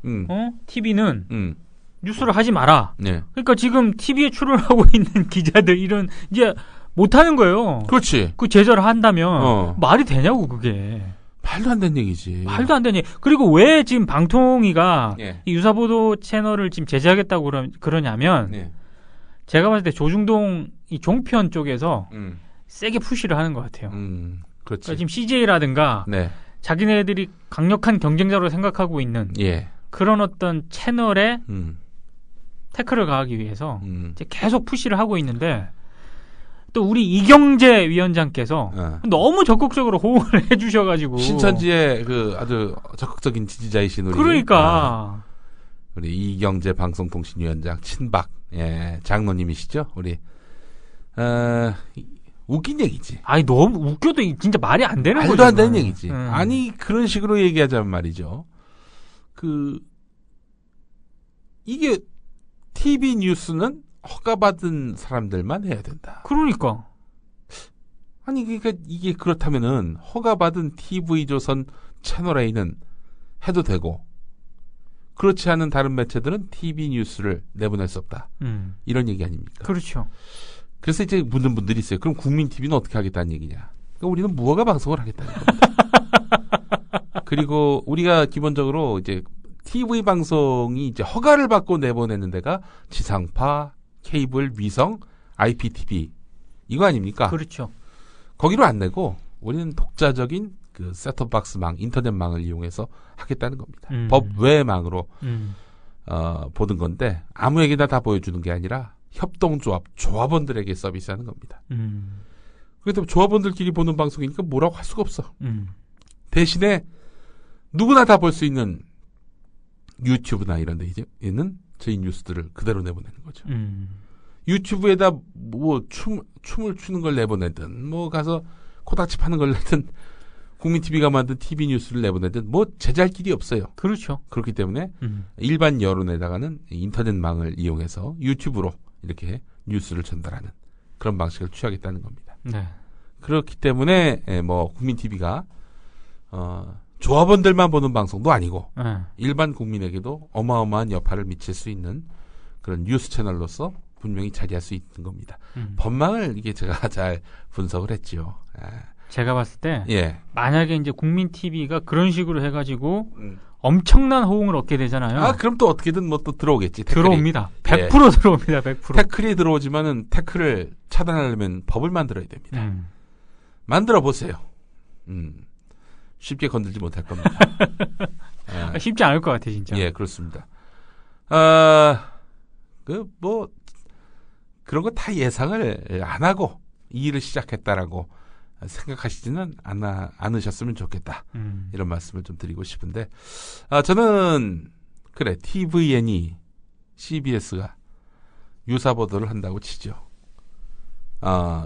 TV는 뉴스를 하지 마라. 네. 그러니까 지금 TV에 출연하고 있는 기자들 이런 이제 못 하는 거예요. 그렇지. 그 제재를 한다면 말이 되냐고 그게. 말도 안 되는 얘기지. 말도 안 되니. 그리고 왜 지금 방통위가 예. 이 유사보도 채널을 지금 제재하겠다고 그러냐면 예. 제가 봤을 때 조중동 이 종편 쪽에서 세게 푸시를 하는 것 같아요. 그렇지. 그러니까 지금 CJ라든가 네. 자기네들이 강력한 경쟁자로 생각하고 있는 예. 그런 어떤 채널에 태클을 가하기 위해서 이제 계속 푸시를 하고 있는데 또 우리 이경재 위원장께서 너무 적극적으로 호응을 해주셔가지고 신천지의 그 아주 적극적인 지지자이신 우리 그러니까 우리 이경재 방송통신위원장 친박 장로님이시죠 우리 웃긴 얘기지. 아니 너무 웃겨도 진짜 말이 안 되는 거죠. 말도 안 되는 얘기지. 아니 그런 식으로 얘기하자면 말이죠. 이게 TV 뉴스는 허가받은 사람들만 해야 된다. 그러니까. 아니 그러니까 이게 그렇다면은 허가받은 TV조선 채널A는 해도 되고 그렇지 않은 다른 매체들은 TV 뉴스를 내보낼 수 없다. 이런 얘기 아닙니까? 그렇죠. 그래서 이제 묻는 분들이 있어요. 그럼 국민 TV는 어떻게 하겠다는 얘기냐? 그러니까 우리는 무허가 방송을 하겠다는 겁니다. 그리고 우리가 기본적으로 이제 TV 방송이 이제 허가를 받고 내보내는 데가 지상파, 케이블, 위성, IPTV 이거 아닙니까? 그렇죠. 거기로 안 내고 우리는 독자적인 그 셋톱박스망, 인터넷망을 이용해서 하겠다는 겁니다. 법 외의 망으로 보는 건데 아무에게나 다 보여주는 게 아니라 협동조합, 조합원들에게 서비스하는 겁니다. 그래도 조합원들끼리 보는 방송이니까 뭐라고 할 수가 없어. 대신에 누구나 다 볼 수 있는 유튜브나 이런 데 있는 저희 뉴스들을 그대로 내보내는 거죠. 유튜브에다 뭐 춤을 추는 걸 내보내든 뭐 가서 코딱지 파는 걸 내든 국민TV가 만든 TV 뉴스를 내보내든 뭐 제재할 길이 없어요. 그렇죠. 그렇기 때문에 일반 여론에다가는 인터넷망을 이용해서 유튜브로 이렇게 뉴스를 전달하는 그런 방식을 취하겠다는 겁니다. 네. 그렇기 때문에 뭐 국민TV가 조합원들만 보는 방송도 아니고 일반 국민에게도 어마어마한 여파를 미칠 수 있는 그런 뉴스 채널로서 분명히 자리할 수 있는 겁니다. 법망을 이게 제가 잘 분석을 했지요. 제가 봤을 때 만약에 이제 국민TV가 그런 식으로 해가지고 엄청난 호응을 얻게 되잖아요. 그럼 또 어떻게든 뭐 또 들어오겠지. 태클이. 들어옵니다. 100% 들어옵니다. 100%. 태클이 들어오지만은 태클을 차단하려면 법을 만들어야 됩니다. 만들어 보세요. 쉽게 건들지 못할 겁니다. 쉽지 않을 것 같아 진짜. 예, 그렇습니다. 그런 거 다 예상을 안 하고 이 일을 시작했다라고 생각하시지는 않으셨으면 좋겠다. 이런 말씀을 좀 드리고 싶은데, 저는 그래 TVN이 CBS가 유사 보도를 한다고 치죠.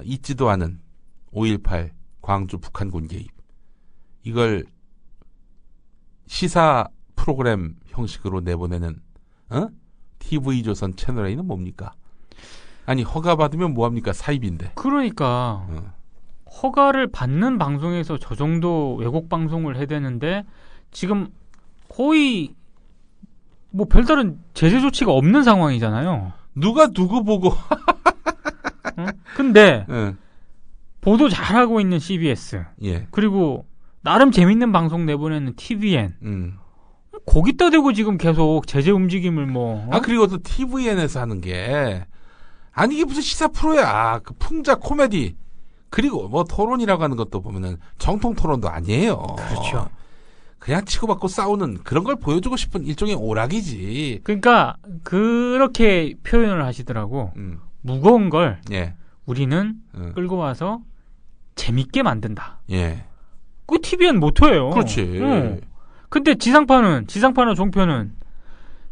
있지도 않은 5.18 광주 북한군 개입 이걸 시사 프로그램 형식으로 내보내는 TV조선 채널A는 뭡니까? 아니 허가 받으면 뭐합니까? 사입인데. 그러니까 허가를 받는 방송에서 저 정도 왜곡 방송을 해야 되는데 지금 거의 뭐 별다른 제재 조치가 없는 상황이잖아요. 누가 누구 보고 근데 보도 잘하고 있는 CBS 그리고 나름 재밌는 방송 내보내는 TVN 거기다 대고 지금 계속 제재 움직임을 그리고 또 TVN에서 하는 게 아니 이게 무슨 시사 프로야. 그 풍자 코미디 그리고 뭐 토론이라고 하는 것도 보면은 정통 토론도 아니에요. 그렇죠. 그냥 치고받고 싸우는 그런 걸 보여주고 싶은 일종의 오락이지. 그러니까 그렇게 표현을 하시더라고. 무거운 걸 우리는 끌고 와서 재밌게 만든다. 그 TVN 모토예요. 그렇지. 근데 지상파나 종편은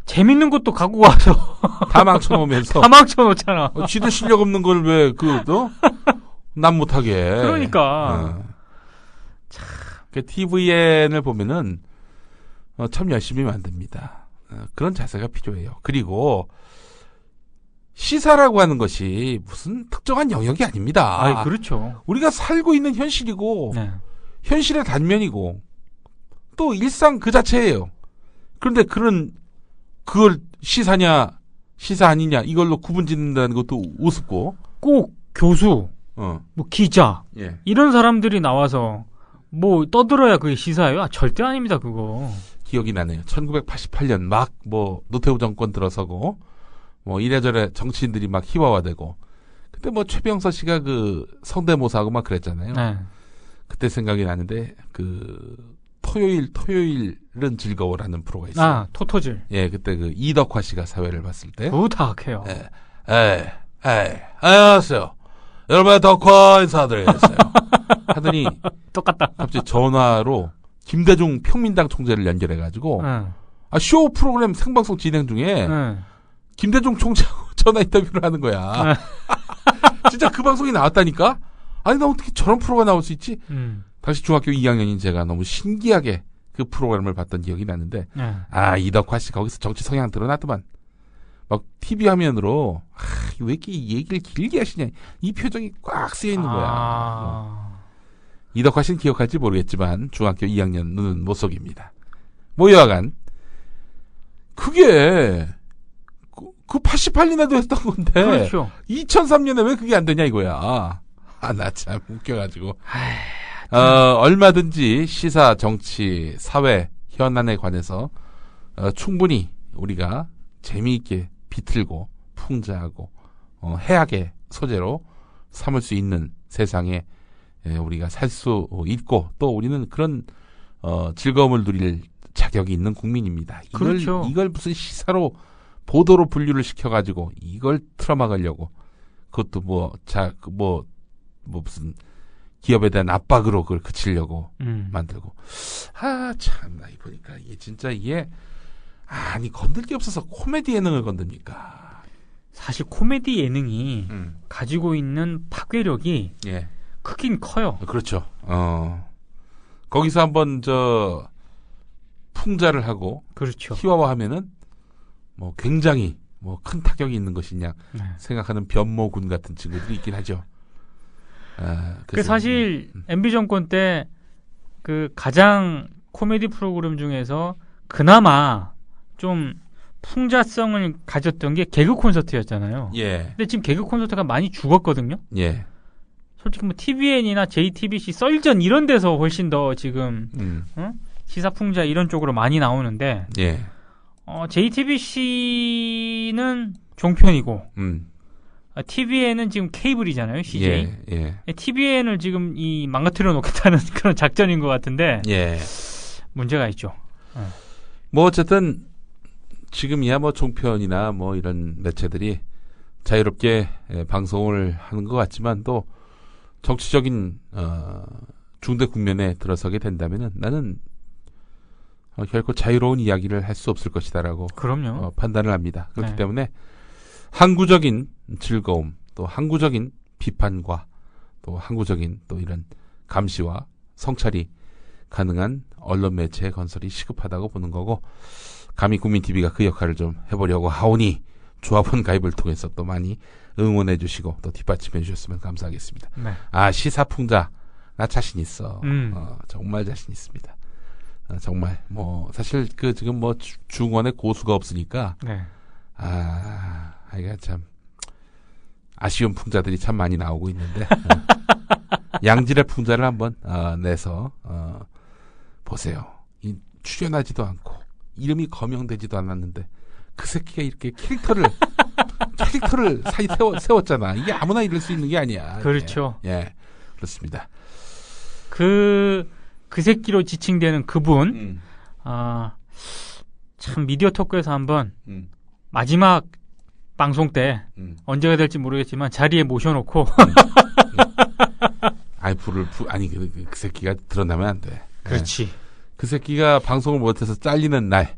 재밌는 것도 갖고 와서 다 망쳐놓으면서 다 망쳐놓잖아. 지도 실력 없는 걸 왜 남 못하게. 그러니까 참 TVN을 보면은 참 열심히 만듭니다. 그런 자세가 필요해요. 그리고 시사라고 하는 것이 무슨 특정한 영역이 아닙니다. 그렇죠. 우리가 살고 있는 현실이고 현실의 단면이고 또 일상 그 자체예요. 그런데 그걸 시사냐 시사 아니냐 이걸로 구분 짓는다는 것도 우습고 꼭 교수 뭐 기자 이런 사람들이 나와서 뭐 떠들어야 그게 시사예요? 절대 아닙니다. 그거 기억이 나네요. 1988년 막 뭐 노태우 정권 들어서고 뭐 이래저래 정치인들이 막 희화화되고 그때 뭐 최병서 씨가 그 성대모사하고 막 그랬잖아요. 그때 생각이 나는데 그 토요일은 즐거워라는 프로가 있어요. 아, 토토즐. 예, 그때 그 이덕화 씨가 사회를 봤을 때. 부탁해요. 안녕하세요. 여러분의 덕화 인사드리겠어요. 하더니 똑같다. 갑자기 전화로 김대중 평민당 총재를 연결해가지고 쇼 프로그램 생방송 진행 중에 김대중 총재하고 전화 인터뷰를 하는 거야. 진짜 그 방송이 나왔다니까? 아니, 나 어떻게 저런 프로가 나올 수 있지? 당시 중학교 2학년인 제가 너무 신기하게 그 프로그램을 봤던 기억이 나는데, 이덕화 씨 거기서 정치 성향 드러났더만. 막 TV 화면으로, 왜 이렇게 얘기를 길게 하시냐. 이 표정이 꽉 쓰여 있는 거야. 이덕화 씨는 기억할지 모르겠지만, 중학교 2학년 눈은 못 속입니다. 뭐 여하간, 그게, 그 88년에도 했던 건데, 그렇죠. 2003년에 왜 그게 안 되냐 이거야. 나 참 웃겨가지고. 얼마든지 시사, 정치, 사회, 현안에 관해서 충분히 우리가 재미있게 비틀고 풍자하고 해악의 소재로 삼을 수 있는 세상에 우리가 살 수 있고 또 우리는 그런 즐거움을 누릴 자격이 있는 국민입니다. 그렇죠. 이걸 무슨 시사로 보도로 분류를 시켜가지고 이걸 틀어막으려고 그것도 무슨 기업에 대한 압박으로 그걸 그치려고 만들고. 참나, 보니까 이게 진짜 아니, 건들 게 없어서 코미디 예능을 건듭니까? 사실 코미디 예능이 가지고 있는 파괴력이 크긴 커요. 그렇죠. 거기서 한번 풍자를 하고 그렇죠. 희화화하면은 굉장히 큰 타격이 있는 것이냐 생각하는 변모군 같은 친구들이 있긴 하죠. 그 사실 MB 정권 때 그 가장 코미디 프로그램 중에서 그나마 좀 풍자성을 가졌던 게 개그 콘서트였잖아요. 예. 근데 지금 개그 콘서트가 많이 죽었거든요. 예. 솔직히 TVN이나 JTBC 썰전 이런 데서 훨씬 더 지금 시사 풍자 이런 쪽으로 많이 나오는데 JTBC는 종편이고 TVN은 지금 케이블이잖아요, CJ. TVN을 지금 망가뜨려 놓겠다는 그런 작전인 것 같은데 문제가 있죠. 어쨌든 지금이야 종편이나 이런 매체들이 자유롭게 방송을 하는 것 같지만 또 정치적인 중대 국면에 들어서게 된다면은 나는 결코 자유로운 이야기를 할 수 없을 것이다라고 그럼요. 판단을 합니다. 그렇기 때문에 항구적인 즐거움, 또 항구적인 비판과 또 항구적인 또 이런 감시와 성찰이 가능한 언론 매체의 건설이 시급하다고 보는 거고, 감히 국민TV가 그 역할을 좀 해보려고 하오니 조합원 가입을 통해서 또 많이 응원해 주시고 또 뒷받침해 주셨으면 감사하겠습니다. 시사풍자 나 자신 있어. 정말 자신 있습니다. 정말 사실 지금 중원에 고수가 없으니까 이게 참 아쉬운 풍자들이 참 많이 나오고 있는데 양질의 풍자를 한번 내서 보세요. 출연하지도 않고 이름이 거명되지도 않았는데 그 새끼가 이렇게 캐릭터를 세웠잖아. 이게 아무나 이럴 수 있는 게 아니야. 그렇죠. 그렇습니다. 그 새끼로 지칭되는 그분, 참 미디어 토크에서 한번 마지막 방송 때 언제가 될지 모르겠지만 자리에 모셔놓고 그 새끼가 드러나면 안 돼. 그렇지. 그 새끼가 방송을 못해서 잘리는 날,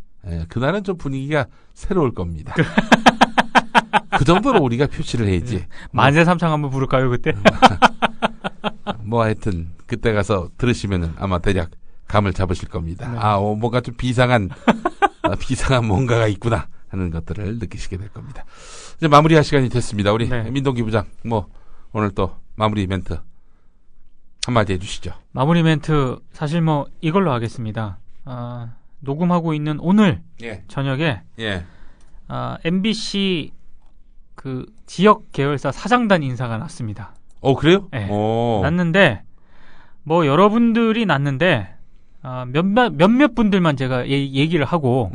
그날은 좀 분위기가 새로울 겁니다. 그 정도로 우리가 표시를 해야지. 만세 삼창 한번 부를까요 그때? 하여튼 그때 가서 들으시면은 아마 대략 감을 잡으실 겁니다. 뭔가 좀 비상한 뭔가가 있구나 하는 것들을 느끼시게 될 겁니다. 이제 마무리할 시간이 됐습니다. 우리 민동기 부장, 오늘 또 마무리 멘트 한마디 해주시죠. 마무리 멘트 사실 이걸로 하겠습니다. 녹음하고 있는 오늘 저녁에 MBC 그 지역 계열사 사장단 인사가 났습니다. 그래요? 네. 났는데 여러분들이 났는데 몇몇 분들만 제가 얘기를 하고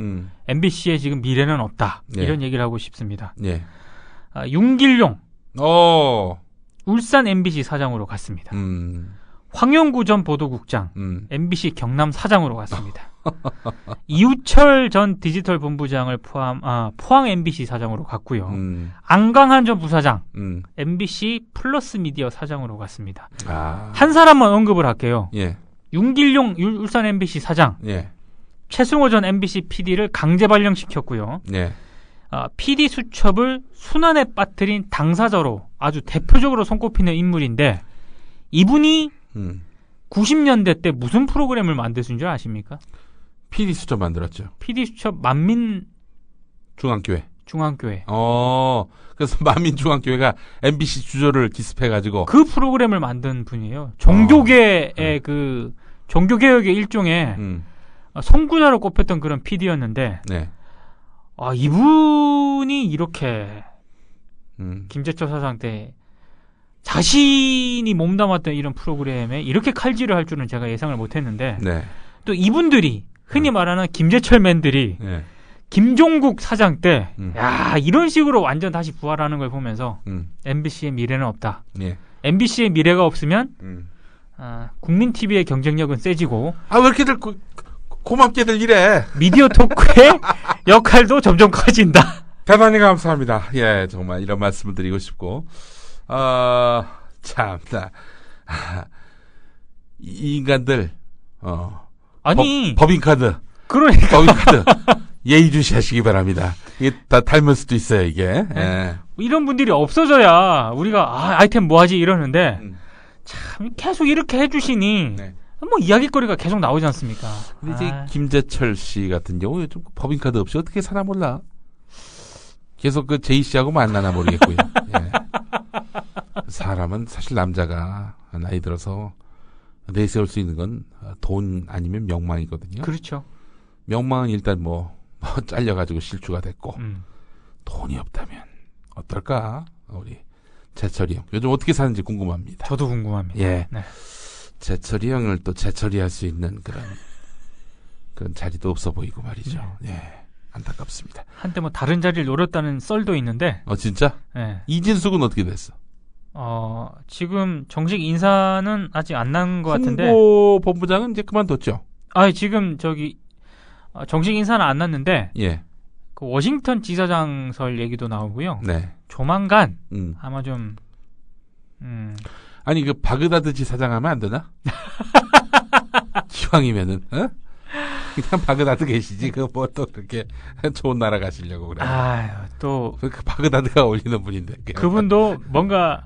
MBC의 지금 미래는 없다 이런 얘기를 하고 싶습니다. 윤길용 울산 MBC 사장으로 갔습니다. 황영구 전 보도국장, MBC 경남 사장으로 갔습니다. 이우철 전 디지털 본부장을 포항 MBC 사장으로 갔고요. 안강한 전 부사장, MBC 플러스 미디어 사장으로 갔습니다. 한 사람만 언급을 할게요. 예. 윤길용 울산 MBC 사장, 예. 최승호 전 MBC PD를 강제 발령시켰고요. 예. PD 수첩을 순환에 빠뜨린 당사자로 아주 대표적으로 손꼽히는 인물인데 이분이 90년대 때 무슨 프로그램을 만드신 줄 아십니까? PD 수첩 만들었죠. PD 수첩 만민 중앙교회. 그래서 만민중앙교회가 MBC 주조를 기습해가지고 그 프로그램을 만든 분이에요. 종교계의 그 종교개혁의 일종의 선구자로 꼽혔던 그런 PD였는데 네. 이분이 이렇게 김재철 사장 때 자신이 몸담았던 이런 프로그램에 이렇게 칼질을 할 줄은 제가 예상을 못했는데 네. 또 이분들이 흔히 말하는 김재철맨들이 네. 김종국 사장 때 이런 식으로 완전 다시 부활하는 걸 보면서 MBC의 미래는 없다. 예. MBC의 미래가 없으면 국민 TV의 경쟁력은 세지고 왜 이렇게들 고맙게들 이래. 미디어 토크의 역할도 점점 커진다. 대단히 감사합니다. 예, 정말 이런 말씀을 드리고 싶고 참나 이 인간들 아니 법인카드 그러니까 법인카드 예의주시하시기 바랍니다. 이게 다 닮을 수도 있어요. 이게 예. 이런 분들이 없어져야 우리가 아이템 뭐하지 이러는데 참 계속 이렇게 해주시니 네. 뭐 이야기거리가 계속 나오지 않습니까? 근데 이제 김재철 씨 같은 경우 좀 법인카드 없이 어떻게 사나 몰라. 계속 그 제이 씨하고 만나나 모르겠고요. 예. 사람은 사실 남자가 나이 들어서 내세울 수 있는 건 돈 아니면 명망이거든요. 그렇죠. 명망은 일단 뭐 잘려가지고 실추가 됐고 돈이 없다면 어떨까? 우리 재철이 형 요즘 어떻게 사는지 궁금합니다. 저도 궁금합니다. 예. 네. 재철이 형을 또 재철이할 수 있는 그런 자리도 없어 보이고 말이죠. 예. 안타깝습니다. 한때 뭐 다른 자리를 노렸다는 썰도 있는데. 진짜? 네. 이진숙은 어떻게 됐어? 지금 정식 인사는 아직 안 난 것 같은데. 홍보 본부장은 이제 그만뒀죠. 지금 정식 인사는 안 났는데. 예. 그 워싱턴 지사장설 얘기도 나오고요. 네. 조만간 아마 좀. 아니 그 바그다드 지사장하면 안 되나? 기왕이면은 그냥 바그다드 계시지 그 뭐 또 그렇게 좋은 나라 가시려고 그래. 또 그 바그다드가 어울리는 분인데. 그분도 뭔가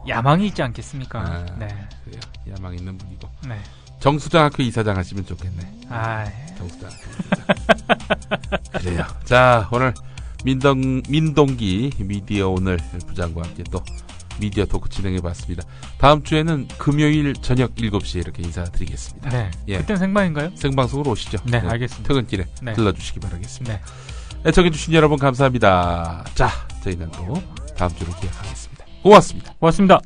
야망이 있지 않겠습니까? 네. 그래요. 야망 있는 분이고. 네. 정수장학교 이사장 하시면 좋겠네. 정수장학교 이사장. 그래요. 자, 오늘 민동기 미디어 오늘 부장과 함께 또 미디어 토크 진행해봤습니다. 다음 주에는 금요일 저녁 7시에 이렇게 인사드리겠습니다. 네. 예. 그땐 생방인가요? 생방송으로 오시죠. 네, 알겠습니다. 퇴근길에 네. 들러주시기 바라겠습니다. 네. 애청해주신 여러분 감사합니다. 자, 저희는 또 다음 주로 기약하겠습니다. 고맙습니다. 고맙습니다.